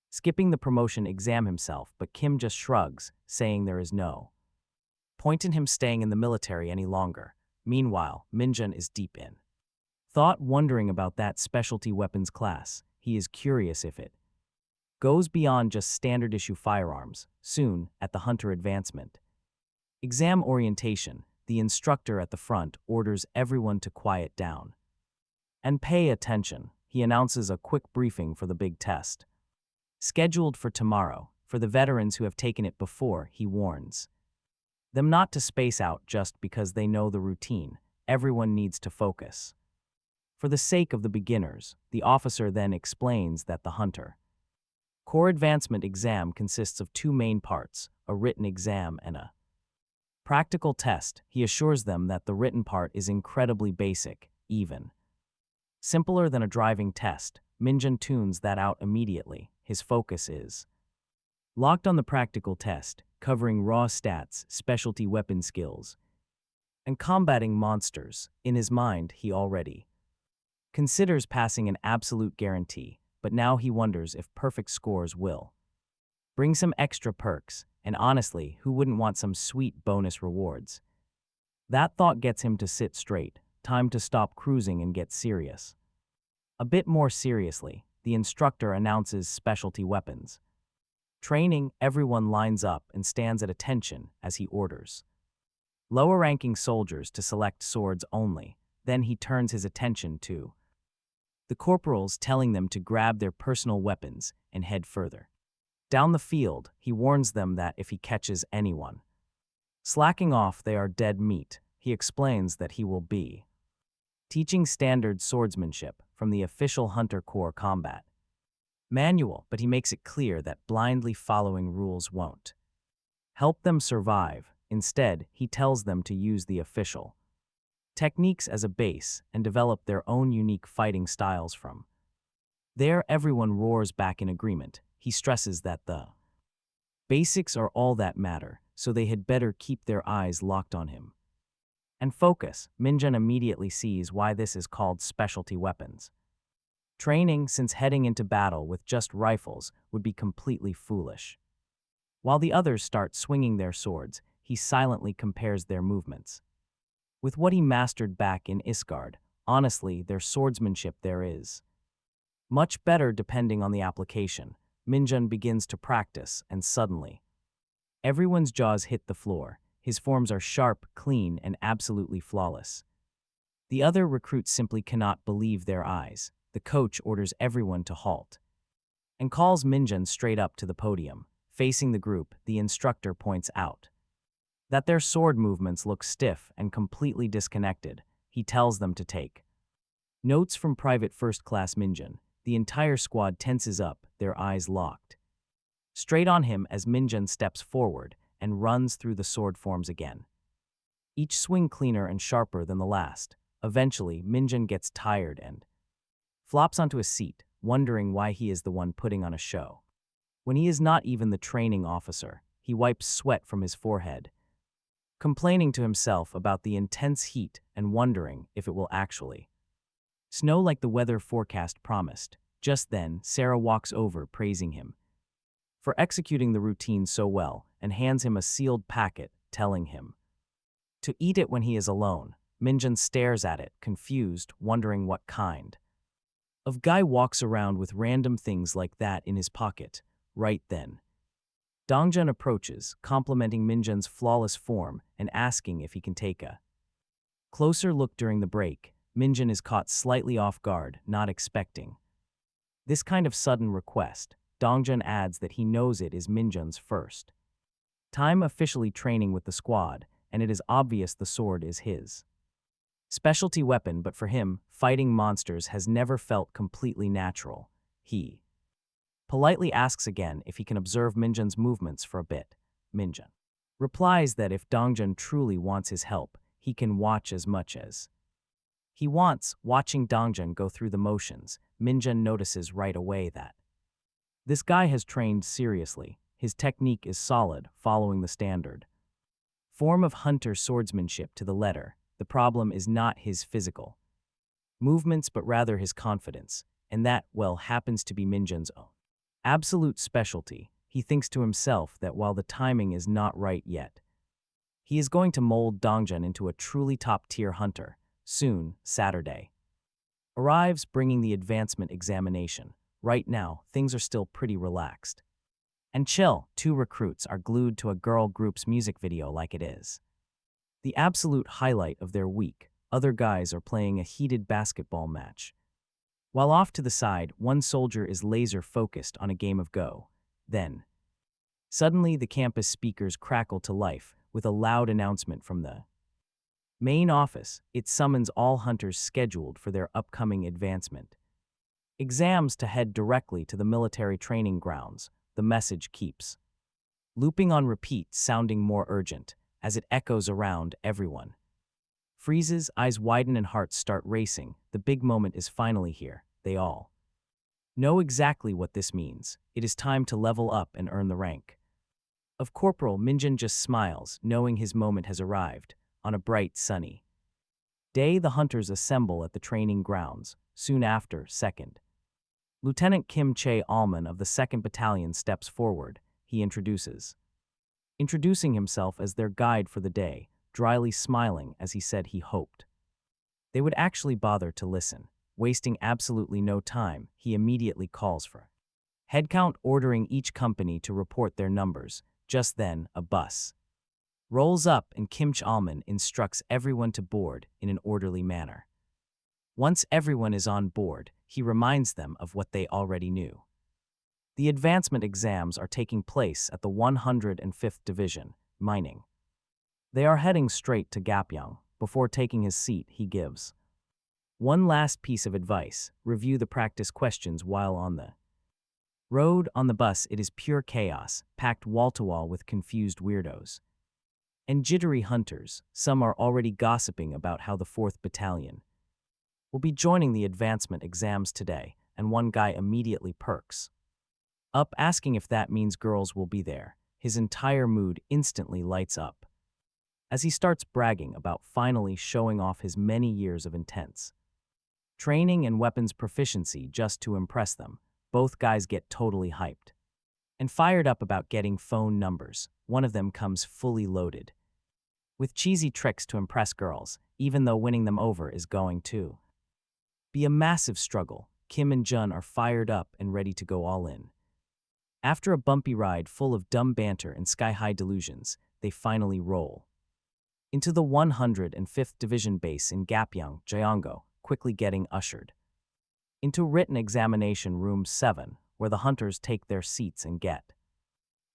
skipping the promotion exam himself, but Kim just shrugs, saying there is no point in him staying in the military any longer. Meanwhile, Min-jun is deep in thought, wondering about that specialty weapons class. He is curious if it goes beyond just standard-issue firearms. Soon, at the Hunter advancement exam orientation, the instructor at the front orders everyone to quiet down and pay attention. He announces a quick briefing for the big test scheduled for tomorrow. For the veterans who have taken it before, he warns them not to space out just because they know the routine. Everyone needs to focus. For the sake of the beginners, the officer then explains that the Hunter Corps advancement exam consists of two main parts, a written exam and a practical test. He assures them that the written part is incredibly basic, even simpler than a driving test. Min-jun tunes that out immediately. His focus is locked on the practical test, covering raw stats, specialty weapon skills, and combating monsters. In his mind, he already considers passing an absolute guarantee, but now he wonders if perfect scores will bring some extra perks, and honestly, who wouldn't want some sweet bonus rewards? That thought gets him to sit straight. Time to stop cruising and get serious. A bit more seriously, the instructor announces specialty weapons training. Everyone lines up and stands at attention as he orders lower-ranking soldiers to select swords only. Then he turns his attention to the corporals, telling them to grab their personal weapons and head further down the field. He warns them that if he catches anyone slacking off, they are dead meat. He explains that he will be teaching standard swordsmanship from the official Hunter Corps combat manual, but he makes it clear that blindly following rules won't help them survive. Instead, he tells them to use the official techniques as a base and develop their own unique fighting styles from there. Everyone roars back in agreement. He stresses that the basics are all that matter, so they had better keep their eyes locked on him and focus. Min-jun immediately sees why this is called specialty weapons. Training, since heading into battle with just rifles would be completely foolish. While the others start swinging their swords, he silently compares their movements with what he mastered back in Isgard. Honestly, their swordsmanship there is much better depending on the application. Min-jun begins to practice, and suddenly, everyone's jaws hit the floor. His forms are sharp, clean, and absolutely flawless. The other recruits simply cannot believe their eyes. The coach orders everyone to halt and calls Min-jun straight up to the podium. Facing the group, the instructor points out that their sword movements look stiff and completely disconnected. He tells them to take notes from Private First Class Min-jun. The entire squad tenses up, their eyes locked straight on him as Min-jun steps forward and runs through the sword forms again, each swing cleaner and sharper than the last. Eventually, Min-jun gets tired and flops onto a seat, wondering why he is the one putting on a show when he is not even the training officer. He wipes sweat from his forehead, complaining to himself about the intense heat and wondering if it will actually snow like the weather forecast promised. Just then, Sarah walks over, praising him for executing the routine so well, and hands him a sealed packet, telling him to eat it when he is alone. Min-jun stares at it, confused, wondering what kind of guy walks around with random things like that in his pocket. Right then, Dongjun approaches, complimenting Min-jun's flawless form and asking if he can take a closer look. During the break, Min-jun is caught slightly off guard, not expecting this kind of sudden request. Dongjun adds that he knows it is Min-jun's first time officially training with the squad, and it is obvious the sword is his specialty weapon, but for him, fighting monsters has never felt completely natural. He politely asks again if he can observe Min-jun's movements for a bit. Min-jun replies that if Dongjun truly wants his help, he can watch as much as he wants. Watching Dongjun go through the motions, Min-jun notices right away that this guy has trained seriously. His technique is solid, following the standard form of hunter swordsmanship to the letter. The problem is not his physical movements, but rather his confidence, and that, well, happens to be Min-jun's own absolute specialty. He thinks to himself that while the timing is not right yet, he is going to mold Dongjun into a truly top-tier hunter. Soon, Saturday arrives, bringing the advancement examination. Right now, things are still pretty relaxed and chill. Two recruits are glued to a girl group's music video like it is the absolute highlight of their week. Other guys are playing a heated basketball match, while off to the side, one soldier is laser-focused on a game of Go. Then, suddenly the campus speakers crackle to life with a loud announcement from the main office. It summons all hunters scheduled for their upcoming advancement exams to head directly to the military training grounds. The message keeps looping on repeat, sounding more urgent as it echoes around. Everyone freezes, eyes widen, and hearts start racing. The big moment is finally here. They all know exactly what this means. It is time to level up and earn the rank of corporal. Min-jun just smiles, knowing his moment has arrived. On a bright, sunny day, the hunters assemble at the training grounds. Soon after, 2nd Lieutenant Kim Chae-alman of the 2nd Battalion steps forward. He introducing himself as their guide for the day, dryly smiling as he said he hoped they would actually bother to listen. Wasting absolutely no time, he immediately calls for headcount, ordering each company to report their numbers. Just then, a bus rolls up and Kim Chae-alman instructs everyone to board in an orderly manner. Once everyone is on board, he reminds them of what they already knew. The advancement exams are taking place at the 105th Division, mining. They are heading straight to Gapyeong. Before taking his seat, he gives one last piece of advice: review the practice questions while on the Road on the bus, it is pure chaos, packed wall-to-wall with confused weirdos. And jittery hunters, some are already gossiping about how the 4th Battalion will be joining the advancement exams today, and one guy immediately perks up, asking if that means girls will be there. His entire mood instantly lights up as he starts bragging about finally showing off his many years of intense training and weapons proficiency just to impress them. Both guys get totally hyped and fired up about getting phone numbers. One of them comes fully loaded with cheesy tricks to impress girls, even though winning them over is going to be a massive struggle. Kim and Jun are fired up and ready to go all in. After a bumpy ride full of dumb banter and sky-high delusions, they finally roll into the 105th Division base in Gapyeong, Jeongo, quickly getting ushered into written examination room 7, where the hunters take their seats and get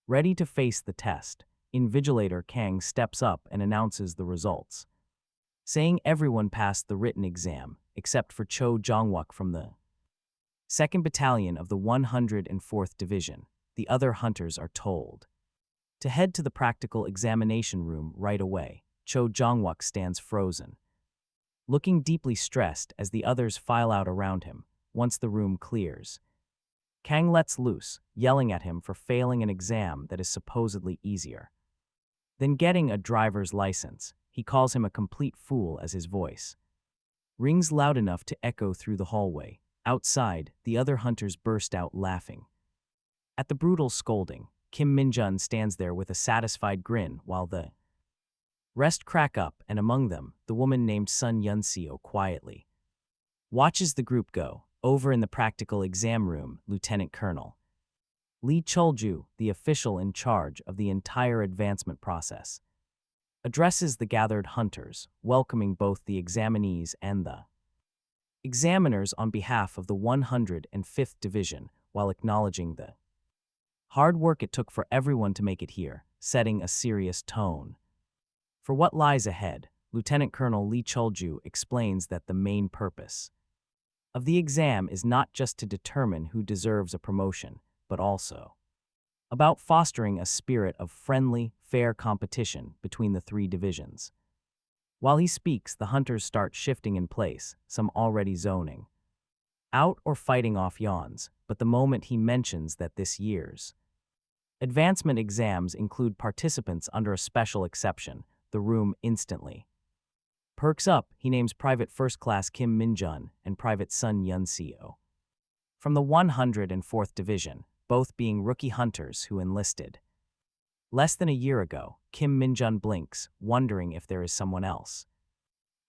ready to face the test. Invigilator Kang steps up and announces the results, saying everyone passed the written exam, except for Cho Jongwook from the 2nd Battalion of the 104th Division. The other hunters are told to head to the practical examination room right away. Cho Jongwook stands frozen, looking deeply stressed as the others file out around him. Once the room clears, Kang lets loose, yelling at him for failing an exam that is supposedly easier than getting a driver's license. He calls him a complete fool as his voice rings loud enough to echo through the hallway. Outside, the other hunters burst out laughing at the brutal scolding. Kim Min-jun stands there with a satisfied grin while the rest crack up, and among them, the woman named Sun Yun-seo quietly watches the group go. Over in the practical exam room, Lieutenant Colonel Lee Chulju, the official in charge of the entire advancement process, addresses the gathered hunters, welcoming both the examinees and the examiners on behalf of the 105th Division, while acknowledging the hard work it took for everyone to make it here, setting a serious tone for what lies ahead. Lieutenant Colonel Lee Chulju explains that the main purpose of the exam is not just to determine who deserves a promotion, but also about fostering a spirit of friendly, fair competition between the 3 divisions. While he speaks, the hunters start shifting in place, some already zoning out or fighting off yawns, but the moment he mentions that this year's advancement exams include participants under a special exception, the room instantly perks up. He names Private First Class Kim Min-jun and Private Sun Yun-seo from the 104th Division, both being rookie hunters who enlisted less than a year ago. Kim Min-jun blinks, wondering if there is someone else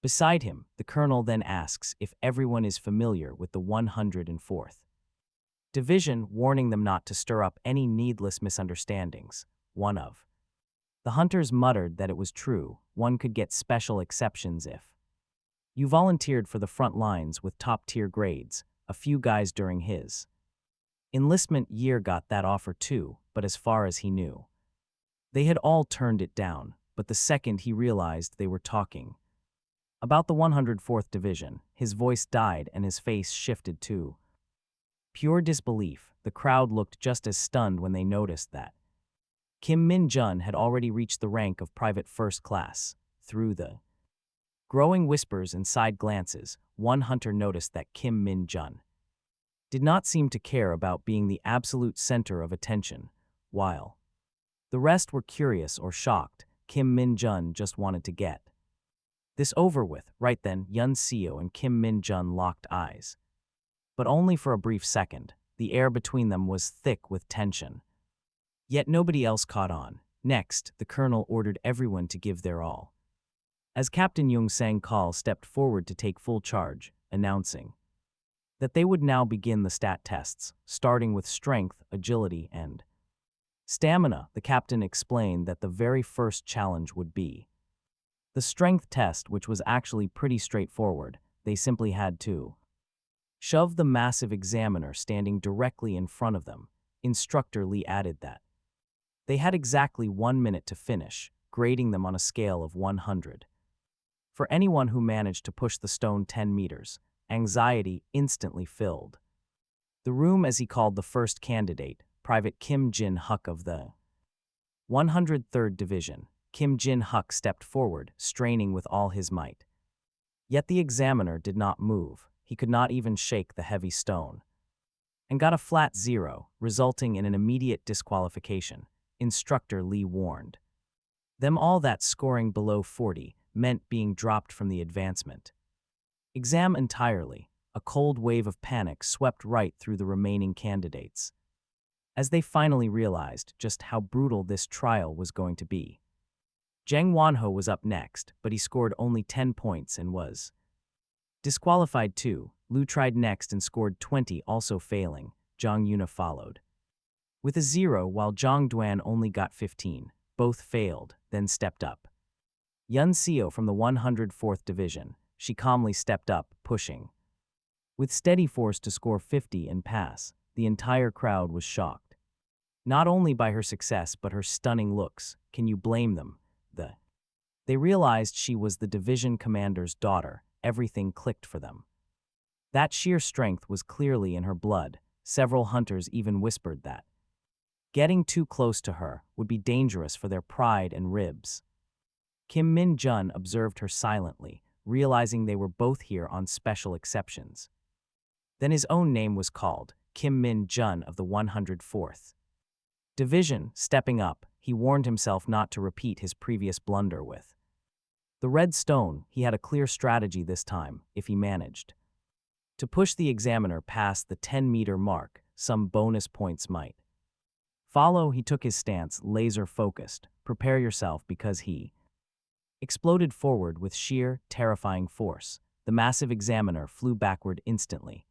beside him. The colonel then asks if everyone is familiar with the 104th Division, warning them not to stir up any needless misunderstandings. One of the hunters muttered that it was true, one could get special exceptions if you volunteered for the front lines with top-tier grades. A few guys during his enlistment year got that offer too, but as far as he knew, they had all turned it down. But the second he realized they were talking about the 104th Division, his voice died and his face shifted to pure disbelief. The crowd looked just as stunned when they noticed that Kim Min-jun had already reached the rank of Private First Class. Through the growing whispers and side glances, one hunter noticed that Kim Min-jun did not seem to care about being the absolute center of attention. While the rest were curious or shocked, Kim Min-jun just wanted to get this over with. Right then, Yun-seo and Kim Min-jun locked eyes, but only for a brief second. The air between them was thick with tension. Yet nobody else caught on. Next, the colonel ordered everyone to give their all, as Captain Young Sang-kal stepped forward to take full charge, announcing that they would now begin the stat tests, starting with strength, agility, and stamina. The captain explained that the very first challenge would be the strength test, which was actually pretty straightforward. They simply had to shove the massive examiner standing directly in front of them. Instructor Lee added that they had exactly 1 minute to finish, grading them on a scale of 100. For anyone who managed to push the stone 10 meters, anxiety instantly filled The room, as he called the first candidate, Private Kim Jin-huk of the 103rd Division. Kim Jin-huk stepped forward, straining with all his might. Yet the examiner did not move. He could not even shake the heavy stone. And got a flat 0, resulting in an immediate disqualification. Instructor Lee warned them all that scoring below 40 meant being dropped from the advancement exam entirely. A cold wave of panic swept right through the remaining candidates, as they finally realized just how brutal this trial was going to be. Jang Wonho was up next, but he scored only 10 points and was disqualified too. Lu tried next and scored 20, also failing. Zhang Yuna followed with a 0, while Zhang Duan only got 15. Both failed, then stepped up. Yun Seo from the 104th Division. She calmly stepped up, pushing with steady force to score 50 and pass. The entire crowd was shocked, not only by her success but her stunning looks. Can you blame them? They realized she was the division commander's daughter. Everything clicked for them. That sheer strength was clearly in her blood. Several hunters even whispered that getting too close to her would be dangerous for their pride and ribs. Kim Min-jun observed her silently, realizing they were both here on special exceptions. Then his own name was called, Kim Min-jun of the 104th Division. Stepping up, he warned himself not to repeat his previous blunder with the red stone. He had a clear strategy this time, if he managed to push the examiner past the 10-meter mark. Some bonus points might follow. He took his stance, laser-focused. Prepare yourself, because he exploded forward with sheer, terrifying force. The massive examiner flew backward instantly,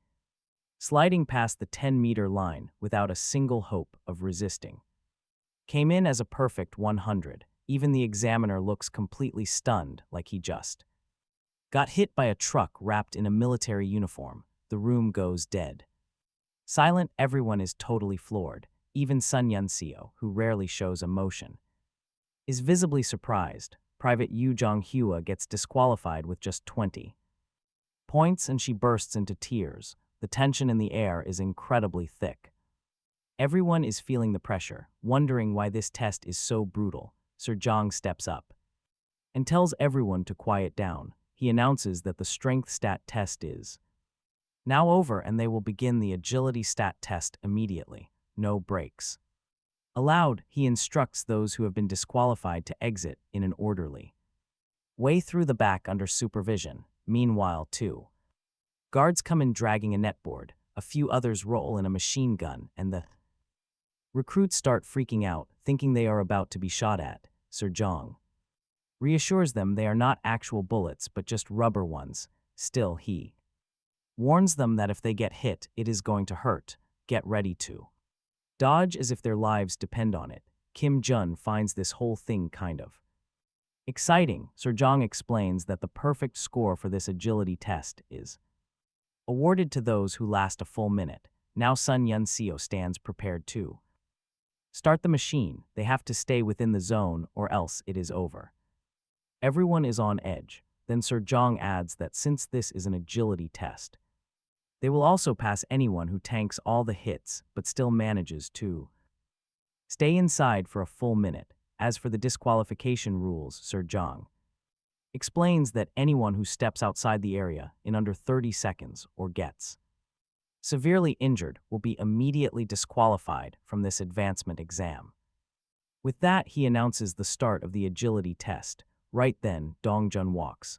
sliding past the 10-meter line without a single hope of resisting. Came in as a perfect 100. Even the examiner looks completely stunned, like he just got hit by a truck wrapped in a military uniform. The room goes dead silent. Everyone is totally floored. Even Sun Yun-seo, who rarely shows emotion, is visibly surprised. Private Yu Jong-hua gets disqualified with just 20 points, and she bursts into tears. The tension in the air is incredibly thick. Everyone is feeling the pressure, wondering why this test is so brutal. Sir Zhang steps up and tells everyone to quiet down. He announces that the strength stat test is now over and they will begin the agility stat test immediately. No breaks allowed. He instructs those who have been disqualified to exit in an orderly way through the back under supervision. Meanwhile, two guards come in dragging a netboard. A few others roll in a machine gun, and the recruits start freaking out, thinking they are about to be shot at. Sir Zhang reassures them they are not actual bullets, but just rubber ones. Still, he warns them that if they get hit, it is going to hurt. Get ready to dodge as if their lives depend on it. Kim Jun finds this whole thing kind of exciting. Sir Zhang explains that the perfect score for this agility test is awarded to those who last a full minute. Now Sun Yun-seo stands prepared to start the machine. They have to stay within the zone or else it is over. Everyone is on edge. Then Sir Zhang adds that since this is an agility test, they will also pass anyone who tanks all the hits but still manages to stay inside for a full minute. As for the disqualification rules, Sir Zhang explains that anyone who steps outside the area in under 30 seconds or gets severely injured will be immediately disqualified from this advancement exam. With that, he announces the start of the agility test. Right then, Dongjun walks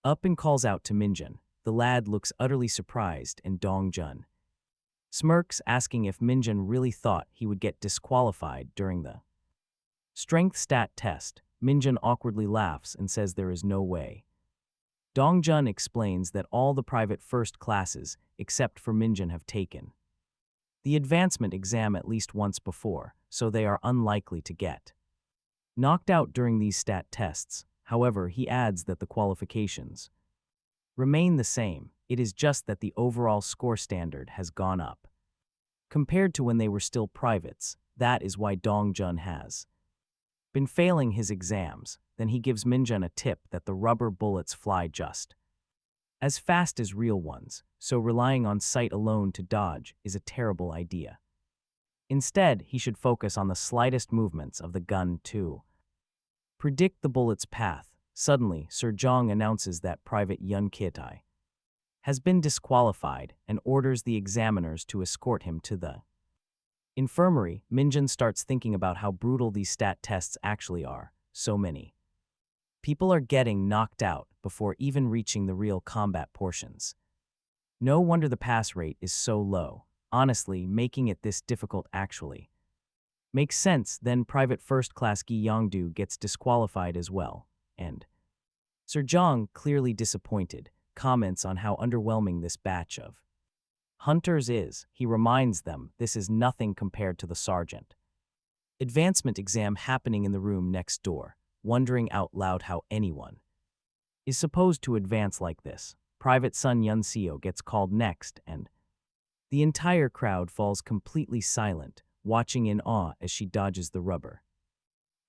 up and calls out to Min-jun. The lad looks utterly surprised, and Dongjun smirks, asking if Min-jun really thought he would get disqualified during the strength stat test. Min-jun awkwardly laughs and says there is no way. Dongjun explains that all the private first classes, except for Min-jun, have taken the advancement exam at least once before, so they are unlikely to get knocked out during these stat tests. However, he adds that the qualifications remain the same. It is just that the overall score standard has gone up compared to when they were still privates. That is why Dongjun has been failing his exams. Then he gives Min-jun a tip that the rubber bullets fly just as fast as real ones, so relying on sight alone to dodge is a terrible idea. Instead, he should focus on the slightest movements of the gun to predict the bullet's path. Suddenly, Sir Jong announces that Private Yun Kitai has been disqualified and orders the examiners to escort him to the infirmary. Min-jun starts thinking about how brutal these stat tests actually are. So many people are getting knocked out before even reaching the real combat portions. No wonder the pass rate is so low. Honestly, making it this difficult actually makes sense. Then Private First Class Gi Yongdu gets disqualified as well, and Sir Jong, clearly disappointed, comments on how underwhelming this batch of hunters is. He reminds them this is nothing compared to the sergeant advancement exam happening in the room next door, wondering out loud how anyone is supposed to advance like this. Private Sun Yun Seo gets called next, and the entire crowd falls completely silent, watching in awe as she dodges the rubber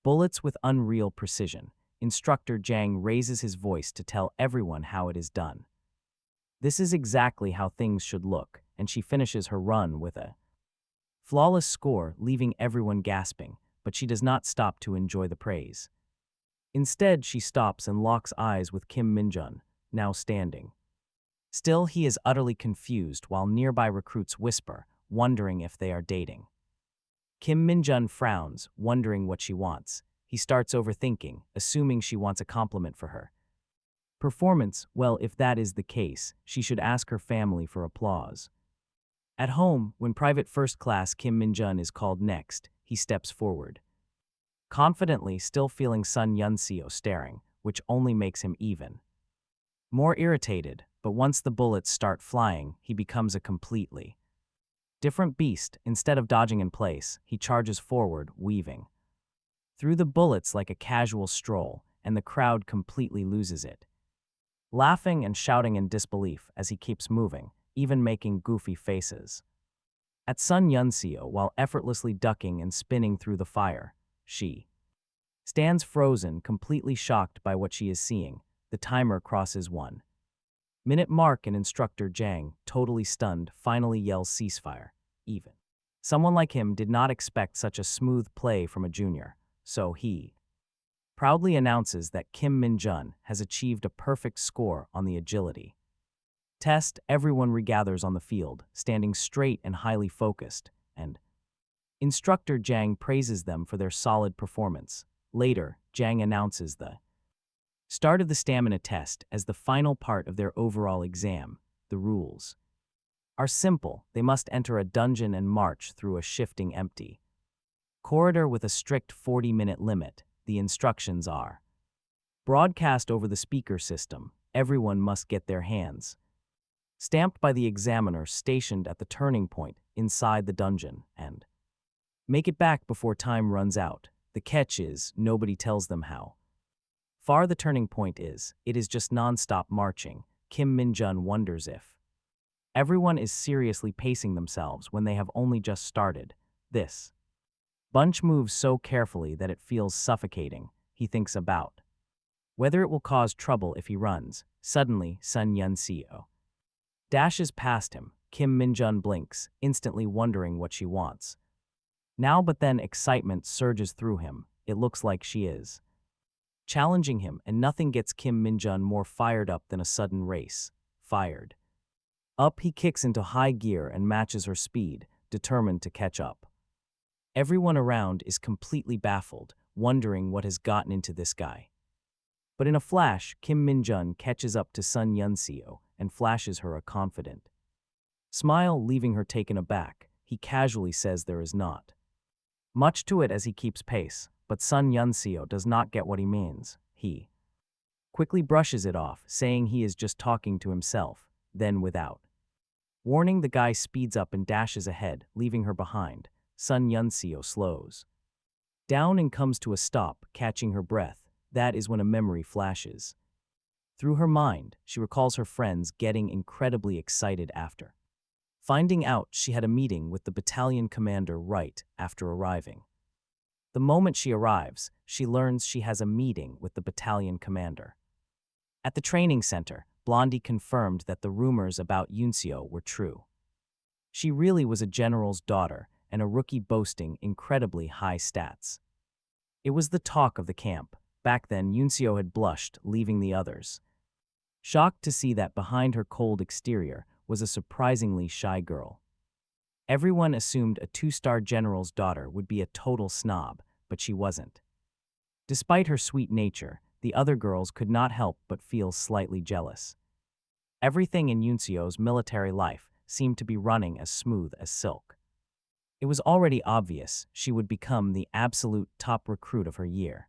bullets with unreal precision. Instructor Jang raises his voice to tell everyone how it is done. This is exactly how things should look, and she finishes her run with a flawless score, leaving everyone gasping, but she does not stop to enjoy the praise. Instead, she stops and locks eyes with Kim Min-jun, now standing still. He is utterly confused while nearby recruits whisper, wondering if they are dating. Kim Min-jun frowns, wondering what she wants. He starts overthinking, assuming she wants a compliment for her performance. Well, if that is the case, she should ask her family for applause. At home, when Private First Class Kim Min-jun is called next, he steps forward, confidently, still feeling Sun Yun-seo staring, which only makes him even more irritated. But once the bullets start flying, he becomes a completely different beast. Instead of dodging in place, he charges forward, weaving through the bullets like a casual stroll, and the crowd completely loses it, laughing and shouting in disbelief as he keeps moving, even making goofy faces at Sun Yun-seo while effortlessly ducking and spinning through the fire. She stands frozen, completely shocked by what she is seeing. The timer crosses 1-minute mark and Instructor Jang, totally stunned, finally yells ceasefire. Even someone like him did not expect such a smooth play from a junior, so he proudly announces that Kim Min-jun has achieved a perfect score on the agility test. Everyone regathers on the field, standing straight and highly focused, and Instructor Jang praises them for their solid performance. Later, Jang announces the start of the stamina test as the final part of their overall exam. The rules are simple. They must enter a dungeon and march through a shifting empty corridor with a strict 40-minute limit. The instructions are broadcast over the speaker system. Everyone must get their hands stamped by the examiner stationed at the turning point inside the dungeon and make it back before time runs out. The catch is, nobody tells them how far the turning point is. It is just non-stop marching. Kim Min-jun wonders if everyone is seriously pacing themselves when they have only just started. This bunch moves so carefully that it feels suffocating. He thinks about whether it will cause trouble if he runs. Suddenly, Sun Yun-seo dashes past him. Kim Min-jun blinks, instantly wondering what she wants now, but then excitement surges through him. It looks like she is challenging him, and nothing gets Kim Min-jun more fired up than a sudden race. Fired up, he kicks into high gear and matches her speed, determined to catch up. Everyone around is completely baffled, wondering what has gotten into this guy. But in a flash, Kim Min-jun catches up to Sun Yun-seo and flashes her a confident smile, leaving her taken aback. He casually says there is not much to it as he keeps pace, but Sun Yun-seo does not get what he means. He quickly brushes it off, saying he is just talking to himself. Then, without warning, the guy speeds up and dashes ahead, leaving her behind. Sun Yun-seo slows down and comes to a stop, catching her breath. That is when a memory flashes through her mind. She recalls her friends getting incredibly excited after finding out she had a meeting with the battalion commander right after arriving. The moment she arrives, she learns she has a meeting with the battalion commander at the training center. Blondie confirmed that the rumors about Yunseo were true. She really was a general's daughter and a rookie boasting incredibly high stats. It was the talk of the camp. Back then, Yunseo had blushed, leaving the others shocked to see that behind her cold exterior was a surprisingly shy girl. Everyone assumed a two-star general's daughter would be a total snob, but she wasn't. Despite her sweet nature, the other girls could not help but feel slightly jealous. Everything in Yunseo's military life seemed to be running as smooth as silk. It was already obvious she would become the absolute top recruit of her year.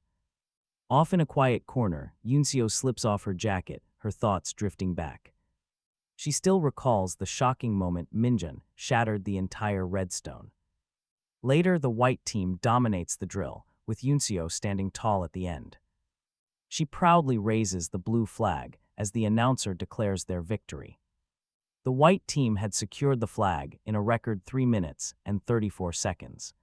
Off in a quiet corner, Yunseo slips off her jacket, her thoughts drifting back. She still recalls the shocking moment Min-jun shattered the entire redstone. Later, the white team dominates the drill, with Yunseo standing tall at the end. She proudly raises the blue flag as the announcer declares their victory. The white team had secured the flag in a record 3 minutes and 34 seconds.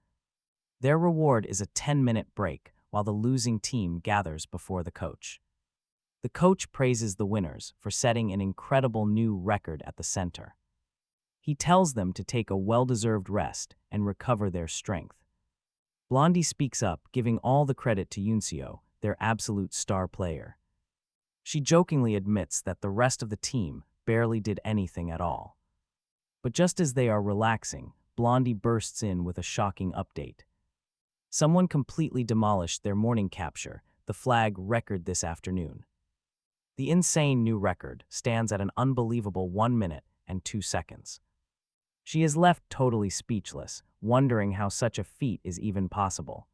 Their reward is a 10-minute break while the losing team gathers before the coach. The coach praises the winners for setting an incredible new record at the center. He tells them to take a well-deserved rest and recover their strength. Blondie speaks up, giving all the credit to Yunseo, their absolute star player. She jokingly admits that the rest of the team barely did anything at all. But just as they are relaxing, Blondie bursts in with a shocking update. Someone completely demolished their morning capture, the flag record this afternoon. The insane new record stands at an unbelievable 1 minute and 2 seconds. She is left totally speechless, wondering how such a feat is even possible.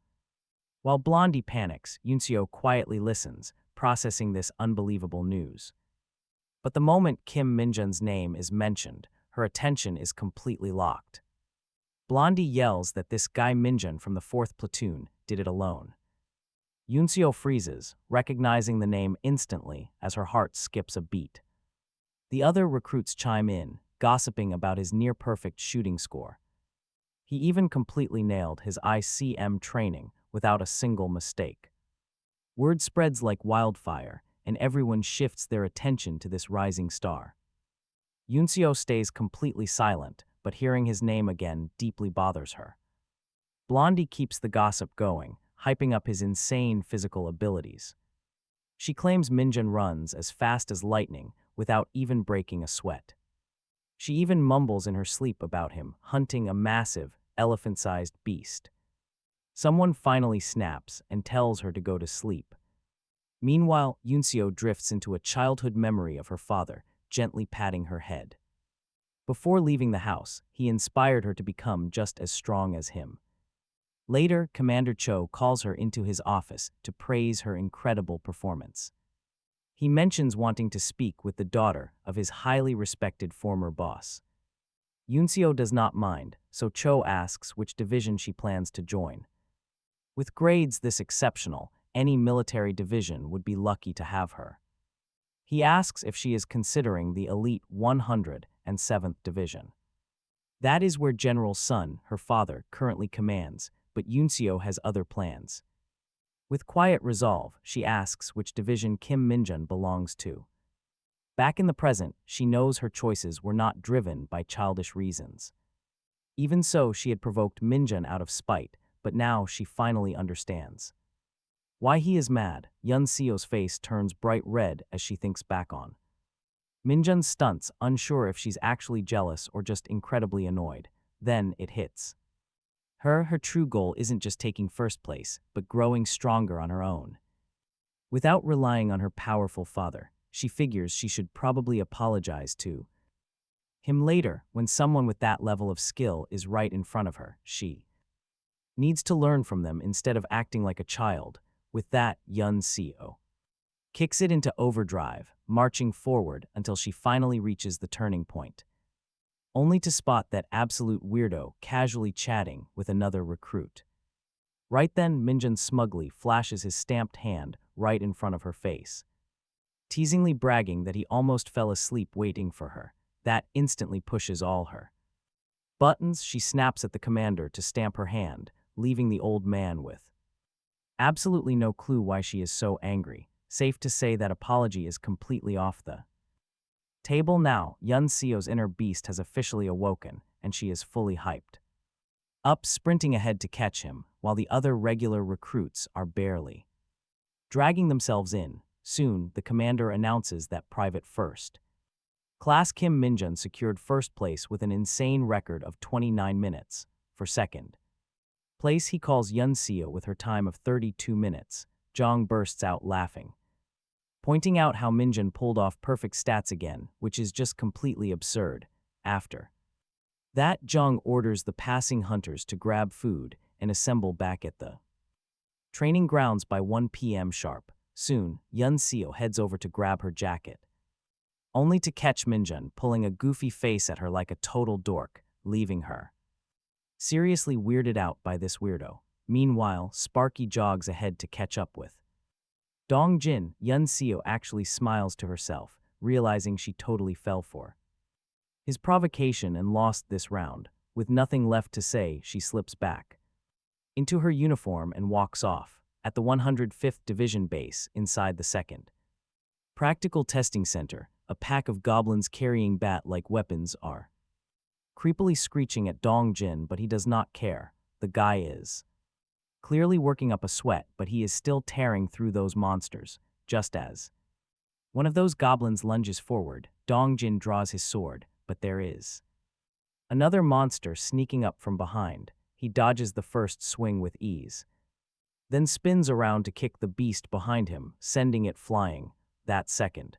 While Blondie panics, Yunseo quietly listens, processing this unbelievable news. But the moment Kim Min-jun's name is mentioned, her attention is completely locked. Blondie yells that this guy Min-jun from the 4th platoon did it alone. Yunseo freezes, recognizing the name instantly as her heart skips a beat. The other recruits chime in, gossiping about his near-perfect shooting score. He even completely nailed his ICM training without a single mistake. Word spreads like wildfire, and everyone shifts their attention to this rising star. Yunseo stays completely silent, but hearing his name again deeply bothers her. Blondie keeps the gossip going, hyping up his insane physical abilities. She claims Min-jun runs as fast as lightning without even breaking a sweat. She even mumbles in her sleep about him hunting a massive, elephant-sized beast. Someone finally snaps and tells her to go to sleep. Meanwhile, Yunseo drifts into a childhood memory of her father, gently patting her head. Before leaving the house, he inspired her to become just as strong as him. Later, Commander Cho calls her into his office to praise her incredible performance. He mentions wanting to speak with the daughter of his highly respected former boss. Yunseo does not mind, so Cho asks which division she plans to join. With grades this exceptional, any military division would be lucky to have her. He asks if she is considering the elite 107th Division. That is where General Sun, her father, currently commands, but Yunseo has other plans. With quiet resolve, she asks which division Kim Min-jun belongs to. Back in the present, she knows her choices were not driven by childish reasons. Even so, she had provoked Min-jun out of spite, but now she finally understands. Why he is mad, Yunseo's face turns bright red as she thinks back on. Min-jun stunts, unsure if she's actually jealous or just incredibly annoyed. Then it hits. Her true goal isn't just taking first place, but growing stronger on her own. Without relying on her powerful father, she figures she should probably apologize to him later when someone with that level of skill is right in front of her. She needs to learn from them instead of acting like a child. With that, Yunseo kicks it into overdrive, marching forward until she finally reaches the turning point, only to spot that absolute weirdo casually chatting with another recruit. Right then, Min-jun smugly flashes his stamped hand right in front of her face, teasingly bragging that he almost fell asleep waiting for her. That instantly pushes all her buttons. She snaps at the commander to stamp her hand, leaving the old man with absolutely no clue why she is so angry. Safe to say that apology is completely off the Table now, Yun Seo's inner beast has officially awoken, and she is fully hyped. Up sprinting ahead to catch him, while the other regular recruits are barely dragging themselves in. Soon, the commander announces that Private First Class Kim Min-jun secured first place with an insane record of 29 minutes. For second place, he calls Yun Seo with her time of 32 minutes. Jong bursts out laughing, pointing out how Min-jun pulled off perfect stats again, which is just completely absurd. After that, Jong orders the passing hunters to grab food and assemble back at the training grounds by 1 p.m. sharp. Soon, Yun Seo heads over to grab her jacket, only to catch Min-jun pulling a goofy face at her like a total dork, leaving her seriously weirded out by this weirdo. Meanwhile, Sparky jogs ahead to catch up with Dong-jin. Yun Seo actually smiles to herself, realizing she totally fell for his provocation and lost this round. With nothing left to say, she slips back into her uniform and walks off. At the 105th Division base inside the 2nd Practical Testing Center, a pack of goblins carrying bat-like weapons are creepily screeching at Dong-jin, but he does not care. The guy is clearly working up a sweat, but he is still tearing through those monsters. Just as one of those goblins lunges forward, Dong-jin draws his sword, but there is another monster sneaking up from behind. He dodges the first swing with ease, then spins around to kick the beast behind him, sending it flying. That second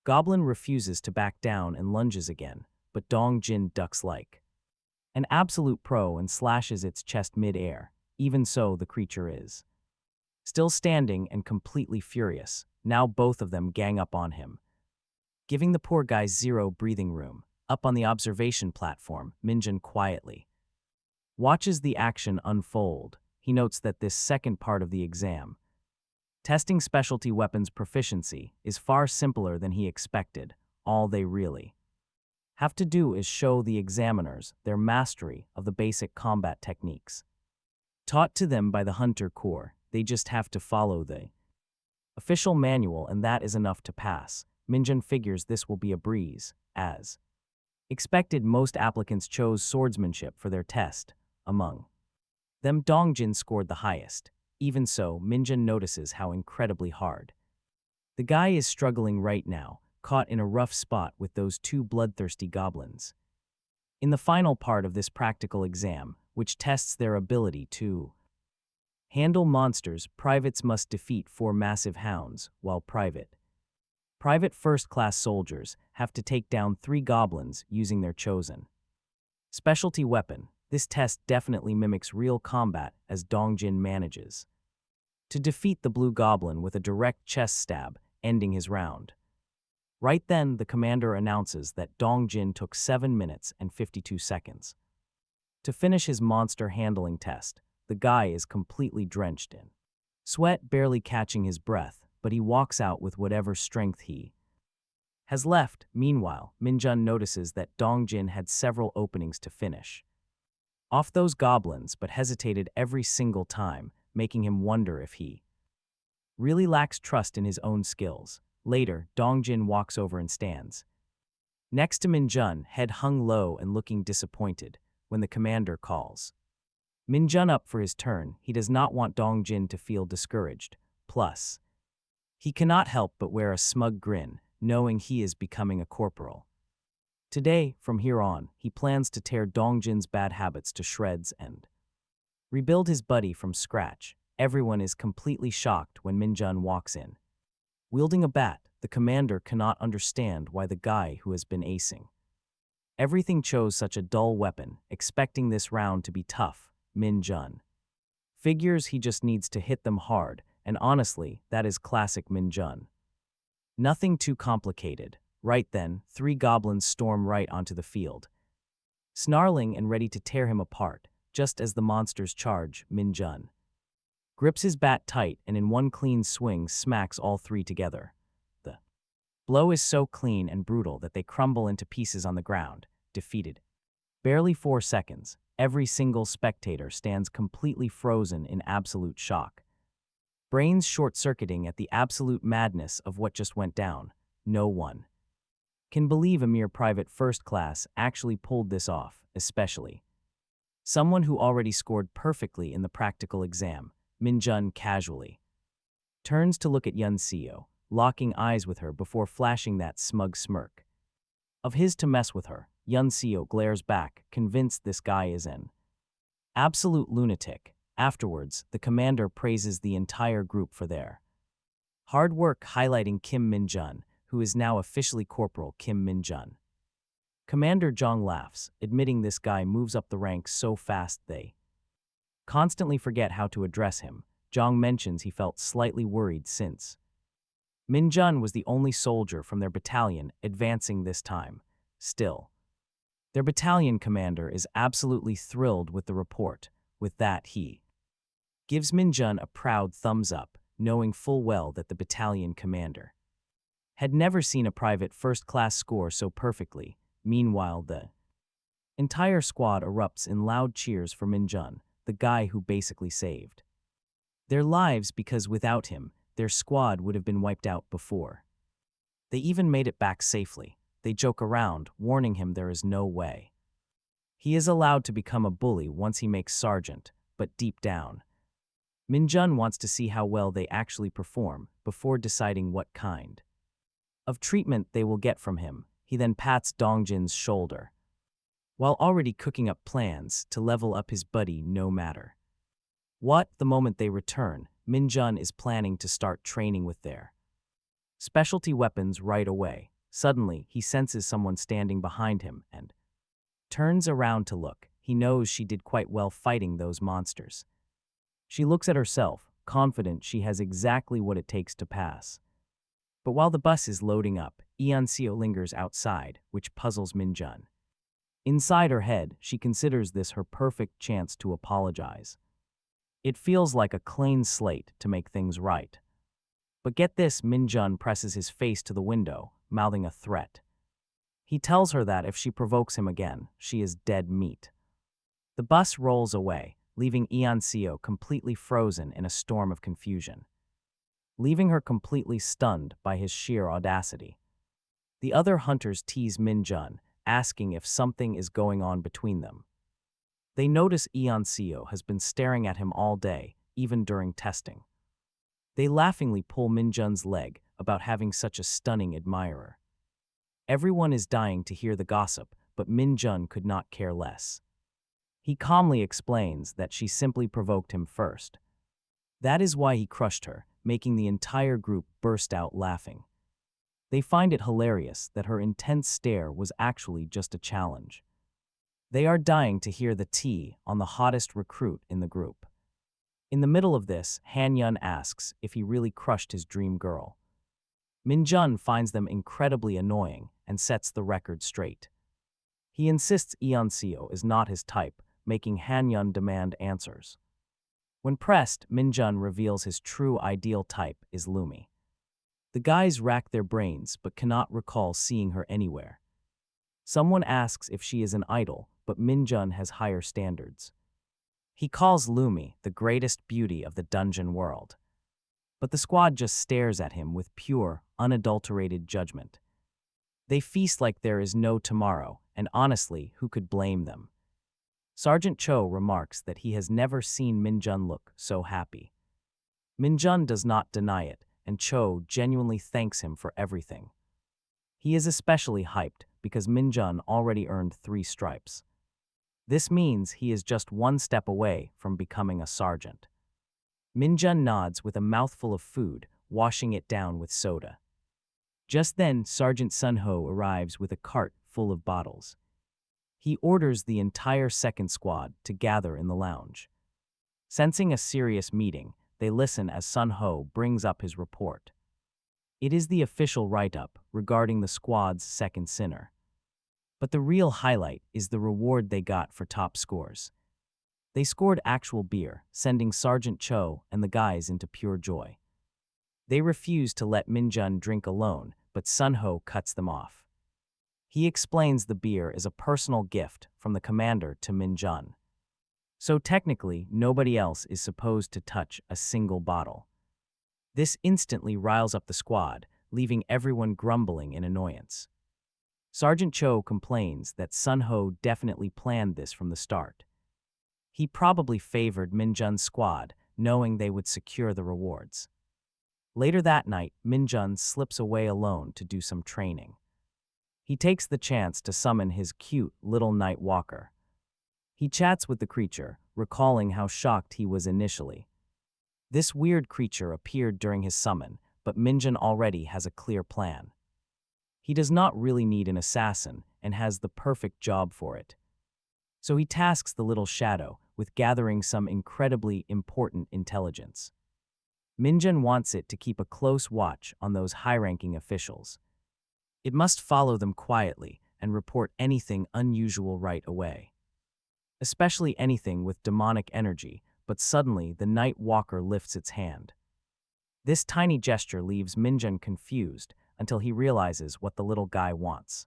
goblin refuses to back down and lunges again, but Dong-jin ducks like an absolute pro and slashes its chest mid-air. Even so, the creature is still standing and completely furious. Now both of them gang up on him, giving the poor guy zero breathing room. Up on the observation platform, Min-jun quietly watches the action unfold. He notes that this second part of the exam, testing specialty weapons proficiency, is far simpler than he expected. All they really have to do is show the examiners their mastery of the basic combat techniques taught to them by the Hunter Corps. They just have to follow the official manual, and that is enough to pass. Min-jun figures this will be a breeze. As expected, most applicants chose swordsmanship for their test. Among them, Dong-jin scored the highest. Even so, Min-jun notices how incredibly hard the guy is struggling right now, caught in a rough spot with those two bloodthirsty goblins. In the final part of this practical exam, which tests their ability to handle monsters, privates must defeat 4 massive hounds, while private first-class soldiers have to take down 3 goblins using their chosen specialty weapon. This test definitely mimics real combat, as Dong-jin manages to defeat the blue goblin with a direct chest stab, ending his round. Right then, the commander announces that Dong-jin took 7 minutes and 52 seconds to finish his monster handling test. The guy is completely drenched in sweat, barely catching his breath, but he walks out with whatever strength he has left. Meanwhile, Min-jun notices that Dong-jin had several openings to finish off those goblins, but hesitated every single time, making him wonder if he really lacks trust in his own skills. Later, Dong-jin walks over and stands next to Min-jun, head hung low and looking disappointed, when the commander calls Min-jun up for his turn. He does not want Dong-jin to feel discouraged. Plus, he cannot help but wear a smug grin, knowing he is becoming a corporal. Today, from here on, he plans to tear Dong-jin's bad habits to shreds and rebuild his buddy from scratch. Everyone is completely shocked when Min-jun walks in wielding a bat. The commander cannot understand why the guy who has been acing everything chose such a dull weapon, expecting this round to be tough. Min-jun figures he just needs to hit them hard, and honestly, that is classic Min-jun. Nothing too complicated. Right then, 3 goblins storm right onto the field, snarling and ready to tear him apart. Just as the monsters charge, Min-jun grips his bat tight and in one clean swing smacks all 3 together. The blow is so clean and brutal that they crumble into pieces on the ground, defeated. Barely 4 seconds, every single spectator stands completely frozen in absolute shock, brains short-circuiting at the absolute madness of what just went down. No one can believe a mere private first class actually pulled this off, especially someone who already scored perfectly in the practical exam. Min-jun casually turns to look at Yun-seo, locking eyes with her before flashing that smug smirk of his to mess with her. Yun-seo glares back, convinced this guy is an absolute lunatic. Afterwards, the commander praises the entire group for their hard work, highlighting Kim Min-jun, who is now officially Corporal Kim Min-jun. Commander Jong laughs, admitting this guy moves up the ranks so fast they constantly forget how to address him. Jong mentions he felt slightly worried since Min-jun was the only soldier from their battalion advancing this time. Still, their battalion commander is absolutely thrilled with the report. With that, he gives Min-jun a proud thumbs up, knowing full well that the battalion commander had never seen a private first-class score so perfectly. Meanwhile, the entire squad erupts in loud cheers for Min-jun, the guy who basically saved their lives, because without him, their squad would have been wiped out before they even made it back safely. They joke around, warning him there is no way he is allowed to become a bully once he makes sergeant, but deep down, Min-jun wants to see how well they actually perform before deciding what kind of treatment they will get from him. He then pats Dongjin's shoulder, while already cooking up plans to level up his buddy no matter what. The moment they return, Min-jun is planning to start training with their specialty weapons right away. Suddenly, he senses someone standing behind him and turns around to look. He knows she did quite well fighting those monsters. She looks at herself, confident she has exactly what it takes to pass. But while the bus is loading up, Yun-seo lingers outside, which puzzles Min-jun. Inside her head, she considers this her perfect chance to apologize. It feels like a clean slate to make things right. But get this, Min-jun presses his face to the window, mouthing a threat. He tells her that if she provokes him again, she is dead meat. The bus rolls away, leaving Yun-seo completely frozen in a storm of confusion, leaving her completely stunned by his sheer audacity. The other hunters tease Min-jun, asking if something is going on between them. They notice Yun-seo has been staring at him all day, even during testing. They laughingly pull Min-jun's leg about having such a stunning admirer. Everyone is dying to hear the gossip, but Min-jun could not care less. He calmly explains that she simply provoked him first. That is why he crushed her, making the entire group burst out laughing. They find it hilarious that her intense stare was actually just a challenge. They are dying to hear the tea on the hottest recruit in the group. In the middle of this, Han-yun asks if he really crushed his dream girl. Min-jun finds them incredibly annoying and sets the record straight. He insists Yun-seo is not his type, making Han-yun demand answers. When pressed, Min-jun reveals his true ideal type is Lumi. The guys rack their brains but cannot recall seeing her anywhere. Someone asks if she is an idol, but Min-jun has higher standards. He calls Lumi the greatest beauty of the dungeon world. But the squad just stares at him with pure, unadulterated judgment. They feast like there is no tomorrow, and honestly, who could blame them? Sergeant Cho remarks that he has never seen Min-jun look so happy. Min-jun does not deny it, and Cho genuinely thanks him for everything. He is especially hyped because Min-jun already earned 3 stripes. This means he is just one step away from becoming a sergeant. Min-jun nods with a mouthful of food, washing it down with soda. Just then, Sergeant Sun-ho arrives with a cart full of bottles. He orders the entire second squad to gather in the lounge. Sensing a serious meeting, they listen as Sun-ho brings up his report. It is the official write-up regarding the squad's second sinner. But the real highlight is the reward they got for top scores. They scored actual beer, sending Sergeant Cho and the guys into pure joy. They refuse to let Min-jun drink alone, but Sun-ho cuts them off. He explains the beer is a personal gift from the commander to Min-jun. So technically, nobody else is supposed to touch a single bottle. This instantly riles up the squad, leaving everyone grumbling in annoyance. Sergeant Cho complains that Sun-ho definitely planned this from the start. He probably favored Min-jun's squad, knowing they would secure the rewards. Later that night, Min-jun slips away alone to do some training. He takes the chance to summon his cute little night walker. He chats with the creature, recalling how shocked he was initially. This weird creature appeared during his summon, but Min-jun already has a clear plan. He does not really need an assassin and has the perfect job for it. So he tasks the little shadow with gathering some incredibly important intelligence. Min-jun wants it to keep a close watch on those high-ranking officials. It must follow them quietly and report anything unusual right away. Especially anything with demonic energy, but suddenly the Night Walker lifts its hand. This tiny gesture leaves Min-jun confused until he realizes what the little guy wants.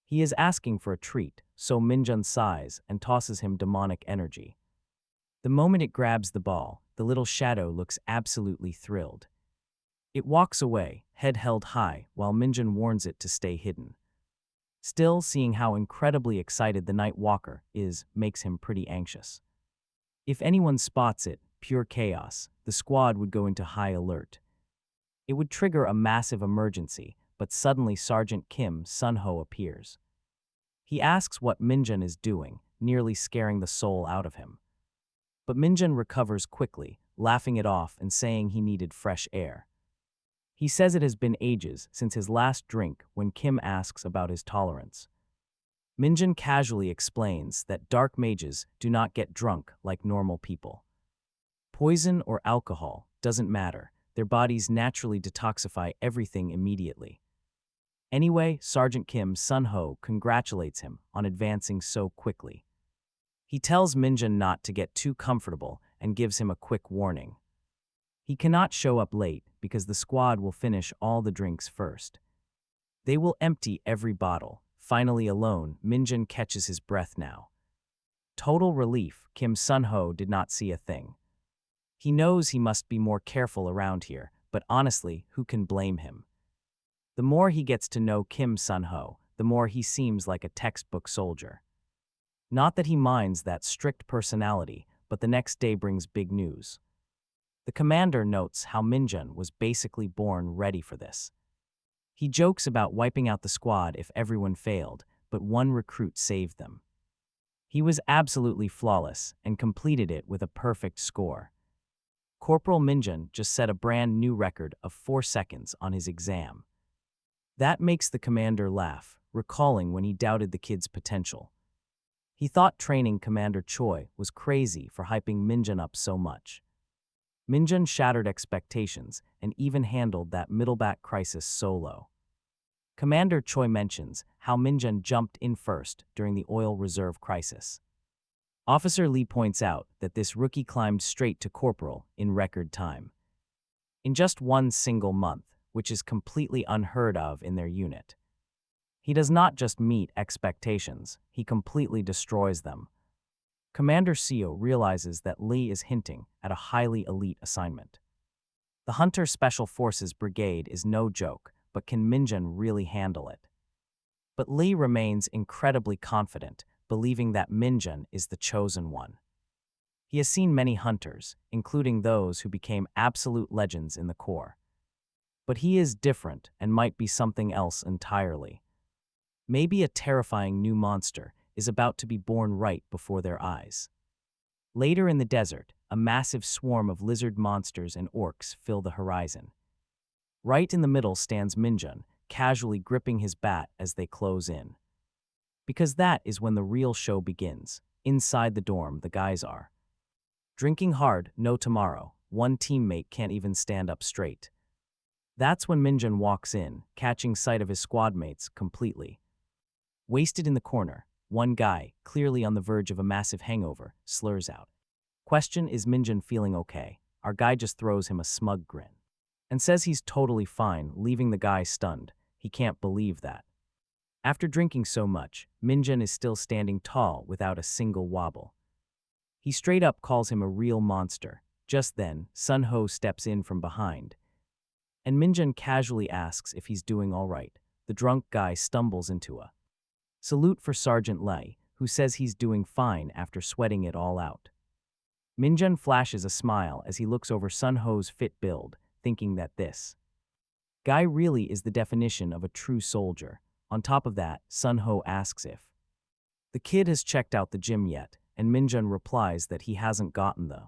He is asking for a treat, so Min-jun sighs and tosses him demonic energy. The moment it grabs the ball, the little shadow looks absolutely thrilled. It walks away, head held high, while Min-jun warns it to stay hidden. Still, seeing how incredibly excited the Night Walker is makes him pretty anxious. If anyone spots it, pure chaos, the squad would go into high alert. It would trigger a massive emergency, but suddenly Sergeant Kim Sun-ho appears. He asks what Min-jun is doing, nearly scaring the soul out of him. But Min-jun recovers quickly, laughing it off and saying he needed fresh air. He says it has been ages since his last drink when Kim asks about his tolerance. Min-jun casually explains that dark mages do not get drunk like normal people. Poison or alcohol doesn't matter, their bodies naturally detoxify everything immediately. Anyway, Sergeant Kim Sun-ho congratulates him on advancing so quickly. He tells Min-jun not to get too comfortable and gives him a quick warning. He cannot show up late because the squad will finish all the drinks first. They will empty every bottle. Finally alone, Min-jun catches his breath now. Total relief, Kim Sun-ho did not see a thing. He knows he must be more careful around here, but honestly, who can blame him? The more he gets to know Kim Sun-ho, the more he seems like a textbook soldier. Not that he minds that strict personality, but the next day brings big news. The commander notes how Min-jun was basically born ready for this. He jokes about wiping out the squad if everyone failed, but one recruit saved them. He was absolutely flawless and completed it with a perfect score. Corporal Min-jun just set a brand new record of 4 seconds on his exam. That makes the commander laugh, recalling when he doubted the kid's potential. He thought training Commander Choi was crazy for hyping Min-jun up so much. Min-jun shattered expectations and even handled that middleback crisis solo. Commander Choi mentions how Min-jun jumped in first during the oil reserve crisis. Officer Lee points out that this rookie climbed straight to corporal in record time. In just one single month, which is completely unheard of in their unit. He does not just meet expectations, he completely destroys them. Commander Seo realizes that Lee is hinting at a highly elite assignment. The Hunter Special Forces Brigade is no joke, but can Min-jun really handle it? But Lee remains incredibly confident, believing that Min-jun is the chosen one. He has seen many hunters, including those who became absolute legends in the Corps. But he is different and might be something else entirely. Maybe a terrifying new monster is about to be born right before their eyes. Later in the desert, a massive swarm of lizard monsters and orcs fill the horizon. Right in the middle stands Min-jun, casually gripping his bat as they close in. Because that is when the real show begins. Inside the dorm, the guys are drinking hard, no tomorrow. One teammate can't even stand up straight. That's when Min-jun walks in, catching sight of his squad mates completely. Wasted in the corner, one guy, clearly on the verge of a massive hangover, slurs out. Question, is Min-jun feeling okay? Our guy just throws him a smug grin and says he's totally fine, leaving the guy stunned. He can't believe that. After drinking so much, Min-jun is still standing tall without a single wobble. He straight up calls him a real monster. Just then, Sun-ho steps in from behind, and Min-jun casually asks if he's doing all right. the drunk guy stumbles into a salute for Sergeant Lei, who says he's doing fine after sweating it all out. Min-jun flashes a smile as he looks over Sun-ho's fit build, thinking that this guy really is the definition of a true soldier. On top of that, Sun-ho asks if the kid has checked out the gym yet, and Min-jun replies that he hasn't gotten the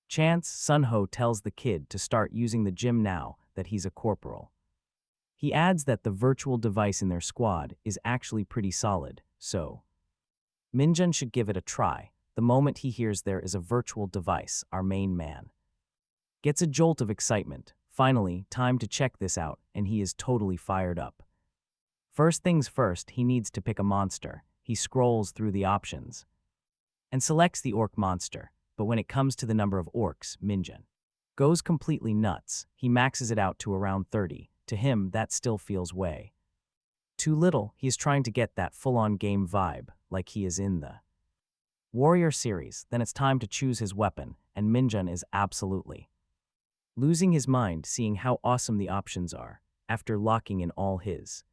chance. Sun-ho tells the kid to start using the gym now that he's a corporal. He adds that the virtual device in their squad is actually pretty solid, so Min-jun should give it a try. The moment he hears there is a virtual device, our main man gets a jolt of excitement. Finally, time to check this out, and he is totally fired up. First things first, he needs to pick a monster. He scrolls through the options and selects the orc monster, but when it comes to the number of orcs, Min-jun goes completely nuts. He maxes it out to around 30. To him, that still feels way too little. He is trying to get that full-on game vibe, like he is in the Warrior series. Then it's time to choose his weapon, and Min-jun is absolutely losing his mind seeing how awesome the options are. After locking in all his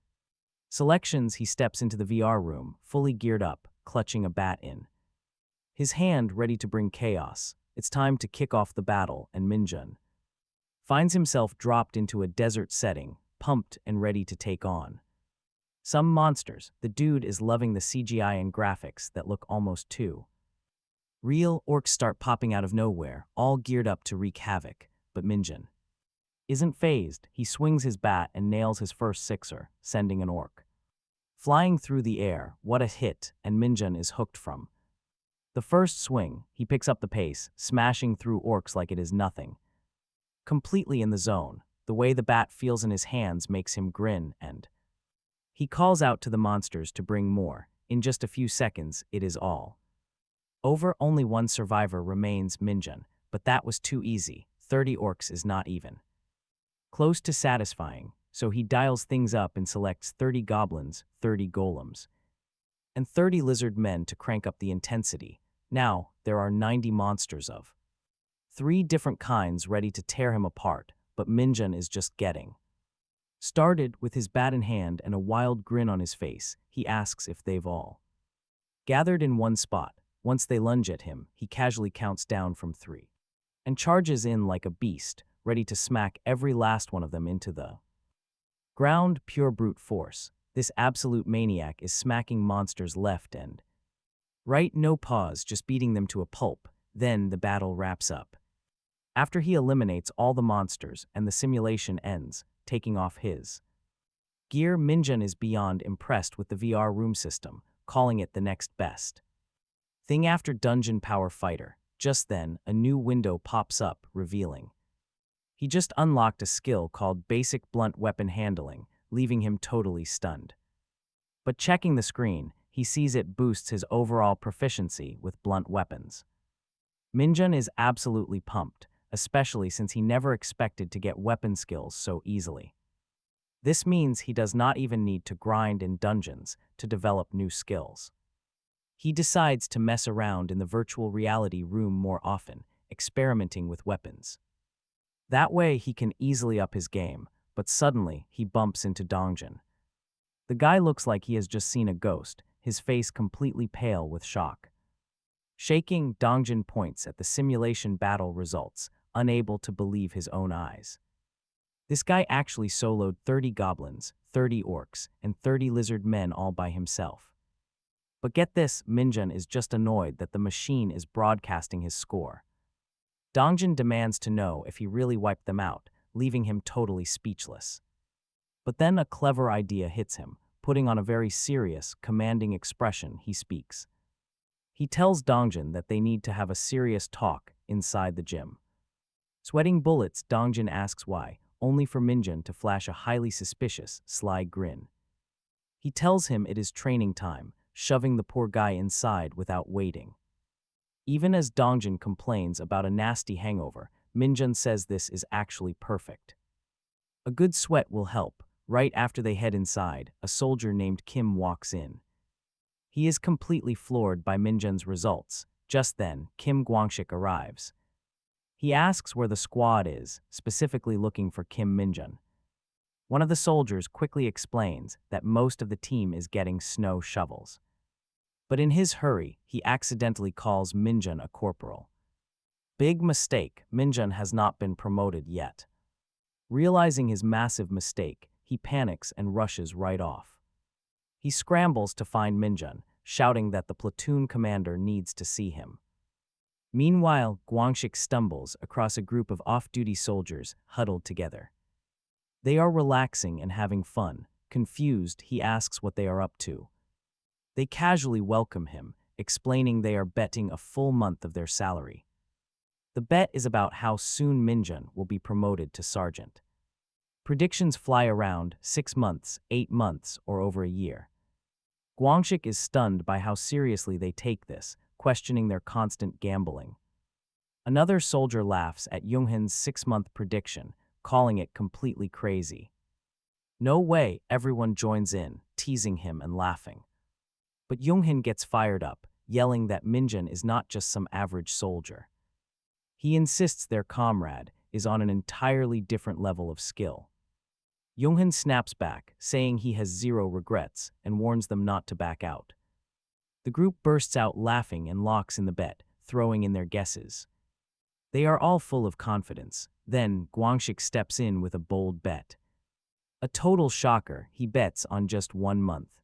selections, he steps into the VR room, fully geared up, clutching a bat in his hand, ready to bring chaos. It's time to kick off the battle, and Min-jun finds himself dropped into a desert setting, pumped and ready to take on some monsters. The dude is loving the CGI and graphics that look almost too real. Orcs start popping out of nowhere, all geared up to wreak havoc, but Min-jun isn't phased. He swings his bat and nails his first sixer, sending an orc flying through the air. What a hit, and Min-jun is hooked from the first swing. He picks up the pace, smashing through orcs like it is nothing. Completely in the zone, the way the bat feels in his hands makes him grin, and he calls out to the monsters to bring more. In just a few seconds, it is all over. Only one survivor remains, Min-jun, but that was too easy. 30 orcs is not even close to satisfying, so he dials things up and selects 30 goblins, 30 golems, and 30 lizard men to crank up the intensity. Now, there are 90 monsters of 3 different kinds ready to tear him apart, but Min-jun is just getting started. With his bat in hand and a wild grin on his face, he asks if they've all gathered in one spot. Once they lunge at him, he casually counts down from 3 and charges in like a beast, ready to smack every last one of them into the ground. Pure brute force. This absolute maniac is smacking monsters left and right, no pause, just beating them to a pulp. Then the battle wraps up after he eliminates all the monsters and the simulation ends, taking off his gear. Min-jun is beyond impressed with the VR room system, calling it the next best thing after Dungeon Power Fighter. Just then, a new window pops up, revealing he just unlocked a skill called Basic Blunt Weapon Handling, leaving him totally stunned. But checking the screen, he sees it boosts his overall proficiency with blunt weapons. Min-jun is absolutely pumped, especially since he never expected to get weapon skills so easily. This means he does not even need to grind in dungeons to develop new skills. He decides to mess around in the virtual reality room more often, experimenting with weapons. That way he can easily up his game, but suddenly he bumps into Dongjun. The guy looks like he has just seen a ghost, his face completely pale with shock. Shaking, Dongjun points at the simulation battle results, unable to believe his own eyes. This guy actually soloed 30 goblins, 30 orcs, and 30 lizard men all by himself. But get this, Min-jun is just annoyed that the machine is broadcasting his score. Dongjun demands to know if he really wiped them out, leaving him totally speechless. But then a clever idea hits him. Putting on a very serious, commanding expression, he speaks. He tells Dongjun that they need to have a serious talk inside the gym. Sweating bullets, Dongjun asks why, only for Min-jun to flash a highly suspicious, sly grin. He tells him it is training time, shoving the poor guy inside without waiting. Even as Dongjun complains about a nasty hangover, Min-jun says this is actually perfect. A good sweat will help. Right after they head inside, a soldier named Kim walks in. He is completely floored by Min-jun's results. Just then, Kim Gwangshik arrives. He asks where the squad is, specifically looking for Kim Min-jun. One of the soldiers quickly explains that most of the team is getting snow shovels. But in his hurry, he accidentally calls Min-jun a corporal. Big mistake, Min-jun has not been promoted yet. Realizing his massive mistake, he panics and rushes right off. He scrambles to find Min-jun, shouting that the platoon commander needs to see him. Meanwhile, Guangxik stumbles across a group of off-duty soldiers huddled together. They are relaxing and having fun. Confused, he asks what they are up to. They casually welcome him, explaining they are betting a full month of their salary. The bet is about how soon Min-jun will be promoted to sergeant. Predictions fly around 6 months, 8 months, or over a year. Guangxik is stunned by how seriously they take this, questioning their constant gambling. Another soldier laughs at Junghan's 6-month prediction, calling it completely crazy. No way, everyone joins in, teasing him and laughing. But Junghan gets fired up, yelling that Min-jun is not just some average soldier. He insists their comrade is on an entirely different level of skill. Junghan snaps back, saying he has zero regrets, and warns them not to back out. The group bursts out laughing and locks in the bet, throwing in their guesses. They are all full of confidence. Then, Guangxik steps in with a bold bet. A total shocker, he bets on just 1 month.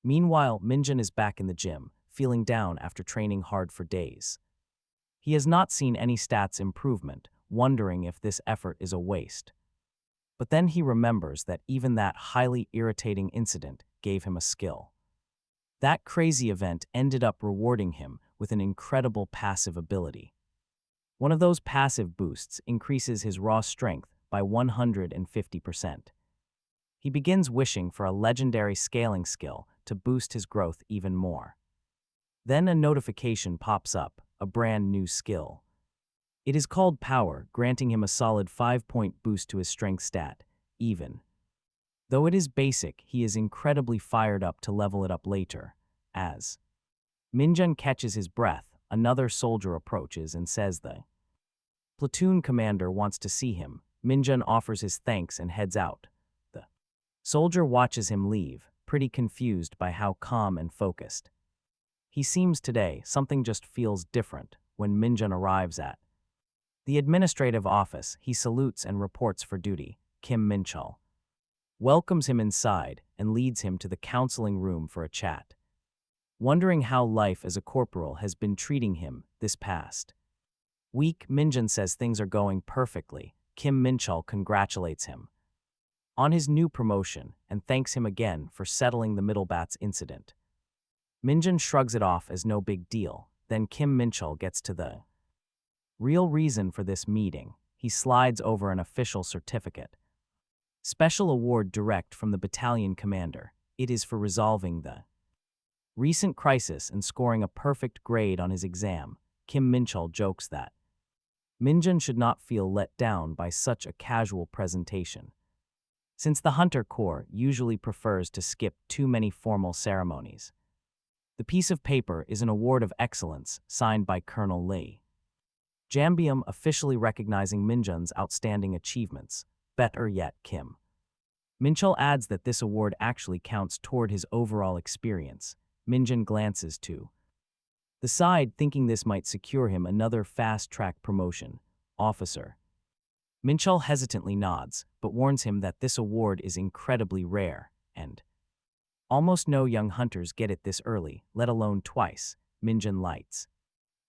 Meanwhile, Min-jun is back in the gym, feeling down after training hard for days. He has not seen any stats improvement, wondering if this effort is a waste. But then he remembers that even that highly irritating incident gave him a skill. That crazy event ended up rewarding him with an incredible passive ability. One of those passive boosts increases his raw strength by 150%. He begins wishing for a legendary scaling skill to boost his growth even more. Then a notification pops up, a brand new skill. It is called Power, granting him a solid 5-point boost to his strength stat, even. Though it is basic, he is incredibly fired up to level it up later, as Min-jun catches his breath. Another soldier approaches and says the platoon commander wants to see him. Min-jun offers his thanks and heads out. The soldier watches him leave, pretty confused by how calm and focused he seems today. Something just feels different when Min-jun arrives at the administrative office. He salutes and reports for duty. Kim Min-chul welcomes him inside and leads him to the counseling room for a chat. Wondering how life as a corporal has been treating him this past week, Min-jun says things are going perfectly. Kim Min-chul congratulates him on his new promotion and thanks him again for settling the Middlebats incident. Min-jun shrugs it off as no big deal. Then Kim Min-chul gets to the real reason for this meeting. He slides over an official certificate. Special award direct from the battalion commander. It is for resolving the recent crisis and scoring a perfect grade on his exam. Kim Min-chul jokes that Min-jun should not feel let down by such a casual presentation, since the Hunter Corps usually prefers to skip too many formal ceremonies. The piece of paper is an award of excellence signed by Colonel Lee Jambium, officially recognizing Min-jun's outstanding achievements. Better yet, Kim Min-chul adds that this award actually counts toward his overall experience. Min-jun glances to the side, thinking this might secure him another fast-track promotion. Officer Min-chul hesitantly nods, but warns him that this award is incredibly rare, and almost no young hunters get it this early, let alone twice. Min-jun lights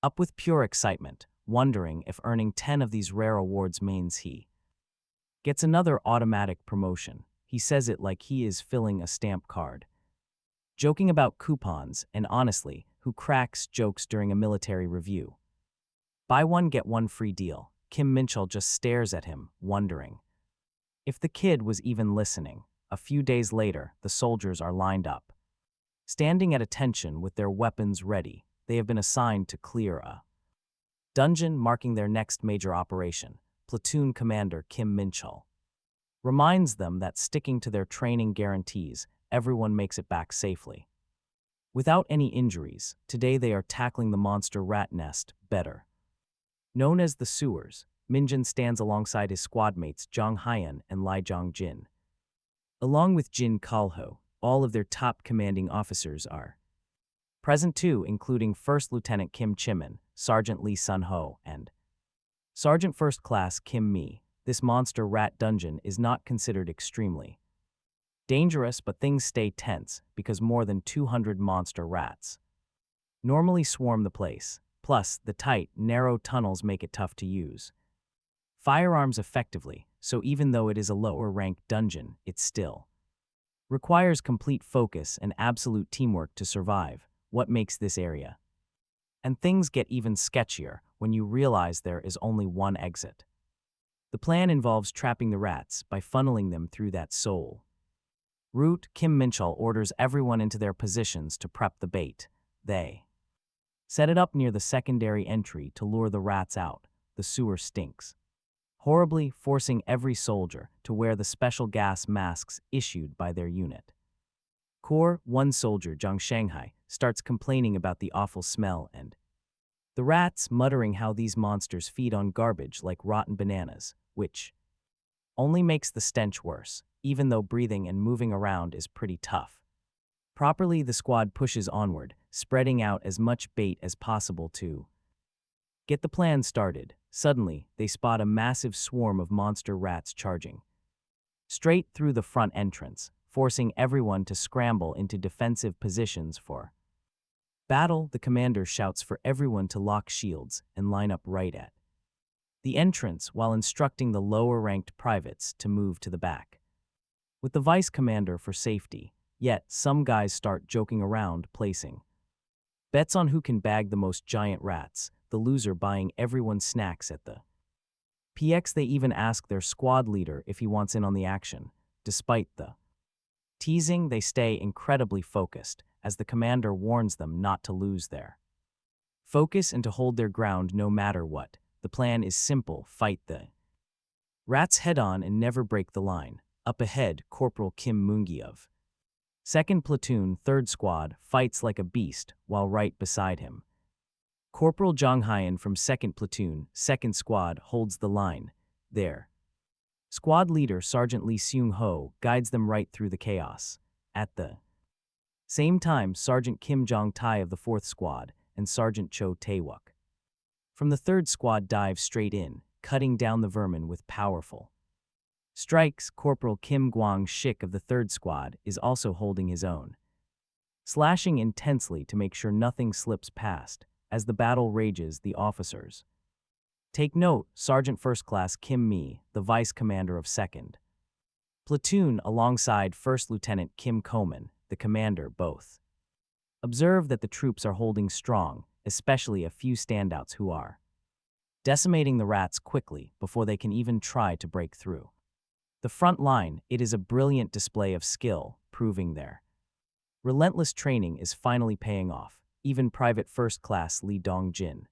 up with pure excitement, wondering if earning 10 of these rare awards means he gets another automatic promotion. He says it like he is filling a stamp card, joking about coupons, and honestly, who cracks jokes during a military review? Buy one, get one free deal. Kim Min-chul just stares at him, wondering if the kid was even listening. A few days later, the soldiers are lined up, standing at attention with their weapons ready. They have been assigned to clear a dungeon, marking their next major operation. Platoon commander Kim Min-chul reminds them that sticking to their training guarantees everyone makes it back safely without any injuries. Today they are tackling the monster rat nest, better known as the sewers. Min-jun stands alongside his squad mates Jong Hyan and Lai Jong-jin. Along with Jin Kalho, all of their top commanding officers are present too, including First Lieutenant Kim Chimin, Sergeant Lee Sun-ho, and Sergeant First Class Kim Mi. This monster rat dungeon is not considered extremely dangerous, but things stay tense because more than 200 monster rats normally swarm the place. Plus, the tight, narrow tunnels make it tough to use firearms effectively, so even though it is a lower-ranked dungeon, it still requires complete focus and absolute teamwork to survive. What makes this area? And things get even sketchier when you realize there is only one exit. The plan involves trapping the rats by funneling them through that soul route. Kim Minchul orders everyone into their positions to prep the bait. They set it up near the secondary entry to lure the rats out. The sewer stinks horribly, forcing every soldier to wear the special gas masks issued by their unit. Core 1 soldier Zhang Shanghai starts complaining about the awful smell and the rats, muttering how these monsters feed on garbage like rotten bananas, which only makes the stench worse, even though breathing and moving around is pretty tough. Properly, the squad pushes onward, spreading out as much bait as possible to get the plan started. Suddenly, they spot a massive swarm of monster rats charging straight through the front entrance, forcing everyone to scramble into defensive positions for battle. The commander shouts for everyone to lock shields and line up right at the entrance while instructing the lower-ranked privates to move to the back with the vice commander for safety. Yet, some guys start joking around, placing bets on who can bag the most giant rats, the loser buying everyone snacks at the PX. They even ask their squad leader if he wants in on the action. Despite the teasing, they stay incredibly focused, as the commander warns them not to lose their focus and to hold their ground no matter what. The plan is simple: fight the rats head-on and never break the line. Up ahead, Corporal Kim Moongi of 2nd Platoon, 3rd Squad, fights like a beast, while right beside him, Corporal Zhang Haiyan from 2nd Platoon, 2nd Squad, holds the line. Their squad leader, Sergeant Lee Seung-ho, guides them right through the chaos. At the same time, Sergeant Kim Jong-tae of the 4th Squad and Sergeant Cho Tae-wook from the 3rd Squad dive straight in, cutting down the vermin with powerful strikes. Corporal Kim Gwang-shik of the 3rd Squad is also holding his own, slashing intensely to make sure nothing slips past. As the battle rages, the officers take note. Sergeant First Class Kim Mi, the vice commander of 2nd Platoon, alongside First Lieutenant Kim Koman, the commander, both observe that the troops are holding strong, especially a few standouts who are decimating the rats quickly before they can even try to break through the front line. It is a brilliant display of skill, proving their relentless training is finally paying off. Even Private First Class Lee Dong-jin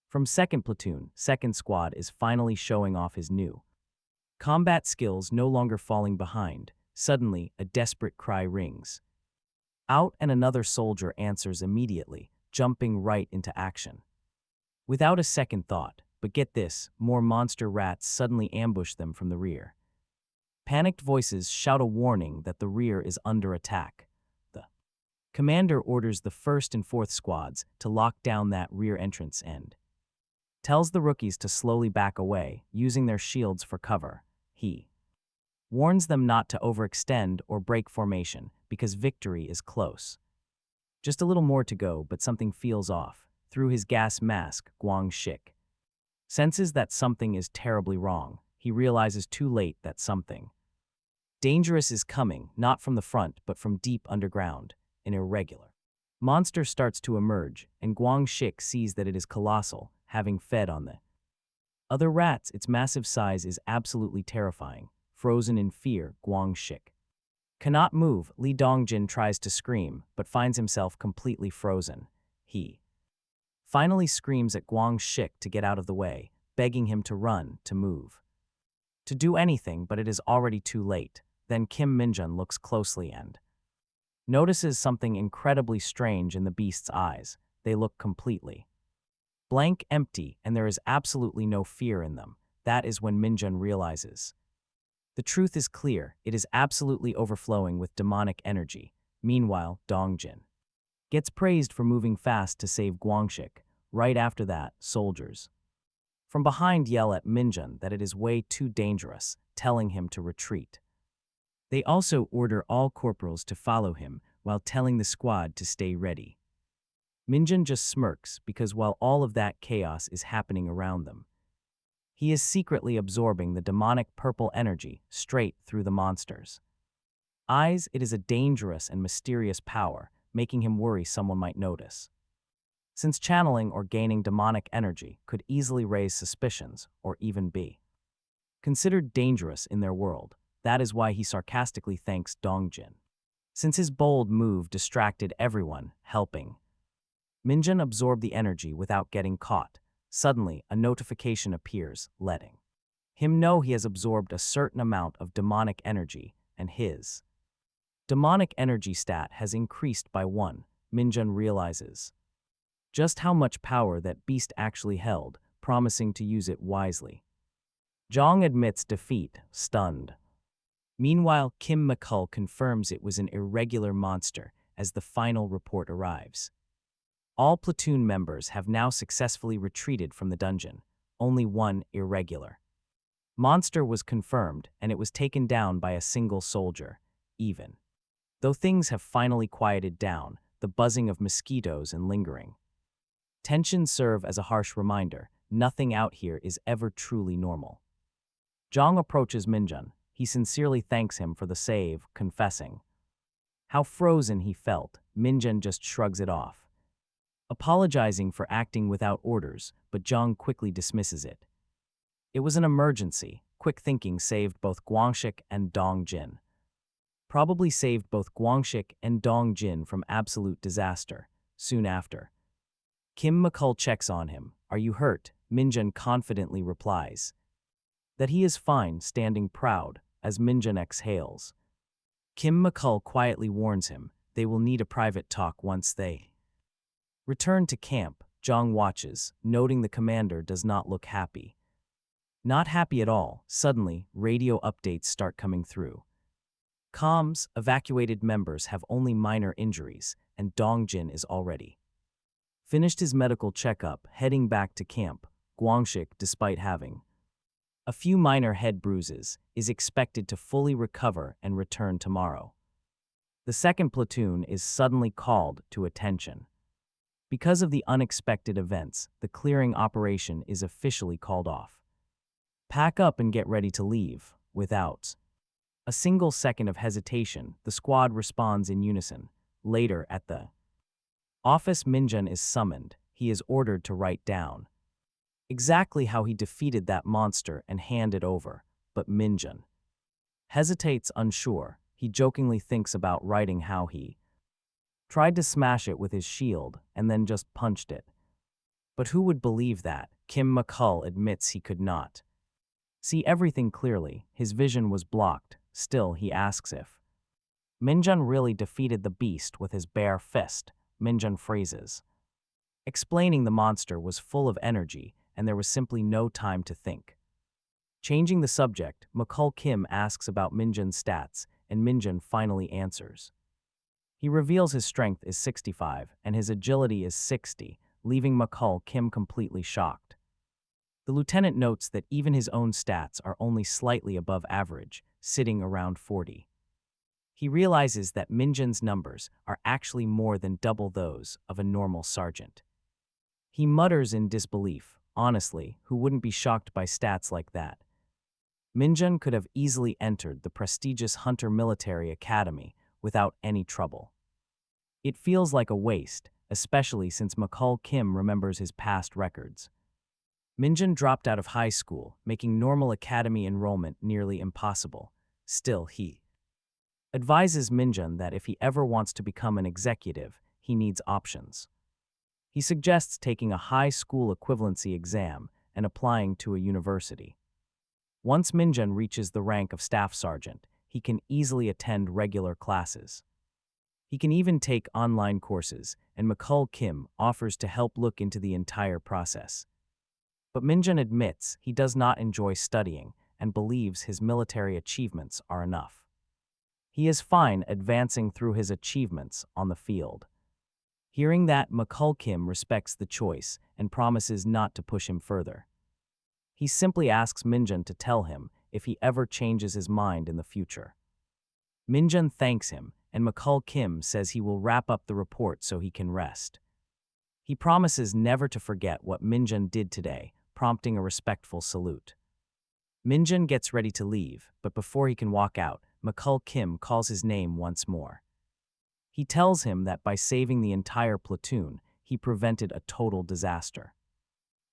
from 2nd Platoon, 2nd Squad is finally showing off his new combat skills, no longer falling behind. Suddenly, a desperate cry rings out and another soldier answers immediately, jumping right into action without a second thought. But get this, more monster rats suddenly ambush them from the rear. Panicked voices shout a warning that the rear is under attack. The commander orders the 1st and 4th Squads to lock down that rear entrance and tells the rookies to slowly back away, using their shields for cover. He warns them not to overextend or break formation because victory is close. Just a little more to go, but something feels off. Through his gas mask, Gwang-shik senses that something is terribly wrong. He realizes too late that something dangerous is coming, not from the front but from deep underground. An irregular monster starts to emerge, and Gwang-shik sees that it is colossal, having fed on the other rats. Its massive size is absolutely terrifying. Frozen in fear, Gwang-shik cannot move. Lee Dong-jin tries to scream, but finds himself completely frozen. He finally screams at Gwang-shik to get out of the way, begging him to run, to move, to do anything, but it is already too late. Then Kim Min-jun looks closely and notices something incredibly strange in the beast's eyes. They look completely blank, empty, and there is absolutely no fear in them. That is when Min-jun realizes The truth is clear, it is absolutely overflowing with demonic energy. Meanwhile, Dongjin gets praised for moving fast to save Guangxik. Right after that, soldiers from behind yell at Min-jun that it is way too dangerous, telling him to retreat. They also order all corporals to follow him while telling the squad to stay ready. Min-jun just smirks because while all of that chaos is happening around them, he is secretly absorbing the demonic purple energy straight through the monsters. Eyes, it is a dangerous and mysterious power, making him worry someone might notice. Since channeling or gaining demonic energy could easily raise suspicions or even be considered dangerous in their world, that is why he sarcastically thanks Dongjin. Since his bold move distracted everyone, helping Min-jun absorb the energy without getting caught. Suddenly, a notification appears, letting him know he has absorbed a certain amount of demonic energy, and his demonic energy stat has increased by 1. Min-jun realizes just how much power that beast actually held, promising to use it wisely. Jong admits defeat, stunned. Meanwhile, Kim McCull confirms it was an irregular monster as the final report arrives. All platoon members have now successfully retreated from the dungeon. Only one irregular monster was confirmed, and it was taken down by a single soldier. Even though things have finally quieted down, the buzzing of mosquitoes and lingering tensions serve as a harsh reminder. Nothing out here is ever truly normal. Jong approaches Min-jun. He sincerely thanks him for the save, confessing how frozen he felt. Min-jun just shrugs it off, apologizing for acting without orders, but Jong quickly dismisses it. It was an emergency. Quick thinking saved both Guangxik and Dongjin. Probably saved both Guangxik and Dongjin from absolute disaster. Soon after, Kim McCull checks on him. Are you hurt? Min-jun confidently replies that he is fine, standing proud as Min-jun exhales. Kim McCull quietly warns him they will need a private talk once they return to camp. Jong watches, noting the commander does not look happy. Not happy at all. Suddenly, radio updates start coming through. Comms, evacuated members have only minor injuries, and Dongjin is already finished his medical checkup, heading back to camp. Guangxik, despite having a few minor head bruises, is expected to fully recover and return tomorrow. The second platoon is suddenly called to attention. Because of the unexpected events, the clearing operation is officially called off. Pack up and get ready to leave. Without a single second of hesitation, the squad responds in unison. Later at the office, Min-jun is summoned. He is ordered to write down exactly how he defeated that monster and hand it over, but Min-jun hesitates, unsure. He jokingly thinks about writing how he tried to smash it with his shield and then just punched it. But who would believe that? Kim McCull admits he could not see everything clearly. His vision was blocked. Still, he asks if Min-jun really defeated the beast with his bare fist. Min-jun phrases, explaining the monster was full of energy and there was simply no time to think. Changing the subject, McCull Kim asks about Min-jun's stats, and Min-jun finally answers. He reveals his strength is 65 and his agility is 60, leaving McCull Kim completely shocked. The lieutenant notes that even his own stats are only slightly above average, sitting around 40. He realizes that Min-jun's numbers are actually more than double those of a normal sergeant. He mutters in disbelief. Honestly, who wouldn't be shocked by stats like that? Min-jun could have easily entered the prestigious Hunter Military Academy without any trouble. It feels like a waste, especially since McCull Kim remembers his past records. Min-jun dropped out of high school, making normal academy enrollment nearly impossible. Still, he advises Min-jun that if he ever wants to become an executive, he needs options. He suggests taking a high school equivalency exam and applying to a university. Once Min-jun reaches the rank of staff sergeant, he can easily attend regular classes. He can even take online courses, and McCull Kim offers to help look into the entire process. But Min-jun admits he does not enjoy studying, and believes his military achievements are enough. He is fine advancing through his achievements on the field. Hearing that, Kim respects the choice and promises not to push him further. He simply asks Min-jun to tell him if he ever changes his mind in the future. Min-jun thanks him, and Kim says he will wrap up the report so he can rest. He promises never to forget what Min-jun did today, prompting a respectful salute. Min-jun gets ready to leave, but before he can walk out, Kim calls his name once more. He tells him that by saving the entire platoon, he prevented a total disaster.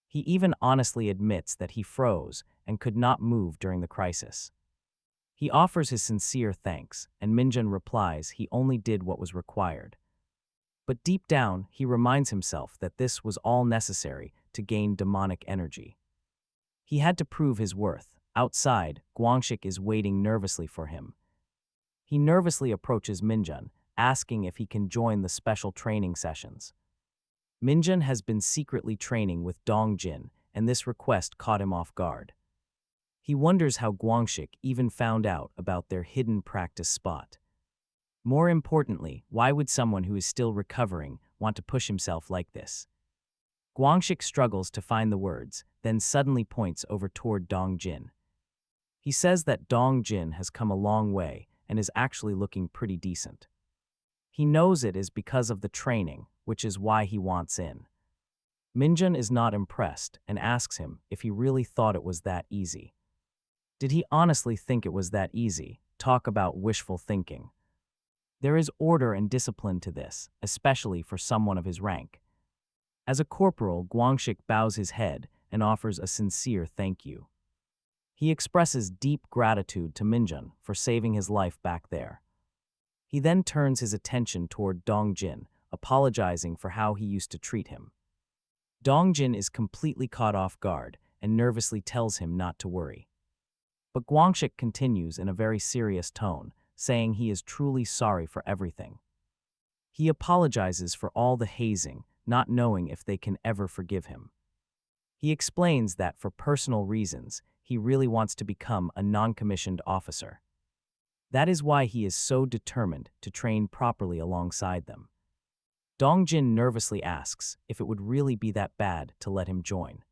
He even honestly admits that he froze and could not move during the crisis. He offers his sincere thanks, and Min-jun replies he only did what was required. But deep down, he reminds himself that this was all necessary to gain demonic energy. He had to prove his worth. Outside, Gwangshik is waiting nervously for him. He nervously approaches Min-jun, asking if he can join the special training sessions. Min-jun has been secretly training with Dong-jin, and this request caught him off guard. He wonders how Gwangshik even found out about their hidden practice spot. More importantly, why would someone who is still recovering want to push himself like this? Gwangshik struggles to find the words, then suddenly points over toward Dong-jin. He says that Dong-jin has come a long way and is actually looking pretty decent. He knows it is because of the training, which is why he wants in. Min-jun is not impressed and asks him if he really thought it was that easy. Did he honestly think it was that easy? Talk about wishful thinking. There is order and discipline to this, especially for someone of his rank. As a corporal, Gwangshik bows his head and offers a sincere thank you. He expresses deep gratitude to Min-jun for saving his life back there. He then turns his attention toward Dong-jin, apologizing for how he used to treat him. Dong-jin is completely caught off guard and nervously tells him not to worry. But Gwangshik continues in a very serious tone, saying he is truly sorry for everything. He apologizes for all the hazing, not knowing if they can ever forgive him. He explains that for personal reasons, he really wants to become a non-commissioned officer. That is why he is so determined to train properly alongside them. Dong-jin nervously asks if it would really be that bad to let him join.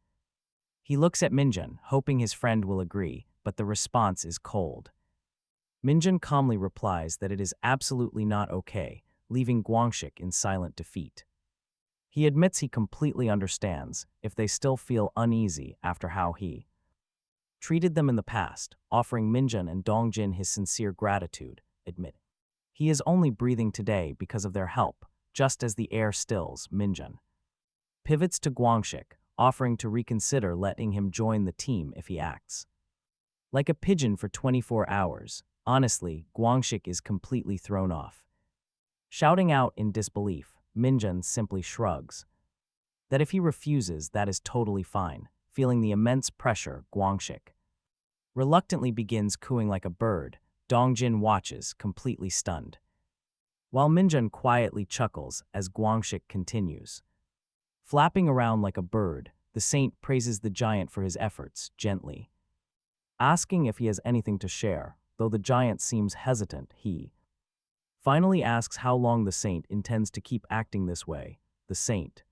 He looks at Min-jun, hoping his friend will agree, but the response is cold. Min-jun calmly replies that it is absolutely not okay, leaving Gwangshik in silent defeat. He admits he completely understands if they still feel uneasy after how he treated them in the past, offering Min-jun and Dong-jin his sincere gratitude, admit he is only breathing today because of their help, just as the air stills. Min-jun pivots to Gwangshik, offering to reconsider letting him join the team if he acts like a pigeon for 24 hours. Honestly, Gwangshik is completely thrown off. Shouting out in disbelief, Min-jun simply shrugs. That if he refuses, that is totally fine. Feeling the immense pressure, Gwangshik reluctantly begins cooing like a bird. Dong-jin watches, completely stunned, while Min-jun quietly chuckles as Gwangshik continues. Flapping around like a bird, the saint praises the giant for his efforts, gently asking if he has anything to share. Though the giant seems hesitant, he finally asks how long the saint intends to keep acting this way. The saint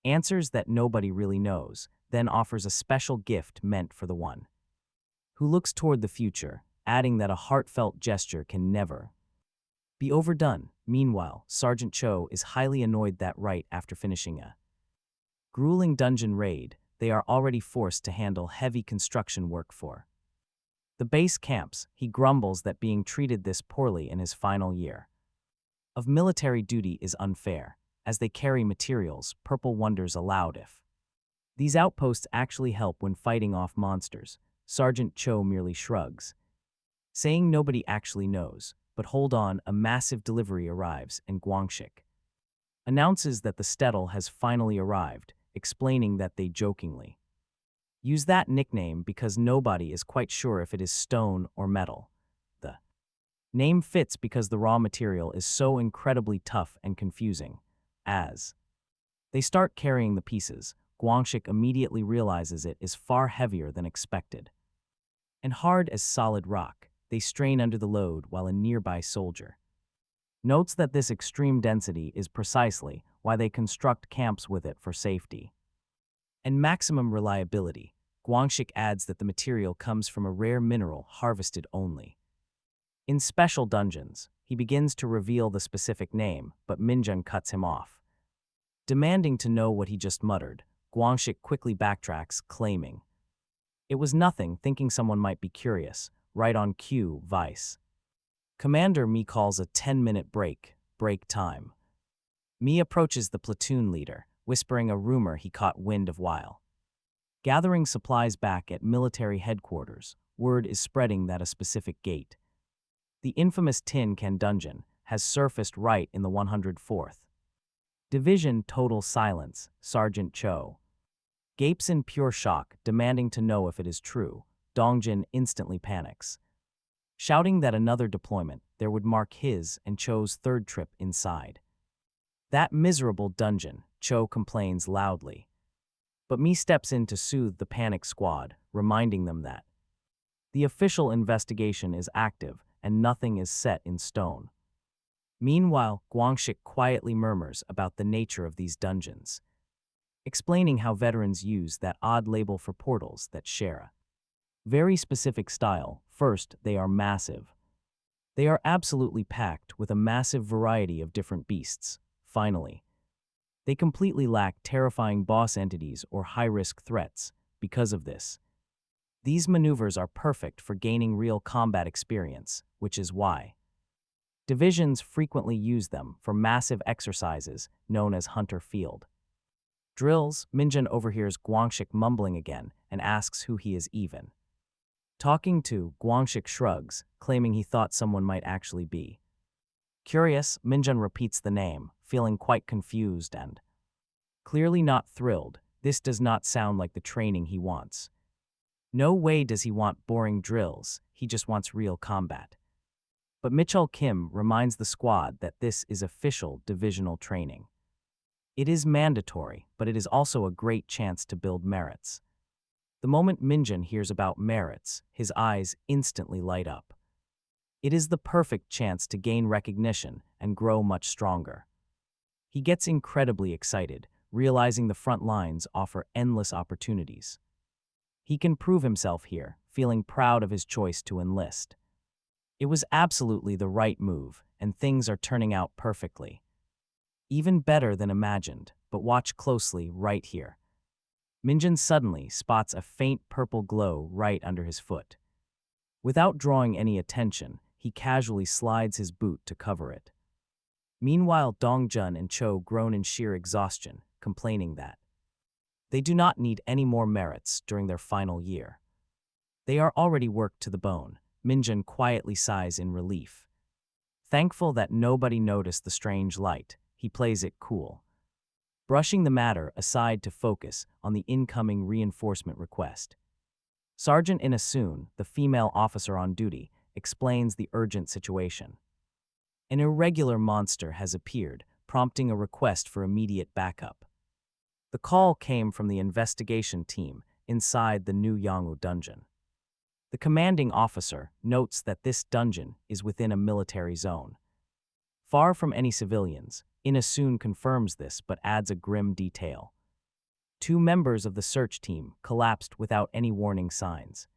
answers that nobody really knows, then offers a special gift meant for the one who looks toward the future, adding that a heartfelt gesture can never be overdone. Meanwhile, Sergeant Cho is highly annoyed that right after finishing a grueling dungeon raid, they are already forced to handle heavy construction work for the base camps. He grumbles that being treated this poorly in his final year of military duty is unfair. As they carry materials, Purple wonders aloud if these outposts actually help when fighting off monsters. Sergeant Cho merely shrugs, saying nobody actually knows. But hold on, a massive delivery arrives and Gwangshik announces that the Stettel has finally arrived, explaining that they jokingly use that nickname because nobody is quite sure if it is stone or metal. The name fits because the raw material is so incredibly tough and confusing. As they start carrying the pieces, Gwangshik immediately realizes it is far heavier than expected. and hard as solid rock. They strain under the load while a nearby soldier notes that this extreme density is precisely why they construct camps with it for safety and maximum reliability. Guangxik adds that the material comes from a rare mineral harvested only in special dungeons. He begins to reveal the specific name, but Min-jun cuts him off. Demanding to know what he just muttered, Guangxik quickly backtracks, claiming it was nothing, thinking someone might be curious. Right on cue, Vice Commander Mi calls a 10-minute break time. Mi approaches the platoon leader, whispering a rumor he caught wind of while gathering supplies back at military headquarters. Word is spreading that a specific gate, the infamous Tin Can dungeon, has surfaced right in the 104th Division. Total silence. Sergeant Cho gapes in pure shock, demanding to know if it is true. Dongjin instantly panics, shouting that another deployment there would mark his and Cho's third trip inside that miserable dungeon. Cho complains loudly, but Mi steps in to soothe the panicked squad, reminding them that the official investigation is active and nothing is set in stone. Meanwhile, Guangxik quietly murmurs about the nature of these dungeons, explaining how veterans use that odd label for portals that share a very specific style. First, they are massive. They are absolutely packed with a massive variety of different beasts. Finally, they completely lack terrifying boss entities or high-risk threats. Because of this, these maneuvers are perfect for gaining real combat experience, which is why divisions frequently use them for massive exercises known as Hunter Field drills. Min-jun overhears Guangxik mumbling again and asks who he is even talking to. Guangxik shrugs, claiming he thought someone might actually be curious. Min-jun repeats the name, feeling quite confused and clearly not thrilled. This does not sound like the training he wants. No way does he want boring drills, he just wants real combat. But Mitchell Kim reminds the squad that this is official divisional training. It is mandatory, but it is also a great chance to build merits. The moment Min-jun hears about merits, his eyes instantly light up. It is the perfect chance to gain recognition and grow much stronger. He gets incredibly excited, realizing the front lines offer endless opportunities. He can prove himself here, feeling proud of his choice to enlist. It was absolutely the right move, and things are turning out perfectly. Even better than imagined, but watch closely right here. Min-jun suddenly spots a faint purple glow right under his foot. Without drawing any attention, he casually slides his boot to cover it. Meanwhile, Dongjun and Cho groan in sheer exhaustion, complaining that they do not need any more merits during their final year. They are already worked to the bone. Min-jun quietly sighs in relief. Thankful that nobody noticed the strange light, he plays it cool, brushing the matter aside to focus on the incoming reinforcement request. Sergeant Inasun, the female officer on duty, explains the urgent situation. An irregular monster has appeared, prompting a request for immediate backup. The call came from the investigation team inside the new Yangwu dungeon. The commanding officer notes that this dungeon is within a military zone, far from any civilians. Inasun confirms this but adds a grim detail. 2 members of the search team collapsed without any warning signs.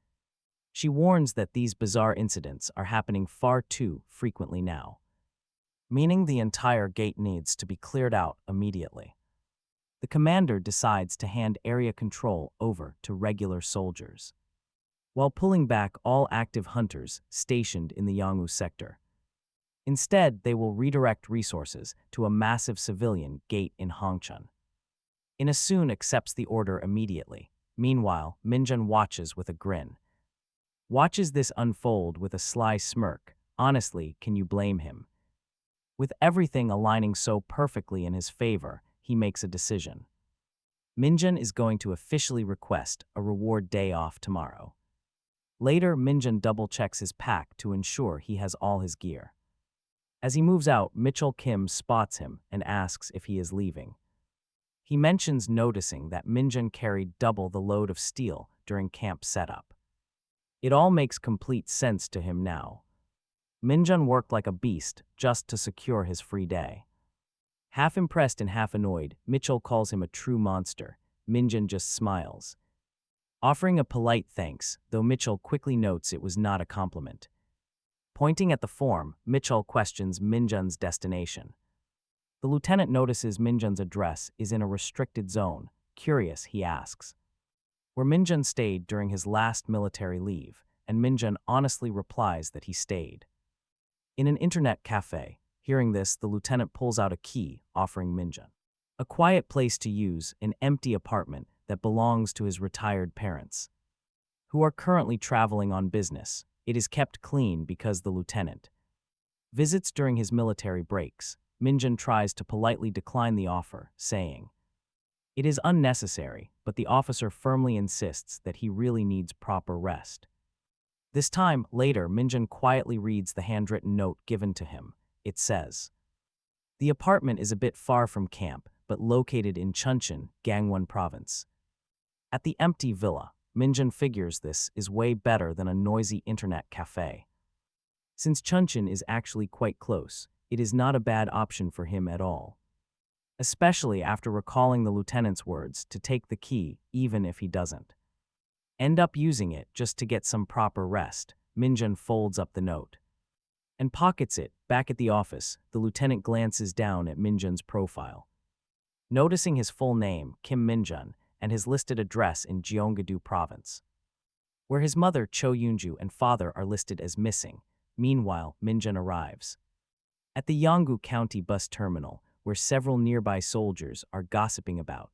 She warns that these bizarre incidents are happening far too frequently now, meaning the entire gate needs to be cleared out immediately. The commander decides to hand area control over to regular soldiers, while pulling back all active hunters stationed in the Yangwu sector. Instead, they will redirect resources to a massive civilian gate in Hongchun. Inasun accepts the order immediately. Meanwhile, Min-jun watches with a grin. Watches this unfold with a sly smirk. Honestly, can you blame him? With everything aligning so perfectly in his favor, he makes a decision. Min-jun is going to officially request a reward day off tomorrow. Later, Min-jun double-checks his pack to ensure he has all his gear. As he moves out, Mitchell Kim spots him and asks if he is leaving. He mentions noticing that Min-jun carried double the load of steel during camp setup. It all makes complete sense to him now. Min-jun worked like a beast just to secure his free day. Half impressed and half annoyed, Mitchell calls him a true monster. Min-jun just smiles, offering a polite thanks, though Mitchell quickly notes it was not a compliment. Pointing at the form, Mitchell questions Min-jun's destination. The lieutenant notices Min-jun's address is in a restricted zone. Curious, he asks where Min-jun stayed during his last military leave, and Min-jun honestly replies that he stayed in an internet cafe. Hearing this, the lieutenant pulls out a key, offering Min-jun a quiet place to use, an empty apartment that belongs to his retired parents, who are currently traveling on business. It is kept clean because the lieutenant visits during his military breaks. Min-jun tries to politely decline the offer, saying it is unnecessary, but the officer firmly insists that he really needs proper rest. This time, later, Min-jun quietly reads the handwritten note given to him. It says, "The apartment is a bit far from camp, but located in Chuncheon, Gangwon Province." At the empty villa, Min-jun figures this is way better than a noisy internet cafe. Since Chuncheon is actually quite close, it is not a bad option for him at all. Especially after recalling the lieutenant's words to take the key even if he doesn't end up using it just to get some proper rest. Min-jun folds up the note and pockets it. Back at the office, the lieutenant glances down at Min-jun's profile. Noticing his full name, Kim Min-jun, and his listed address in Gyeonggi-do Province, where his mother, Cho Yoon-ju, and father are listed as missing. Meanwhile, Min-jun arrives at the Yonggu County bus terminal, where several nearby soldiers are gossiping about